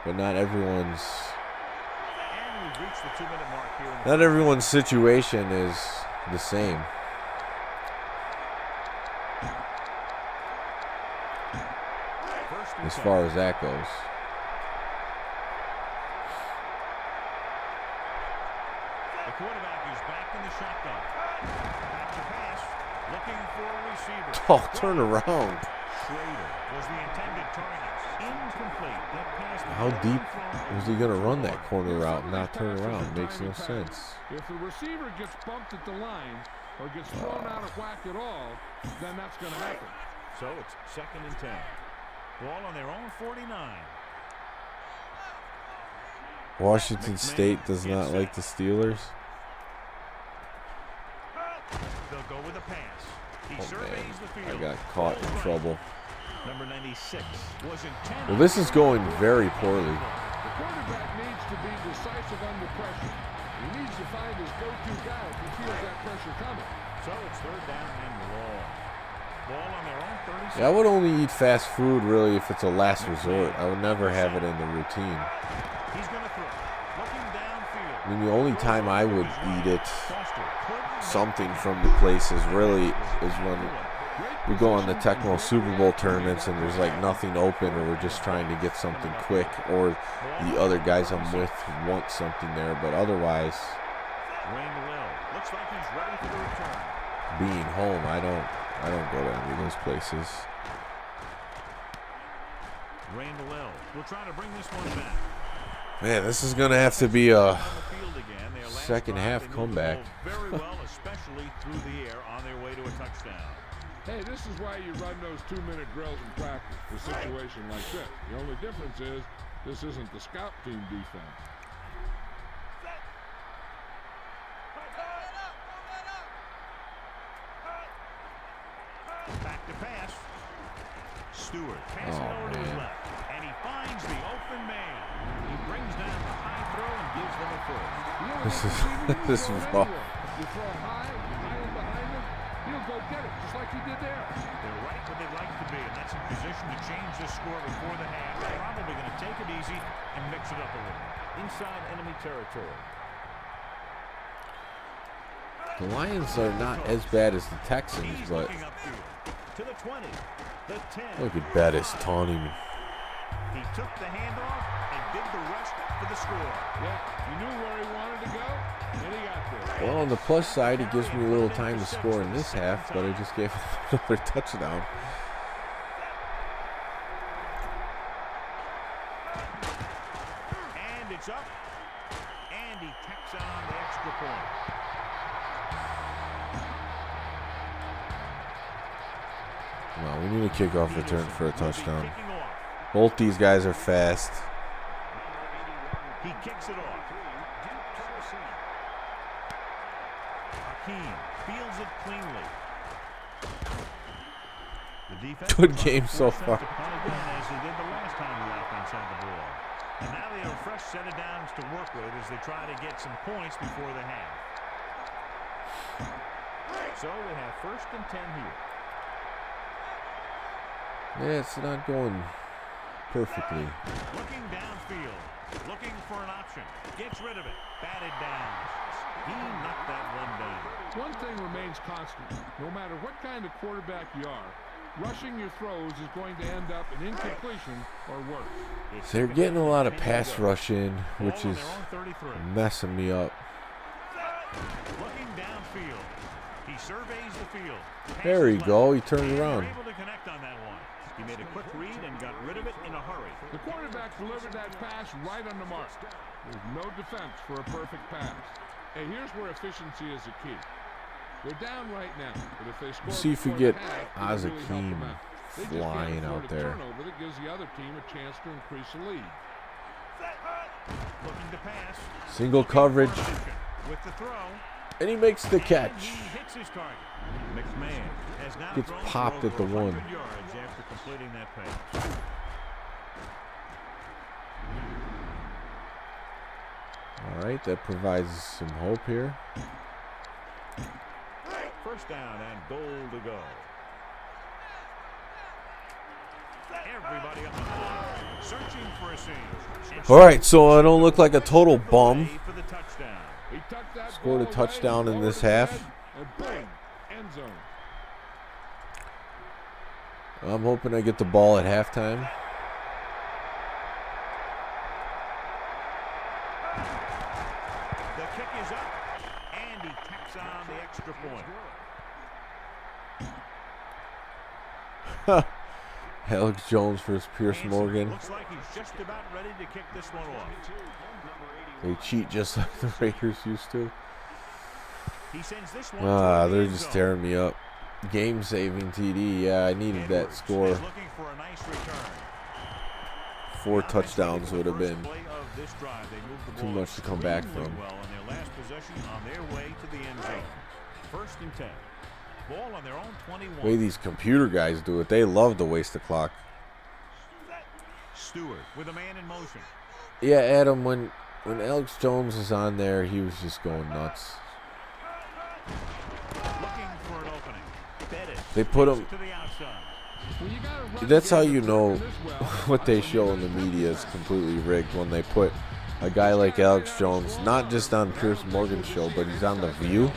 [SPEAKER 1] But not everyone's
[SPEAKER 2] And we've reached the 2-minute mark here. In the
[SPEAKER 1] not everyone's situation is the same.
[SPEAKER 2] first and
[SPEAKER 1] As
[SPEAKER 2] 10.
[SPEAKER 1] far as that goes.
[SPEAKER 2] The quarterback is back in the shotgun. Back to pass. Looking for a receiver.
[SPEAKER 1] Oh, turn around.
[SPEAKER 2] Schrader was the intended target. Incomplete. That pass
[SPEAKER 1] How deep was he going to run that corner route and not turn around? Makes no sense.
[SPEAKER 3] if the receiver gets bumped at the line or gets thrown out of whack at all, then that's going to happen.
[SPEAKER 2] So it's 2nd and 10. Ball on their own 49.
[SPEAKER 1] Washington State does not like the Steelers.
[SPEAKER 2] They'll go with a pass. He
[SPEAKER 1] Oh,
[SPEAKER 2] surveys
[SPEAKER 1] man.
[SPEAKER 2] the field.
[SPEAKER 1] I got caught in trouble.
[SPEAKER 2] Number 96 was intended.
[SPEAKER 1] Well, this is going very poorly.
[SPEAKER 3] The quarterback needs to be decisive under pressure. He needs to find his go-to guy if he feels that pressure coming.
[SPEAKER 2] So it's 3rd down and long. Ball on their own 36.
[SPEAKER 1] Yeah, I would only eat fast food really if it's a last resort. I would never have it in the routine.
[SPEAKER 2] He's going to throw. Looking downfield.
[SPEAKER 1] I mean, the only time I would eat it,
[SPEAKER 2] Foster couldn't
[SPEAKER 1] something from the place is really is when we go on the Tecmo Super Bowl tournaments and there's like nothing open, or we're just trying to get something quick, or the other guys I'm with want something there. But otherwise,
[SPEAKER 2] Randall looks like he's ready for the return.
[SPEAKER 1] being home, I don't go to any of those places.
[SPEAKER 2] Randall will try to bring this one back.
[SPEAKER 1] Man, this is gonna have to be a
[SPEAKER 2] On the field again. Their last
[SPEAKER 1] second
[SPEAKER 2] drive,
[SPEAKER 1] half
[SPEAKER 2] they moved
[SPEAKER 1] comeback.
[SPEAKER 2] the ball very well, especially through the air on their way to a touchdown.
[SPEAKER 3] Hey, this is why you run those 2-minute drills in practice for a situation like this. The only difference is this isn't the scout team defense.
[SPEAKER 2] Back to pass. Stewart passing
[SPEAKER 1] Oh,
[SPEAKER 2] over to his
[SPEAKER 1] man.
[SPEAKER 2] left. And he finds the open man. He brings down the high throw and gives them a first.
[SPEAKER 1] This is rough.
[SPEAKER 3] You throw high and behind him, he'll go get it, just like he did there.
[SPEAKER 2] They're right where they'd like to be, and that's in position to change the score before the half. They're probably going to take it easy and mix it up a little.
[SPEAKER 5] Inside enemy territory.
[SPEAKER 1] The Lions are not as bad as the Texans,
[SPEAKER 2] He's
[SPEAKER 1] but
[SPEAKER 2] looking upfield. To the 20, the 10.
[SPEAKER 1] look at Bettis taunting me.
[SPEAKER 2] He took the handoff and did the rest for the score.
[SPEAKER 3] Yeah, he knew where he wanted to go, and he got there.
[SPEAKER 1] Well, on the plus side, it gives me a little time to score in this half, but I just gave another touchdown.
[SPEAKER 2] And it's up. And he tacks on the extra point.
[SPEAKER 1] No, we need a kickoff return for a
[SPEAKER 2] Will be
[SPEAKER 1] touchdown.
[SPEAKER 2] kicking off.
[SPEAKER 1] Both these guys are fast.
[SPEAKER 2] He kicks it off. Hakeem fields it cleanly. The defense
[SPEAKER 1] Good game so
[SPEAKER 2] forced them
[SPEAKER 1] far.
[SPEAKER 2] to punt again, as they did the last time the offense had the ball. And now they have a fresh set of downs to work with as they try to get some points before the half. So they have 1st and 10 here.
[SPEAKER 1] Yeah, it's not going perfectly.
[SPEAKER 2] Looking downfield, looking for an option. Gets rid of it. Batted down. He knocked that one down.
[SPEAKER 3] One thing remains constant. No matter what kind of quarterback you are, rushing your throws is going to end up in incompletion or worse.
[SPEAKER 1] They're getting a lot of pass rush in, which
[SPEAKER 2] Ball on
[SPEAKER 1] is
[SPEAKER 2] their own 33.
[SPEAKER 1] messing me up.
[SPEAKER 2] Looking downfield. He surveys the field.
[SPEAKER 1] There you
[SPEAKER 2] Passes
[SPEAKER 1] go. He
[SPEAKER 2] left.
[SPEAKER 1] turned
[SPEAKER 2] And
[SPEAKER 1] around.
[SPEAKER 2] they're able to connect on that one. He made a quick read and got rid of it in a hurry.
[SPEAKER 3] The quarterback delivered that pass right on the mark. There's no defense for a perfect pass. Hey, here's where efficiency is the key. They're down right now, but if they score
[SPEAKER 1] See if we
[SPEAKER 3] before
[SPEAKER 1] get
[SPEAKER 3] the half, it'll really help
[SPEAKER 1] Azakim
[SPEAKER 3] them out. They just can't
[SPEAKER 1] flying
[SPEAKER 3] afford
[SPEAKER 1] out
[SPEAKER 3] a
[SPEAKER 1] there.
[SPEAKER 3] turnover that gives the other team a chance to increase the lead.
[SPEAKER 2] Looking to pass.
[SPEAKER 1] Single coverage.
[SPEAKER 2] With the throw.
[SPEAKER 1] And he makes the
[SPEAKER 2] And
[SPEAKER 1] catch.
[SPEAKER 2] he hits his target. McMahon has now
[SPEAKER 1] Gets
[SPEAKER 2] thrown
[SPEAKER 1] popped
[SPEAKER 2] for
[SPEAKER 1] at the
[SPEAKER 2] over
[SPEAKER 1] 1.
[SPEAKER 2] 100 yards after completing that pass.
[SPEAKER 1] All right, that provides some hope here.
[SPEAKER 2] First down and goal to go. Everybody on the line searching for a seam.
[SPEAKER 1] All right, so I don't look like a total bum.
[SPEAKER 2] For the touchdown.
[SPEAKER 3] He tucked that
[SPEAKER 1] Scored a
[SPEAKER 3] ball
[SPEAKER 1] touchdown
[SPEAKER 3] away,
[SPEAKER 1] in this
[SPEAKER 3] over his
[SPEAKER 1] half.
[SPEAKER 3] head, and boom, end zone.
[SPEAKER 1] I'm hoping I get the ball at halftime.
[SPEAKER 2] The kick is up, and he tacks on the extra point.
[SPEAKER 1] Alex Jones versus Pierce
[SPEAKER 2] Hanson
[SPEAKER 1] Morgan.
[SPEAKER 2] looks like he's just about ready to kick this one off.
[SPEAKER 1] They cheat just like the Raiders used to.
[SPEAKER 2] He sends this one
[SPEAKER 1] Ah,
[SPEAKER 2] toward the
[SPEAKER 1] they're
[SPEAKER 2] end
[SPEAKER 1] just
[SPEAKER 2] zone.
[SPEAKER 1] tearing me up. Game-saving TD. Yeah, I needed that
[SPEAKER 2] Edwards
[SPEAKER 1] score.
[SPEAKER 2] is looking for a nice return.
[SPEAKER 1] 4
[SPEAKER 2] The
[SPEAKER 1] touchdowns would have
[SPEAKER 2] first
[SPEAKER 1] been
[SPEAKER 2] play of this drive, they moved the
[SPEAKER 1] too
[SPEAKER 2] ball
[SPEAKER 1] much to come back
[SPEAKER 2] extremely
[SPEAKER 1] from.
[SPEAKER 2] well on their last possession on their way to the end zone. First and 10. Ball on their own 21.
[SPEAKER 1] The way these computer guys do it, they love to waste the clock.
[SPEAKER 2] Stewart with a man in motion.
[SPEAKER 1] Yeah, Adam, when Alex Jones is on there, he was just going nuts.
[SPEAKER 2] Looking for an opening. Bettis
[SPEAKER 1] They put
[SPEAKER 2] takes
[SPEAKER 1] him.
[SPEAKER 2] it to the outside.
[SPEAKER 3] When you gotta run
[SPEAKER 1] That's how
[SPEAKER 3] together
[SPEAKER 1] you know
[SPEAKER 3] this well,
[SPEAKER 1] what they show in the media is completely rigged when they put a guy like Alex Jones, not just on Pierce Morgan's show, but he's on The View,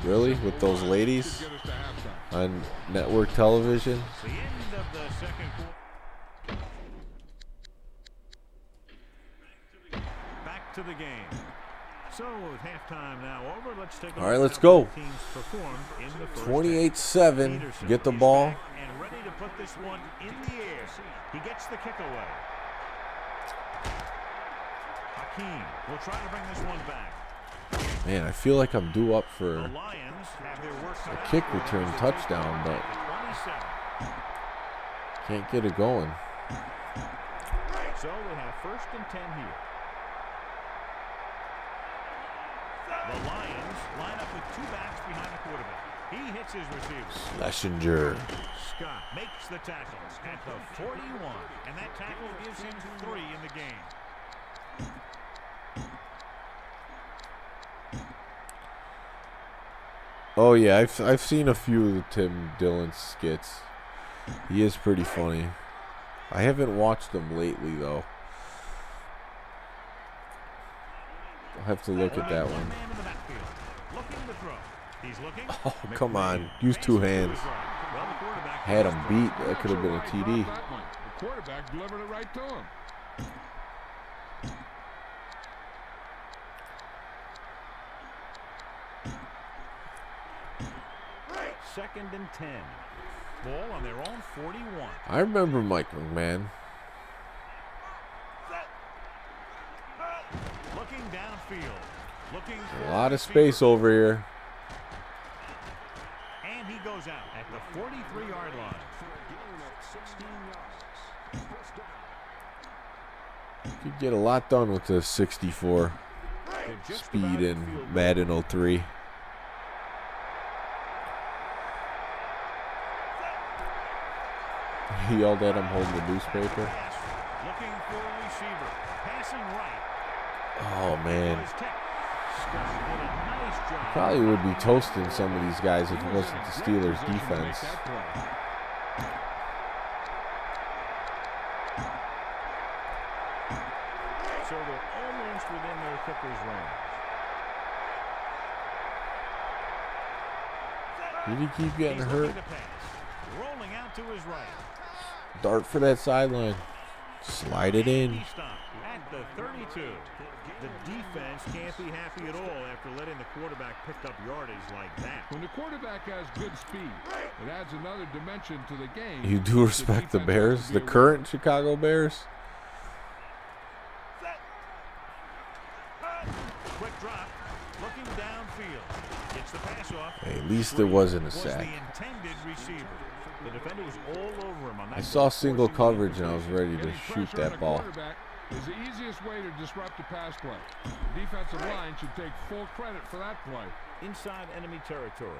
[SPEAKER 1] really, with those ladies
[SPEAKER 3] get us to halftime.
[SPEAKER 1] on network television.
[SPEAKER 2] The end of the second quarter. Back to the game. So with halftime now over, let's take a
[SPEAKER 1] All right,
[SPEAKER 2] look
[SPEAKER 1] let's
[SPEAKER 2] at
[SPEAKER 1] go.
[SPEAKER 2] how the teams performed in the first half.
[SPEAKER 1] 28-7.
[SPEAKER 2] Peterson
[SPEAKER 1] Get the
[SPEAKER 2] is
[SPEAKER 1] ball.
[SPEAKER 2] back and ready to put this one in the air. He gets the kick away. Hakeem will try to bring this one back.
[SPEAKER 1] Man, I feel like I'm due up
[SPEAKER 2] The
[SPEAKER 1] for
[SPEAKER 2] Lions have their work cut
[SPEAKER 1] a
[SPEAKER 2] out
[SPEAKER 1] kick
[SPEAKER 2] for them
[SPEAKER 1] return
[SPEAKER 2] as they
[SPEAKER 1] touchdown,
[SPEAKER 2] take
[SPEAKER 1] but
[SPEAKER 2] the 27.
[SPEAKER 1] can't get it going.
[SPEAKER 2] So they have first and 10 here. The Lions line up with 2 backs behind the quarterback. He hits his receiver.
[SPEAKER 1] Schlesinger.
[SPEAKER 2] Scott makes the tackle at the 41, and that tackle gives him 3 in the game.
[SPEAKER 1] Oh yeah, I've seen a few of the Tim Dillon skits. He is pretty funny. I haven't watched them lately though. I'll have to look at that
[SPEAKER 2] Only
[SPEAKER 1] one.
[SPEAKER 2] man in the backfield, looking to throw. He's looking.
[SPEAKER 1] Oh, come on. Use 2 hands.
[SPEAKER 2] Well, the quarterback
[SPEAKER 1] Had him beat. That could have been a
[SPEAKER 3] Not sure
[SPEAKER 1] TD.
[SPEAKER 3] why he dropped that one. The quarterback delivered it right to him.
[SPEAKER 2] Second and 10. Ball on their own 41.
[SPEAKER 1] I remember Mike McMahon.
[SPEAKER 2] Looking downfield. Looking
[SPEAKER 1] A lot of space over here.
[SPEAKER 2] And he goes out at the 43-yard line.
[SPEAKER 1] Could get a lot done with the 64
[SPEAKER 2] They're just
[SPEAKER 1] speed
[SPEAKER 2] about
[SPEAKER 1] in
[SPEAKER 2] field goal.
[SPEAKER 1] Madden 03. He yelled at him holding the newspaper.
[SPEAKER 2] Pass. Looking for a receiver. Passing right.
[SPEAKER 1] Oh man.
[SPEAKER 2] Was Tech. Scott did a nice job.
[SPEAKER 1] Probably would be toasting some of these guys if it wasn't the Steelers
[SPEAKER 3] Great position to make
[SPEAKER 1] defense.
[SPEAKER 3] that play.
[SPEAKER 2] So they're almost within their kicker's range.
[SPEAKER 1] Did he keep getting
[SPEAKER 2] He's
[SPEAKER 1] hurt?
[SPEAKER 2] looking to pass. Rolling out to his right.
[SPEAKER 1] Dart for that sideline. Slide it in.
[SPEAKER 2] He stopped at the 32. The defense can't be happy at all after letting the quarterback pick up yardage like that.
[SPEAKER 3] When the quarterback has good speed, it adds another dimension to the game.
[SPEAKER 1] You do respect the Bears, the current Chicago Bears.
[SPEAKER 2] Quick drop. Looking downfield. Gets the pass off.
[SPEAKER 1] Hey, at least it wasn't a
[SPEAKER 2] Was
[SPEAKER 1] sack.
[SPEAKER 2] the intended receiver. The defender was all over him on that.
[SPEAKER 1] I saw single
[SPEAKER 2] forcing the
[SPEAKER 1] coverage and I was ready to
[SPEAKER 3] Getting
[SPEAKER 1] shoot
[SPEAKER 3] pressure on
[SPEAKER 1] that
[SPEAKER 3] the
[SPEAKER 1] ball.
[SPEAKER 3] quarterback is the easiest way to disrupt a pass play. The defensive line should take full credit for that play.
[SPEAKER 5] Inside enemy territory.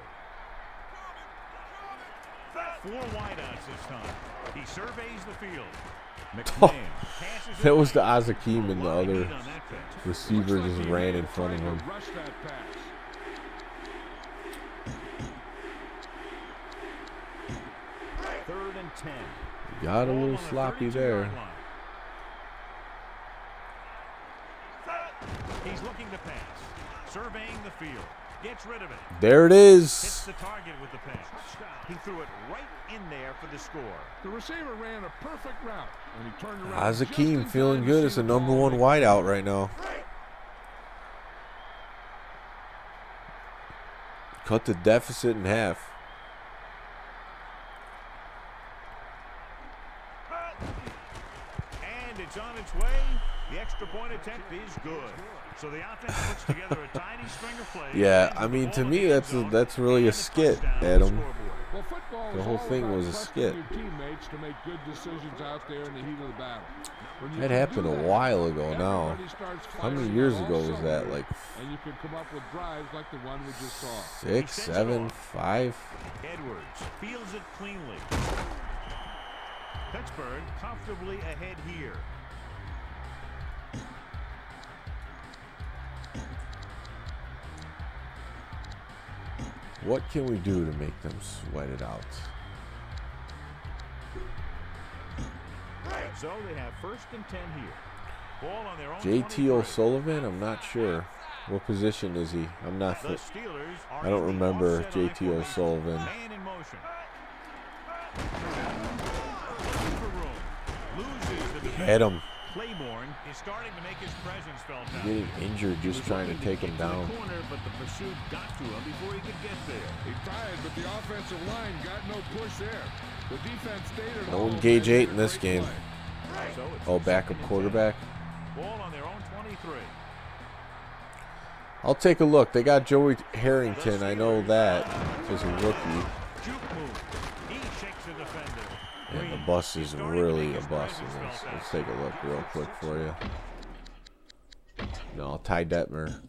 [SPEAKER 2] 4 wideouts this time. He surveys the field.
[SPEAKER 1] Oh,
[SPEAKER 2] McMahon passes
[SPEAKER 1] that
[SPEAKER 2] it
[SPEAKER 1] was the
[SPEAKER 2] right.
[SPEAKER 1] Azakim, and the
[SPEAKER 2] A lot of
[SPEAKER 1] other
[SPEAKER 2] heat on that pass.
[SPEAKER 1] receiver
[SPEAKER 3] Looks like
[SPEAKER 1] just
[SPEAKER 3] he
[SPEAKER 1] ran
[SPEAKER 3] may
[SPEAKER 1] in
[SPEAKER 3] have
[SPEAKER 1] front of
[SPEAKER 3] tried
[SPEAKER 1] him.
[SPEAKER 3] to rush that pass.
[SPEAKER 5] Third and 10.
[SPEAKER 1] Got a
[SPEAKER 2] Ball
[SPEAKER 1] little
[SPEAKER 2] on the
[SPEAKER 1] sloppy
[SPEAKER 2] 32-yard
[SPEAKER 1] there.
[SPEAKER 2] line. He's looking to pass. Surveying the field. Gets rid of it.
[SPEAKER 1] There it
[SPEAKER 2] Hits
[SPEAKER 1] is.
[SPEAKER 2] the target with the pass. He threw it right in there for the score.
[SPEAKER 3] The receiver ran a perfect route, and he turned around just in
[SPEAKER 1] Azakim
[SPEAKER 3] time
[SPEAKER 1] feeling
[SPEAKER 3] to
[SPEAKER 1] good
[SPEAKER 3] see
[SPEAKER 1] as the
[SPEAKER 3] the
[SPEAKER 1] number
[SPEAKER 3] ball
[SPEAKER 1] one
[SPEAKER 3] make
[SPEAKER 1] wideout right now. Cut the deficit in half.
[SPEAKER 2] And it's on its way. The extra point attempt is good. So the offense puts together a tiny string of plays.
[SPEAKER 1] Yeah,
[SPEAKER 2] and
[SPEAKER 1] I
[SPEAKER 2] the
[SPEAKER 1] mean,
[SPEAKER 2] ball
[SPEAKER 1] to
[SPEAKER 2] in
[SPEAKER 1] me,
[SPEAKER 2] the end zone,
[SPEAKER 1] that's really a
[SPEAKER 2] and the
[SPEAKER 1] skit,
[SPEAKER 2] touchdown on the
[SPEAKER 1] Adam.
[SPEAKER 2] scoreboard.
[SPEAKER 3] Well, football
[SPEAKER 1] The
[SPEAKER 3] is
[SPEAKER 1] whole
[SPEAKER 3] all
[SPEAKER 1] thing
[SPEAKER 3] about
[SPEAKER 1] was a
[SPEAKER 3] trusting
[SPEAKER 1] skit.
[SPEAKER 3] your teammates to make good decisions out there in the heat of the battle. When you
[SPEAKER 1] That
[SPEAKER 3] can
[SPEAKER 1] happened
[SPEAKER 3] do
[SPEAKER 1] a
[SPEAKER 3] that,
[SPEAKER 1] while ago now.
[SPEAKER 3] everybody starts
[SPEAKER 1] How many
[SPEAKER 3] firing
[SPEAKER 1] years
[SPEAKER 3] on all
[SPEAKER 1] ago was that?
[SPEAKER 3] cylinders,
[SPEAKER 1] Like
[SPEAKER 3] and you can come up with drives like the one we just saw.
[SPEAKER 1] 6, 7, 5?
[SPEAKER 2] Edwards fields it cleanly. Pittsburgh comfortably ahead here.
[SPEAKER 1] What can we do to make them sweat it out?
[SPEAKER 2] So they have first and 10 here. Ball on their own
[SPEAKER 1] JT
[SPEAKER 2] 23.
[SPEAKER 1] O'Sullivan? I'm not sure. What position is he? I'm not.
[SPEAKER 2] The Steelers are
[SPEAKER 1] I don't
[SPEAKER 2] in the
[SPEAKER 1] remember
[SPEAKER 2] offset
[SPEAKER 1] JT
[SPEAKER 2] I formation.
[SPEAKER 1] O'Sullivan.
[SPEAKER 2] Man in motion. Looking for room. Loses the defender.
[SPEAKER 1] Had him.
[SPEAKER 2] Claiborne is starting to make his presence felt now.
[SPEAKER 1] Getting injured just trying to take him down.
[SPEAKER 5] Corner, but the pursuit got to him before he could get there.
[SPEAKER 3] He tried, but the offensive line got no push there. The defense stayed at
[SPEAKER 1] No
[SPEAKER 3] home.
[SPEAKER 1] engage
[SPEAKER 3] and
[SPEAKER 1] 8
[SPEAKER 3] made
[SPEAKER 1] in
[SPEAKER 3] a
[SPEAKER 1] this
[SPEAKER 3] great
[SPEAKER 1] game.
[SPEAKER 3] play.
[SPEAKER 2] So it's
[SPEAKER 1] Oh,
[SPEAKER 2] second
[SPEAKER 1] backup
[SPEAKER 2] and 10.
[SPEAKER 1] quarterback.
[SPEAKER 2] Ball on their own 23.
[SPEAKER 1] I'll take a look. They got Joey Harrington. I know that. He's a rookie.
[SPEAKER 2] Juke move. He shakes the defender.
[SPEAKER 1] And the bus is really a bus in this. Let's take a look real quick for you. No, Ty Detmer.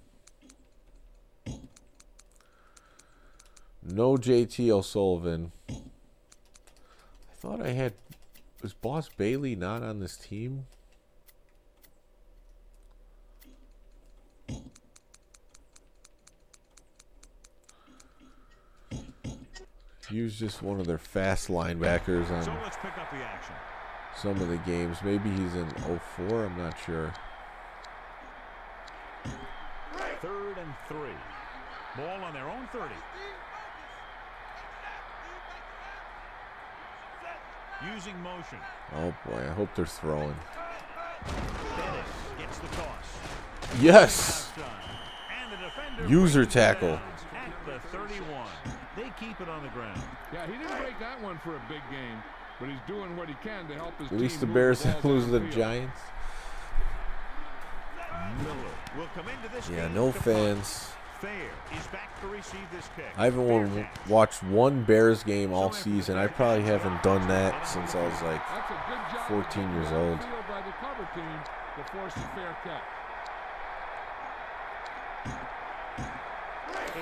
[SPEAKER 1] No JT O'Sullivan. I thought I had... Was Boss Bailey not on this team? He was just one of their fast linebackers
[SPEAKER 2] So
[SPEAKER 1] on
[SPEAKER 2] let's pick up the action.
[SPEAKER 1] some of the games. Maybe he's in 04. I'm not sure.
[SPEAKER 2] Third and 3. Ball on their own 30. Using motion.
[SPEAKER 1] Oh boy, I hope they're throwing.
[SPEAKER 2] Dennis gets the toss.
[SPEAKER 1] Yes!
[SPEAKER 2] Touchdown. And the defender
[SPEAKER 1] User
[SPEAKER 2] brings it
[SPEAKER 1] tackle.
[SPEAKER 2] down at the 31. They keep it on the ground.
[SPEAKER 3] Yeah, he didn't break that one for a big game, but he's doing what he can to help his
[SPEAKER 1] At
[SPEAKER 3] team
[SPEAKER 1] least the
[SPEAKER 3] move
[SPEAKER 1] Bears
[SPEAKER 3] the ball
[SPEAKER 1] lose to the
[SPEAKER 3] downfield.
[SPEAKER 1] Giants.
[SPEAKER 2] Miller will come into this
[SPEAKER 1] Yeah,
[SPEAKER 2] game
[SPEAKER 1] no
[SPEAKER 2] to punt.
[SPEAKER 1] fans.
[SPEAKER 2] Fair is back to receive this kick.
[SPEAKER 1] I haven't
[SPEAKER 2] Fair catch.
[SPEAKER 1] watched one Bears game all season. I probably haven't done that since I was like
[SPEAKER 3] That's a good job
[SPEAKER 1] 14 years
[SPEAKER 3] taken
[SPEAKER 1] old.
[SPEAKER 3] downfield by the cover team to force a fair catch.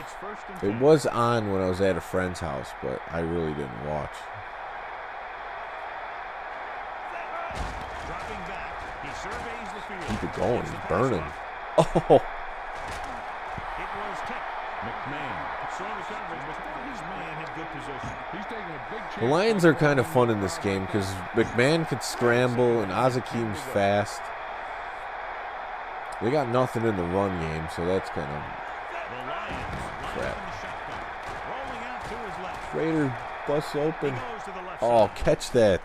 [SPEAKER 2] It's first and
[SPEAKER 1] It
[SPEAKER 2] 10.
[SPEAKER 1] was on when I was at a friend's house, but I really didn't watch.
[SPEAKER 2] Dropping back, he surveys the field.
[SPEAKER 1] Keep it going.
[SPEAKER 2] Gets the
[SPEAKER 1] He's
[SPEAKER 2] pass
[SPEAKER 1] burning.
[SPEAKER 2] off.
[SPEAKER 1] Oh,
[SPEAKER 2] It was tipped.
[SPEAKER 5] McMahon.
[SPEAKER 2] Saw the coverage, but thought his man had good position.
[SPEAKER 3] He's taking a big chance.
[SPEAKER 1] the Lions are kind of fun in this game because McMahon could scramble and Azakim's fast. They got nothing in the run game, so that's kind of
[SPEAKER 2] The Lions line
[SPEAKER 1] crap.
[SPEAKER 2] up in the shotgun. Rolling out to his left.
[SPEAKER 1] Raider bus
[SPEAKER 2] He
[SPEAKER 1] open.
[SPEAKER 2] goes to the left
[SPEAKER 1] Oh,
[SPEAKER 2] side.
[SPEAKER 1] catch that.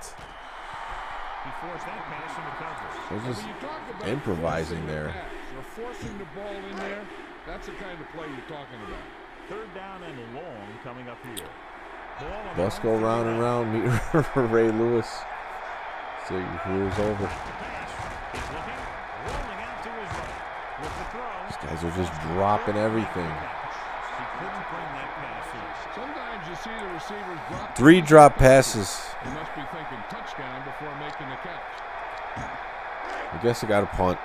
[SPEAKER 2] He forced that pass into coverage.
[SPEAKER 1] They're just
[SPEAKER 3] When you talk about
[SPEAKER 1] improvising
[SPEAKER 3] forcing the
[SPEAKER 1] there.
[SPEAKER 3] pass or forcing the ball in there, that's the kind of play you're talking about.
[SPEAKER 2] Third down and long coming up here. Ball on
[SPEAKER 1] Bus
[SPEAKER 2] the
[SPEAKER 1] go
[SPEAKER 2] own
[SPEAKER 1] round and
[SPEAKER 2] 39.
[SPEAKER 1] round. Meet Ray Lewis. See who's over.
[SPEAKER 2] Pass. He's looking. Rolling out to his right. With the throw.
[SPEAKER 1] These guys are just dropping everything.
[SPEAKER 2] He couldn't bring that pass in.
[SPEAKER 3] Sometimes you see the receivers drop.
[SPEAKER 1] 3 drop passes.
[SPEAKER 3] He must be thinking touchdown before making the catch.
[SPEAKER 1] The guess I got a punt.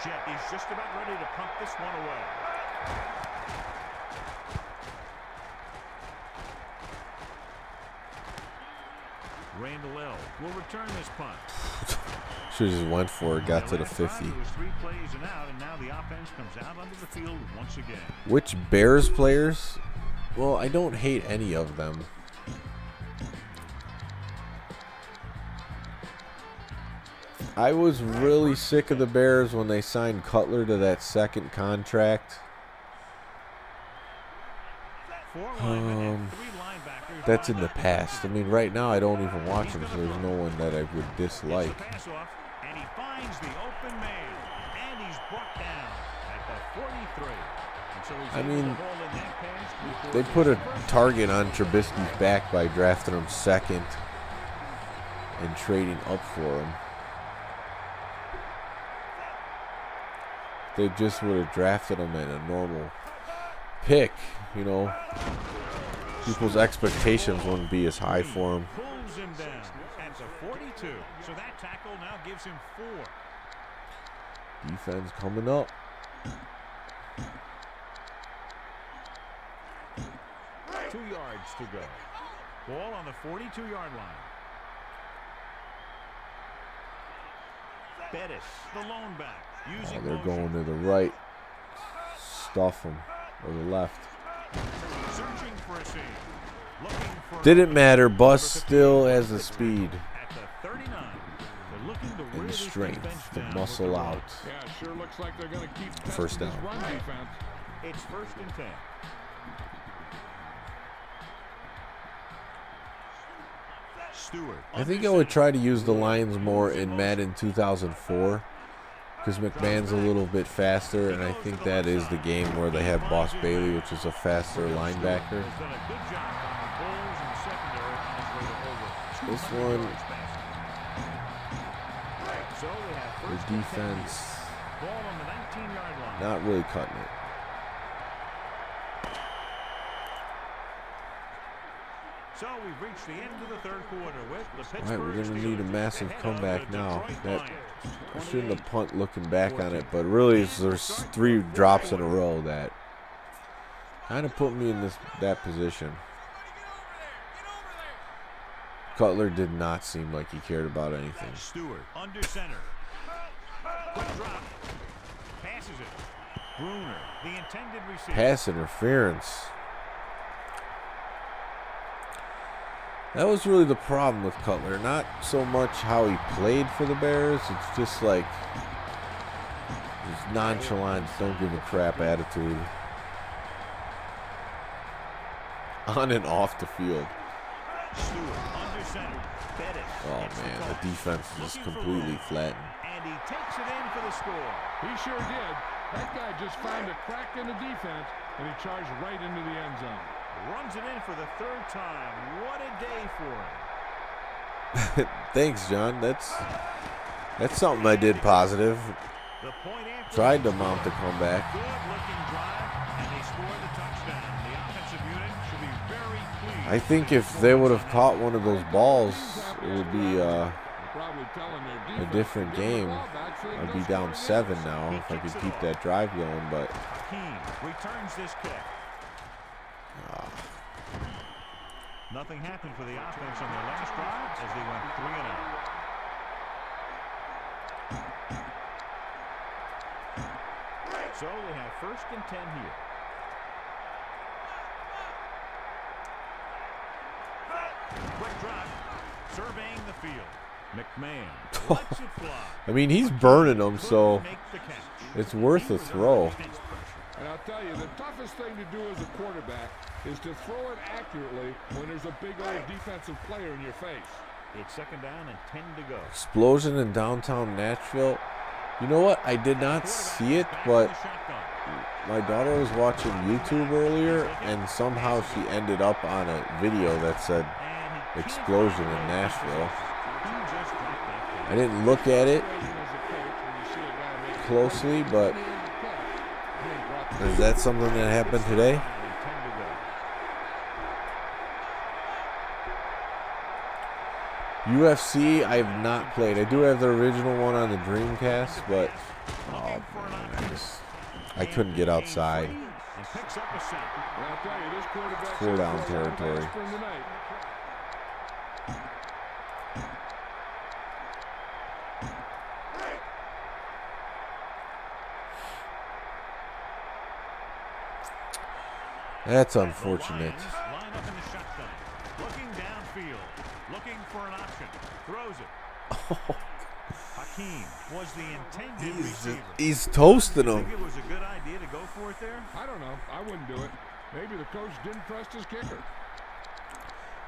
[SPEAKER 2] Jet is just about ready to punt this one away. Randall L. will return this punt.
[SPEAKER 1] Should have just went for it. Got to the 50.
[SPEAKER 2] 3 plays and out, and now the offense comes out onto the field once again.
[SPEAKER 1] Which Bears players? Well, I don't hate any of them. I was really sick of the Bears when they signed Cutler to that second contract. That's in the past. I mean, right now I don't even watch them, so there's no one that I would dislike.
[SPEAKER 2] And he finds the open man, and he's brought down at the 43. And so he's
[SPEAKER 1] I
[SPEAKER 2] able
[SPEAKER 1] mean,
[SPEAKER 2] to hold in that pass before
[SPEAKER 1] they put a target on Trubisky's back by drafting him second and trading up for him. They just would have drafted him at a normal pick, you know. People's expectations wouldn't be as high for him.
[SPEAKER 2] pulls him down at the 42. So that tackle now gives him 4.
[SPEAKER 1] Defense coming up.
[SPEAKER 2] 2 yards to go. Ball on the 42-yard line. Bettis, the lone back, using
[SPEAKER 1] They're
[SPEAKER 2] motion.
[SPEAKER 1] going to the right. Stuff him. Or the left.
[SPEAKER 2] Searching for a seam. Looking for
[SPEAKER 1] Didn't matter. Bus still has the speed
[SPEAKER 2] at the 39. They're looking to wear
[SPEAKER 1] and the
[SPEAKER 2] this
[SPEAKER 1] strength
[SPEAKER 2] defense
[SPEAKER 1] to
[SPEAKER 2] down
[SPEAKER 1] muscle
[SPEAKER 2] with the
[SPEAKER 1] out.
[SPEAKER 3] Yeah, it sure looks like they're going to keep testing
[SPEAKER 1] First
[SPEAKER 3] this
[SPEAKER 1] down.
[SPEAKER 3] run defense.
[SPEAKER 2] It's 1st and 10. Stewart.
[SPEAKER 1] I think I would try to use the lines more in Madden 2004 because McMahon's a little bit faster, and I think that is the game where they have Boss Bailey, which is a faster linebacker.
[SPEAKER 2] Has done a good job on the Bulls and secondary on his way to over
[SPEAKER 1] This
[SPEAKER 2] 200
[SPEAKER 1] one,
[SPEAKER 2] yards passing. So we have
[SPEAKER 1] the
[SPEAKER 2] 1st and 10
[SPEAKER 1] defense
[SPEAKER 2] here. Ball on the 19-yard line.
[SPEAKER 1] not really cutting it.
[SPEAKER 2] So we've reached the end of the 3rd quarter with the Pittsburgh
[SPEAKER 1] All right, we're going to need a
[SPEAKER 2] Steelers
[SPEAKER 1] massive
[SPEAKER 2] ahead of
[SPEAKER 1] comeback
[SPEAKER 2] the
[SPEAKER 1] now.
[SPEAKER 2] Detroit
[SPEAKER 1] That
[SPEAKER 2] Lions.
[SPEAKER 1] I shouldn't have punt looking back on it, but really there's 3 drops in a row that kind of put me in that position. Cutler did not seem like he cared about anything.
[SPEAKER 2] Stewart under center. Quick drop. Passes it. Bruner, the intended receiver.
[SPEAKER 1] Pass interference. That was really the problem with Cutler. Not so much how he played for the Bears. It's just like his nonchalant, don't give a crap attitude on and off the field.
[SPEAKER 2] Stewart under center. Bettis.
[SPEAKER 1] Oh man, the defense is completely flattened.
[SPEAKER 2] And he takes it in for the score.
[SPEAKER 3] He sure did. That guy just found a crack in the defense, and he charged right into the end zone.
[SPEAKER 2] Runs it in for the 3rd time. What a day for him.
[SPEAKER 1] Thanks, John. That's something I did positive.
[SPEAKER 2] The point after
[SPEAKER 1] Tried to mount the comeback.
[SPEAKER 2] good looking drive, and they score the touchdown. The offensive unit should be very pleased.
[SPEAKER 1] I think if they would have caught one of those balls, it would be
[SPEAKER 3] They're probably telling their
[SPEAKER 1] a
[SPEAKER 3] defense
[SPEAKER 1] different
[SPEAKER 3] to get the
[SPEAKER 1] game.
[SPEAKER 3] ball back so they
[SPEAKER 1] I'd
[SPEAKER 3] can
[SPEAKER 1] be
[SPEAKER 3] go
[SPEAKER 1] down
[SPEAKER 3] score
[SPEAKER 1] 7
[SPEAKER 3] again.
[SPEAKER 1] now if I could keep that drive going, but
[SPEAKER 2] Keene returns this kick. Nothing happened for the offense on their last drive as they went 3 and out. So we have 1st and 10 here. Quick drop, surveying the field. McMahon lets it fly.
[SPEAKER 1] I mean, he's burning them, so
[SPEAKER 2] Couldn't make the catch.
[SPEAKER 1] it's worth a throw.
[SPEAKER 2] Intense pressure.
[SPEAKER 3] And I'll tell you, the toughest thing to do as a quarterback is to throw it accurately when there's a big old defensive player in your face.
[SPEAKER 2] It's 2nd down and 10 to go.
[SPEAKER 1] Explosion in downtown Nashville. You know what? I did not see it, but my daughter was watching YouTube earlier, and somehow she ended up on a video that said explosion in Nashville. I didn't look at it closely, but is that something that happened today? UFC, I have not played. I do have the original one on the Dreamcast, but oh man, I couldn't get outside.
[SPEAKER 2] And picks up a sack.
[SPEAKER 3] Well, I'll tell you, this quarterback's
[SPEAKER 1] Four
[SPEAKER 3] in
[SPEAKER 1] down
[SPEAKER 3] for a long
[SPEAKER 1] territory.
[SPEAKER 3] aspirin tonight.
[SPEAKER 1] That's unfortunate.
[SPEAKER 2] Lions line up in the shotgun. Looking downfield. Looking for an option. Throws it. Hakeem was the intended receiver.
[SPEAKER 1] He's toasting
[SPEAKER 2] Think
[SPEAKER 1] him.
[SPEAKER 2] it was a good idea to go for it there?
[SPEAKER 3] I don't know. I wouldn't do it. Maybe the coach didn't trust his kicker.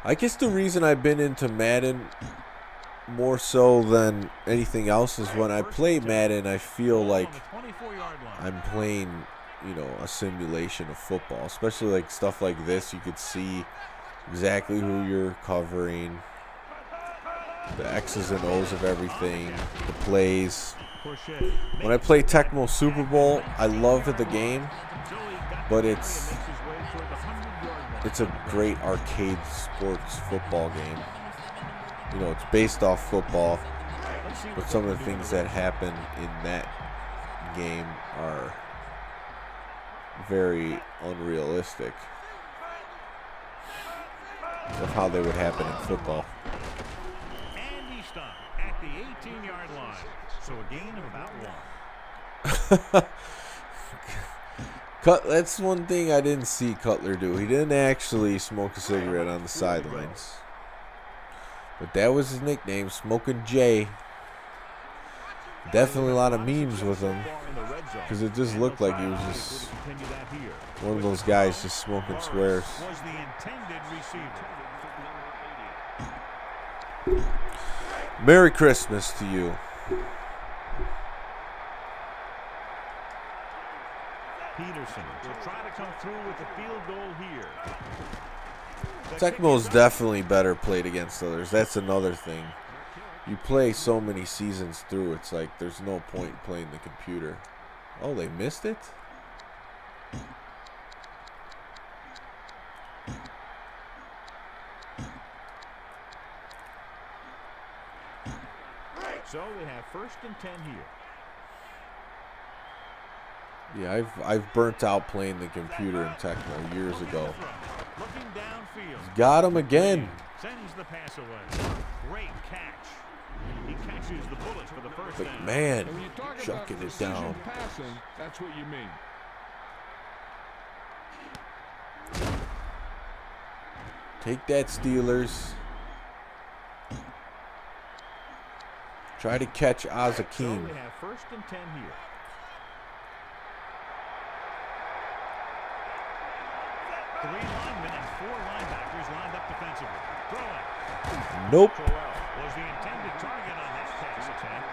[SPEAKER 1] I guess the reason I've been into Madden more so than anything else is when I play Madden, I feel like
[SPEAKER 2] On the 24-yard line.
[SPEAKER 1] I'm playing, you know, a simulation of football. Especially like stuff like this, you could see exactly who you're covering, the X's and O's of everything, the plays.
[SPEAKER 2] Crochet.
[SPEAKER 1] When I play Tecmo Super Bowl, I love the game, but it's a great arcade sports football game. You know, it's based off football, but some of the things that happen in that game are very unrealistic of how they would happen in football.
[SPEAKER 2] And he stopped at the 18-yard line. So a gain of about 1.
[SPEAKER 1] That's one thing I didn't see Cutler do. He didn't actually smoke a cigarette on the sidelines. But that was his nickname, Smoking Jay. Definitely a lot of memes with him, because it just looked like he was just one of those guys just smoking squares.
[SPEAKER 2] Was the intended receiver.
[SPEAKER 1] Merry Christmas to you.
[SPEAKER 2] Peterson will try to come through with the field goal here.
[SPEAKER 1] Tecmo's definitely better played against others. That's another thing. You play so many seasons through, it's like there's no point in playing the computer. Oh, they missed it?
[SPEAKER 2] So they have 1st and 10 here.
[SPEAKER 1] Yeah, I've burnt out playing the computer in Tecmo years ago.
[SPEAKER 2] Looking downfield.
[SPEAKER 1] Got him again.
[SPEAKER 2] Sends the pass away. Great catch. He catches the bullet for the first
[SPEAKER 1] But
[SPEAKER 2] down.
[SPEAKER 1] man,
[SPEAKER 3] And when you talk about
[SPEAKER 1] chucking it
[SPEAKER 3] precision
[SPEAKER 1] down.
[SPEAKER 3] passing, that's what you mean.
[SPEAKER 1] Take that, Steelers. Try to catch
[SPEAKER 2] So
[SPEAKER 1] Azakim.
[SPEAKER 2] they have 1st and 10 here. Three linemen and 4 linebackers lined up defensively. Throwing.
[SPEAKER 1] Nope.
[SPEAKER 2] Terrell was the intended target on that pass attempt.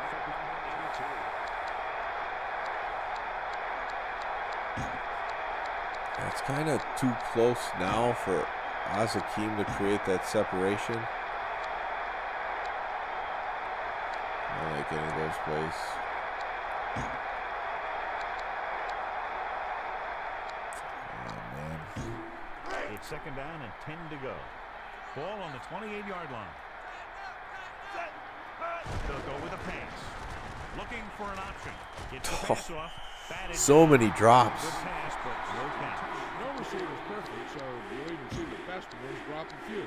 [SPEAKER 1] That's kind of too close now for Azakim to create that separation. I like any of those plays. Oh, man.
[SPEAKER 2] It's 2nd down and 10 to go. Ball on the 28-yard line. They'll go with a pass. Looking for an option. Gets the pass off. Batted
[SPEAKER 1] So
[SPEAKER 2] down.
[SPEAKER 1] many drops.
[SPEAKER 2] Good pass, but no catch.
[SPEAKER 3] No receiver's perfect, so you'll even see the best ones drop a few.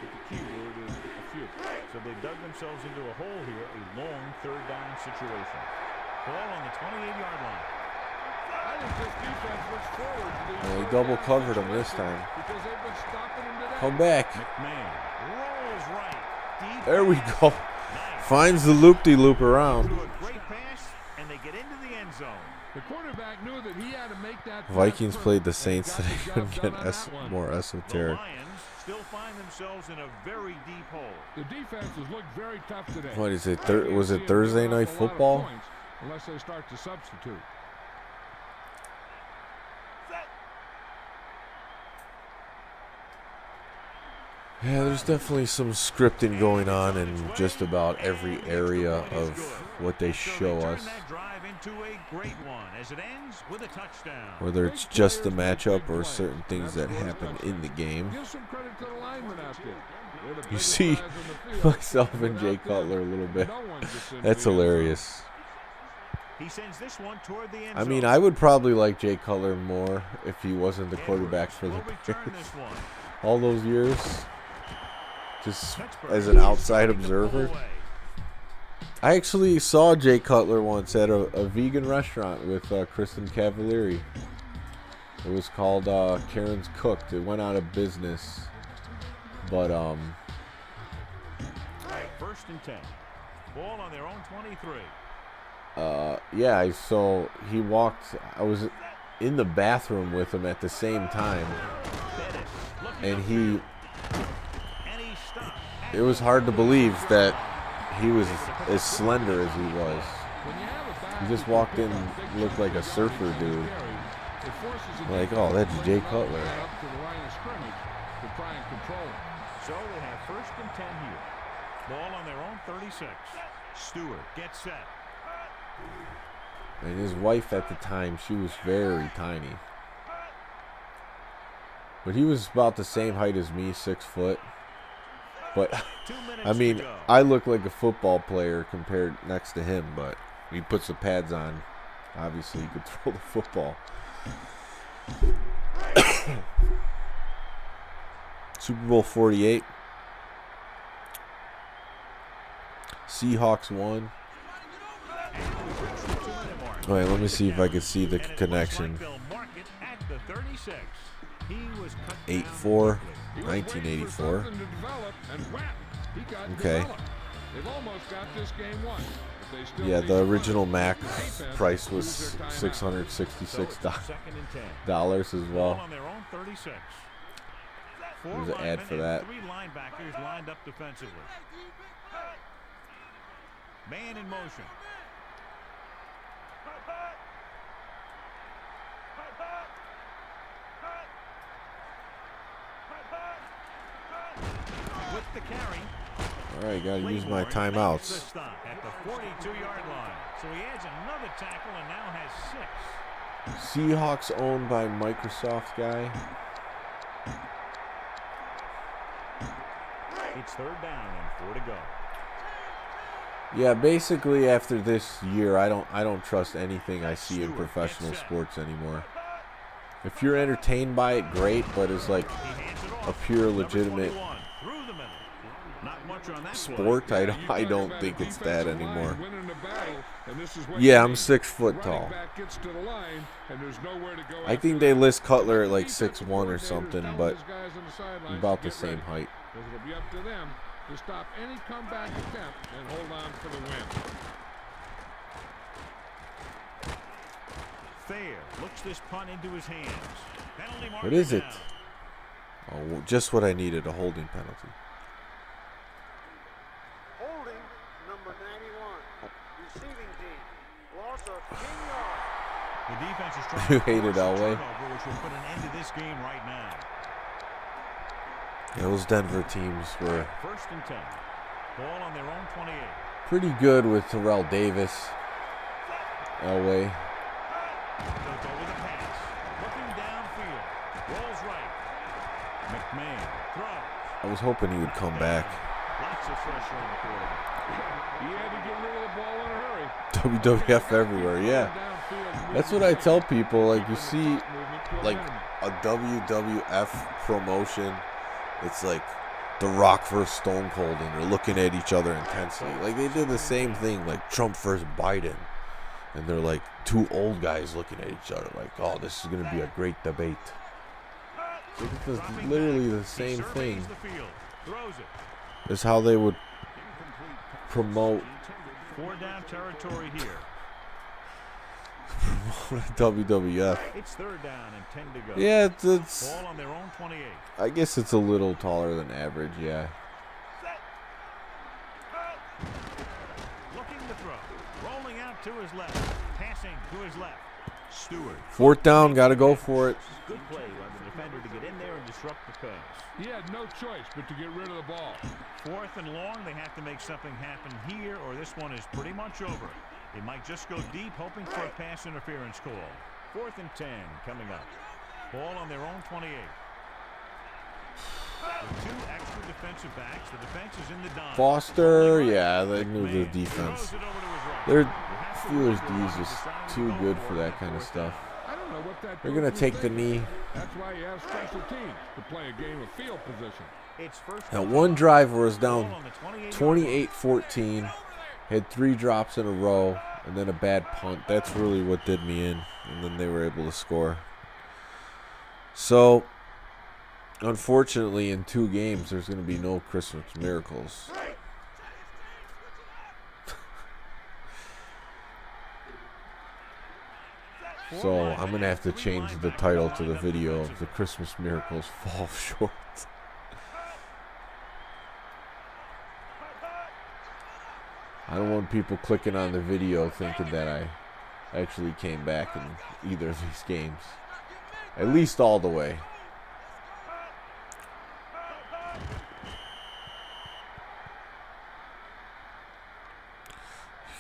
[SPEAKER 3] But the key word is a few.
[SPEAKER 2] So they dug themselves into a hole here, a long 3rd down situation. Ball on the 28-yard line.
[SPEAKER 3] I think this defense looks forward to these
[SPEAKER 1] They
[SPEAKER 3] third
[SPEAKER 1] double
[SPEAKER 3] down
[SPEAKER 1] covered him this
[SPEAKER 3] situations
[SPEAKER 1] time.
[SPEAKER 3] because they've been stopping them today.
[SPEAKER 1] Come back.
[SPEAKER 2] McMahon rolls right. Deep
[SPEAKER 1] There we
[SPEAKER 2] pass.
[SPEAKER 1] go.
[SPEAKER 2] Nice.
[SPEAKER 1] Finds the loop-de-loop around.
[SPEAKER 2] Threw a great pass, and they get into the end zone.
[SPEAKER 3] The quarterback knew that he had to make that pass
[SPEAKER 1] Vikings
[SPEAKER 3] perfect,
[SPEAKER 1] played the
[SPEAKER 3] and
[SPEAKER 1] Saints
[SPEAKER 3] got
[SPEAKER 1] today.
[SPEAKER 3] the job
[SPEAKER 1] Couldn't
[SPEAKER 3] done
[SPEAKER 1] get
[SPEAKER 3] on that one.
[SPEAKER 1] more
[SPEAKER 2] The
[SPEAKER 1] esoteric.
[SPEAKER 2] Lions still find themselves in a very deep hole.
[SPEAKER 3] The defense has looked very tough today.
[SPEAKER 1] What is it?
[SPEAKER 3] I can't
[SPEAKER 1] Was
[SPEAKER 3] see
[SPEAKER 1] it
[SPEAKER 3] them
[SPEAKER 1] Thursday
[SPEAKER 3] giving
[SPEAKER 1] night
[SPEAKER 3] up a lot of
[SPEAKER 1] football?
[SPEAKER 3] points unless they start to substitute.
[SPEAKER 1] Yeah, there's definitely some scripting going on in just about every area of what they show us.
[SPEAKER 2] That drive into a great one as it ends with a touchdown.
[SPEAKER 1] Whether it's just the matchup or certain things that happen in the game.
[SPEAKER 3] Give some credit to the linemen out there. They're the
[SPEAKER 1] You
[SPEAKER 3] biggest
[SPEAKER 1] see
[SPEAKER 3] guys on the field.
[SPEAKER 1] myself and Jay
[SPEAKER 3] Without them,
[SPEAKER 1] Cutler a little bit.
[SPEAKER 3] no one gets into
[SPEAKER 1] That's
[SPEAKER 3] the end zone.
[SPEAKER 1] hilarious.
[SPEAKER 2] He sends this one toward the end
[SPEAKER 1] I mean,
[SPEAKER 2] zone.
[SPEAKER 1] I would probably like Jay Cutler more if he wasn't the quarterback for the
[SPEAKER 2] Will return
[SPEAKER 1] Bears.
[SPEAKER 2] this one.
[SPEAKER 1] All those years, just
[SPEAKER 2] Pittsburgh
[SPEAKER 1] as an outside
[SPEAKER 2] starting to pull
[SPEAKER 1] observer.
[SPEAKER 2] away.
[SPEAKER 1] I actually saw Jay Cutler once at a vegan restaurant with Kristen Cavalieri. It was called Karen's Cooked. It went out of business, but
[SPEAKER 2] First and 10. Ball on their own 23.
[SPEAKER 1] yeah. So he walked. I was in the bathroom with him at the same time,
[SPEAKER 2] Bennett looking
[SPEAKER 1] and
[SPEAKER 2] upfield. And he stopped.
[SPEAKER 1] it was hard to believe that he was as slender as he was.
[SPEAKER 3] When you have a back
[SPEAKER 1] He just walked in, looked like a surfer dude.
[SPEAKER 3] it forces a
[SPEAKER 1] Like, oh, that's Jay Cutler.
[SPEAKER 3] up to the line of scrimmage to try and control it.
[SPEAKER 2] So they have first and 10 here. Ball on their own 36. Stewart gets set.
[SPEAKER 1] And his wife at the time, she was very tiny. But he was about the same height as me, 6 foot. But
[SPEAKER 2] 2 minutes
[SPEAKER 1] I mean,
[SPEAKER 2] to go.
[SPEAKER 1] I look like a football player compared next to him, but he puts the pads on. Obviously, he could throw the football. Super Bowl 48. Seahawks won. All right, let me see if I can see the connection. 8-4, 1984. Okay.
[SPEAKER 3] They've almost got this game won. If they still
[SPEAKER 1] Yeah,
[SPEAKER 3] need
[SPEAKER 1] the
[SPEAKER 3] some
[SPEAKER 1] original
[SPEAKER 3] luck,
[SPEAKER 1] Mac
[SPEAKER 3] the defense
[SPEAKER 1] price
[SPEAKER 3] will
[SPEAKER 1] was
[SPEAKER 3] use their timeout.
[SPEAKER 1] $666
[SPEAKER 2] Second and 10.
[SPEAKER 1] dollars as
[SPEAKER 2] Ball
[SPEAKER 1] well.
[SPEAKER 2] on their own 36.
[SPEAKER 1] There's an ad for that.
[SPEAKER 2] 3 linebackers lined up defensively. Man in motion. With the carry.
[SPEAKER 1] All right, got to use my
[SPEAKER 2] Claiborne makes the
[SPEAKER 1] timeouts.
[SPEAKER 2] stop at the 42-yard line. So he adds another tackle and now has 6.
[SPEAKER 1] Seahawks owned by Microsoft guy.
[SPEAKER 2] It's third down and 4 to go.
[SPEAKER 1] Yeah, basically after this year, I don't trust anything I see in
[SPEAKER 2] Stewart
[SPEAKER 1] professional
[SPEAKER 2] gets set.
[SPEAKER 1] sports anymore. If you're entertained by it, great, but it's like
[SPEAKER 2] He hands it
[SPEAKER 1] a
[SPEAKER 2] off.
[SPEAKER 1] pure
[SPEAKER 2] Number
[SPEAKER 1] legitimate
[SPEAKER 2] 21, through the middle. Not much on that play.
[SPEAKER 1] sport. I
[SPEAKER 3] You've
[SPEAKER 1] don't
[SPEAKER 3] got a
[SPEAKER 1] think it's that
[SPEAKER 3] defensive line
[SPEAKER 1] anymore.
[SPEAKER 3] winning the battle, and this is what
[SPEAKER 1] Yeah,
[SPEAKER 3] you
[SPEAKER 1] I'm
[SPEAKER 3] need.
[SPEAKER 1] 6 foot
[SPEAKER 3] Running
[SPEAKER 1] tall.
[SPEAKER 3] back gets to the line, and there's nowhere to go
[SPEAKER 1] I
[SPEAKER 3] after
[SPEAKER 1] think they
[SPEAKER 3] that.
[SPEAKER 1] list Cutler at like
[SPEAKER 3] Defensive
[SPEAKER 1] 6'1" or
[SPEAKER 3] coordinators
[SPEAKER 1] something,
[SPEAKER 3] telling
[SPEAKER 1] but
[SPEAKER 3] his guys on the sidelines
[SPEAKER 1] about
[SPEAKER 3] to
[SPEAKER 1] the
[SPEAKER 3] get
[SPEAKER 1] same
[SPEAKER 3] ready,
[SPEAKER 1] height.
[SPEAKER 3] 'cause it'll be up to them to stop any comeback attempt and hold on for the win.
[SPEAKER 2] Fair looks this punt into his hands. Penalty marker
[SPEAKER 1] What is it?
[SPEAKER 2] down.
[SPEAKER 1] Oh, just what I needed, a holding penalty.
[SPEAKER 4] Holding number 91. Receiving team. Loss of 10 yards.
[SPEAKER 2] The defense is trying
[SPEAKER 1] You
[SPEAKER 2] to
[SPEAKER 1] hated
[SPEAKER 2] force a
[SPEAKER 1] Elway?
[SPEAKER 2] turnover, which will put an end to this game right now.
[SPEAKER 1] Yeah, those Denver teams were
[SPEAKER 2] First and 10. Ball on their own 28.
[SPEAKER 1] pretty good with Terrell Davis, Elway.
[SPEAKER 2] They'll go with a pass. Looking downfield. Rolls right. McMahon throws.
[SPEAKER 1] I was hoping he would come back.
[SPEAKER 2] Lots of pressure on the quarterback.
[SPEAKER 3] He had to get rid of the ball in a hurry.
[SPEAKER 1] WWF everywhere, yeah. That's what I tell people. Like, you see, like, a WWF promotion, it's like The Rock versus Stone Cold, and they're looking at each other intensely. Like, they did the same thing, like Trump versus Biden. And they're like two old guys looking at each other like, oh, this is going to be a great debate. It's literally the same thing.
[SPEAKER 2] The field. Throws it.
[SPEAKER 1] It's how they would promote
[SPEAKER 2] 4 down territory here.
[SPEAKER 1] WWF.
[SPEAKER 2] It's third down and 10 to go.
[SPEAKER 1] Yeah, it's
[SPEAKER 2] Ball on their own 28.
[SPEAKER 1] I guess it's a little taller than average, yeah.
[SPEAKER 2] Looking to throw. Rolling out to his left. Passing to his left. Stewart.
[SPEAKER 1] Fourth down, got to go for it.
[SPEAKER 2] Good play on the defender to get in there and
[SPEAKER 5] disrupt the pass.
[SPEAKER 3] He had no choice but to get rid of the ball.
[SPEAKER 2] 4th and long, they have to make something happen here, or this one is pretty much over. They might just go deep, hoping for a pass interference call. 4th and 10 coming up. Ball on their own 28. With 2 extra defensive backs, the defense is in the dime.
[SPEAKER 1] Foster, yeah, they moved the defense. Their Steelers D's just too good for that kind of stuff.
[SPEAKER 3] I don't know what that
[SPEAKER 1] They're going to take the knee.
[SPEAKER 3] That's why you have special teams to play a game of field position.
[SPEAKER 2] It's first
[SPEAKER 1] That one drive was down 28-14, had 3 drops in a row, and then a bad punt. That's really what did me in, and then they were able to score. So, unfortunately, in 2 games, there's going to be no Christmas miracles. So, I'm going to have to change the title to the video of the Christmas miracles fall short. I don't want people clicking on the video thinking that I actually came back in either of these games. At least all the way.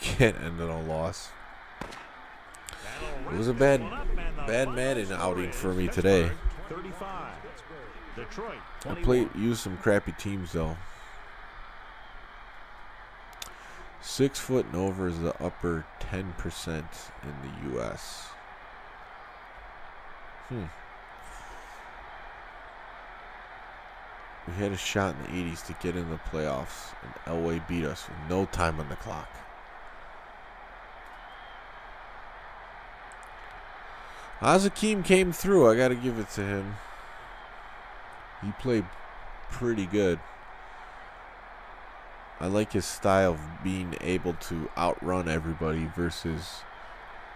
[SPEAKER 1] You can't end on a loss. It was a bad Madden outing for me today.
[SPEAKER 2] 35. Detroit.
[SPEAKER 1] I used some crappy teams though. 6 foot and over is the upper 10% in the U.S. We had a shot in the 80s to get in the playoffs, and Elway beat us with no time on the clock. Azakim came through. I got to give it to him. He played pretty good. I like his style of being able to outrun everybody versus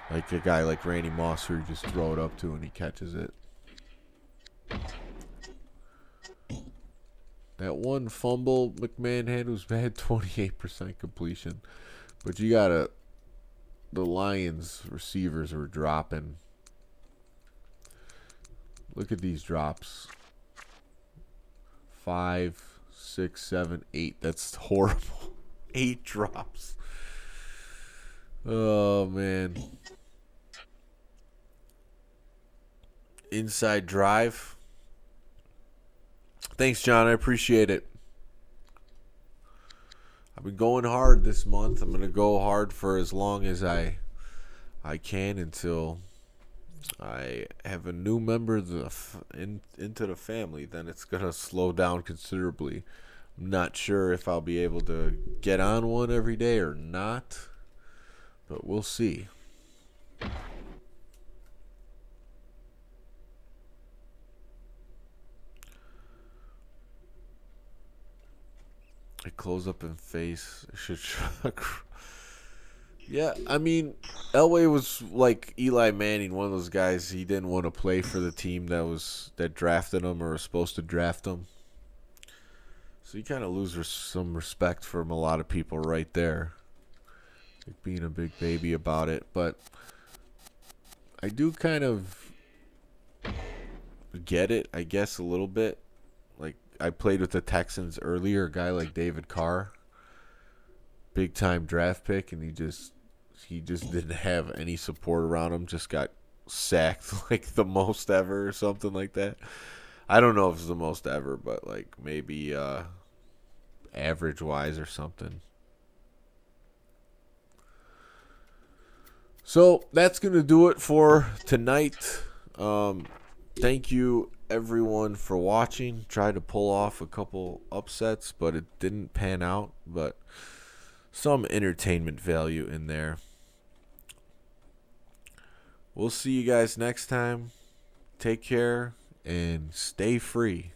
[SPEAKER 1] like a guy like Randy Moss who you just throw it up to and he catches it. That one fumble McMahon had was bad, 28% completion. But you gotta, the Lions receivers were dropping. Look at these drops. 5, 6, 7, 8. That's horrible. 8 drops. Oh, man. Inside drive. Thanks, John. I appreciate it. I've been going hard this month. I'm going to go hard for as long as I can until I have a new member into the family. Then it's going to slow down considerably. I'm not sure if I'll be able to get on one every day or not, but we'll see. I close up and face. I should. Yeah, I mean, Elway was like Eli Manning, one of those guys. He didn't want to play for the team that drafted him or was supposed to draft him. So you kind of lose some respect from a lot of people right there, like being a big baby about it. But I do kind of get it, I guess, a little bit. Like I played with the Texans earlier, a guy like David Carr, big time draft pick, and he just didn't have any support around him. Just got sacked like the most ever or something like that. I don't know if it's the most ever, but like maybe average wise or something. So that's gonna do it for tonight. Thank you everyone for watching. Tried to pull off a couple upsets, but it didn't pan out. But some entertainment value in there. We'll see you guys next time. Take care and stay free.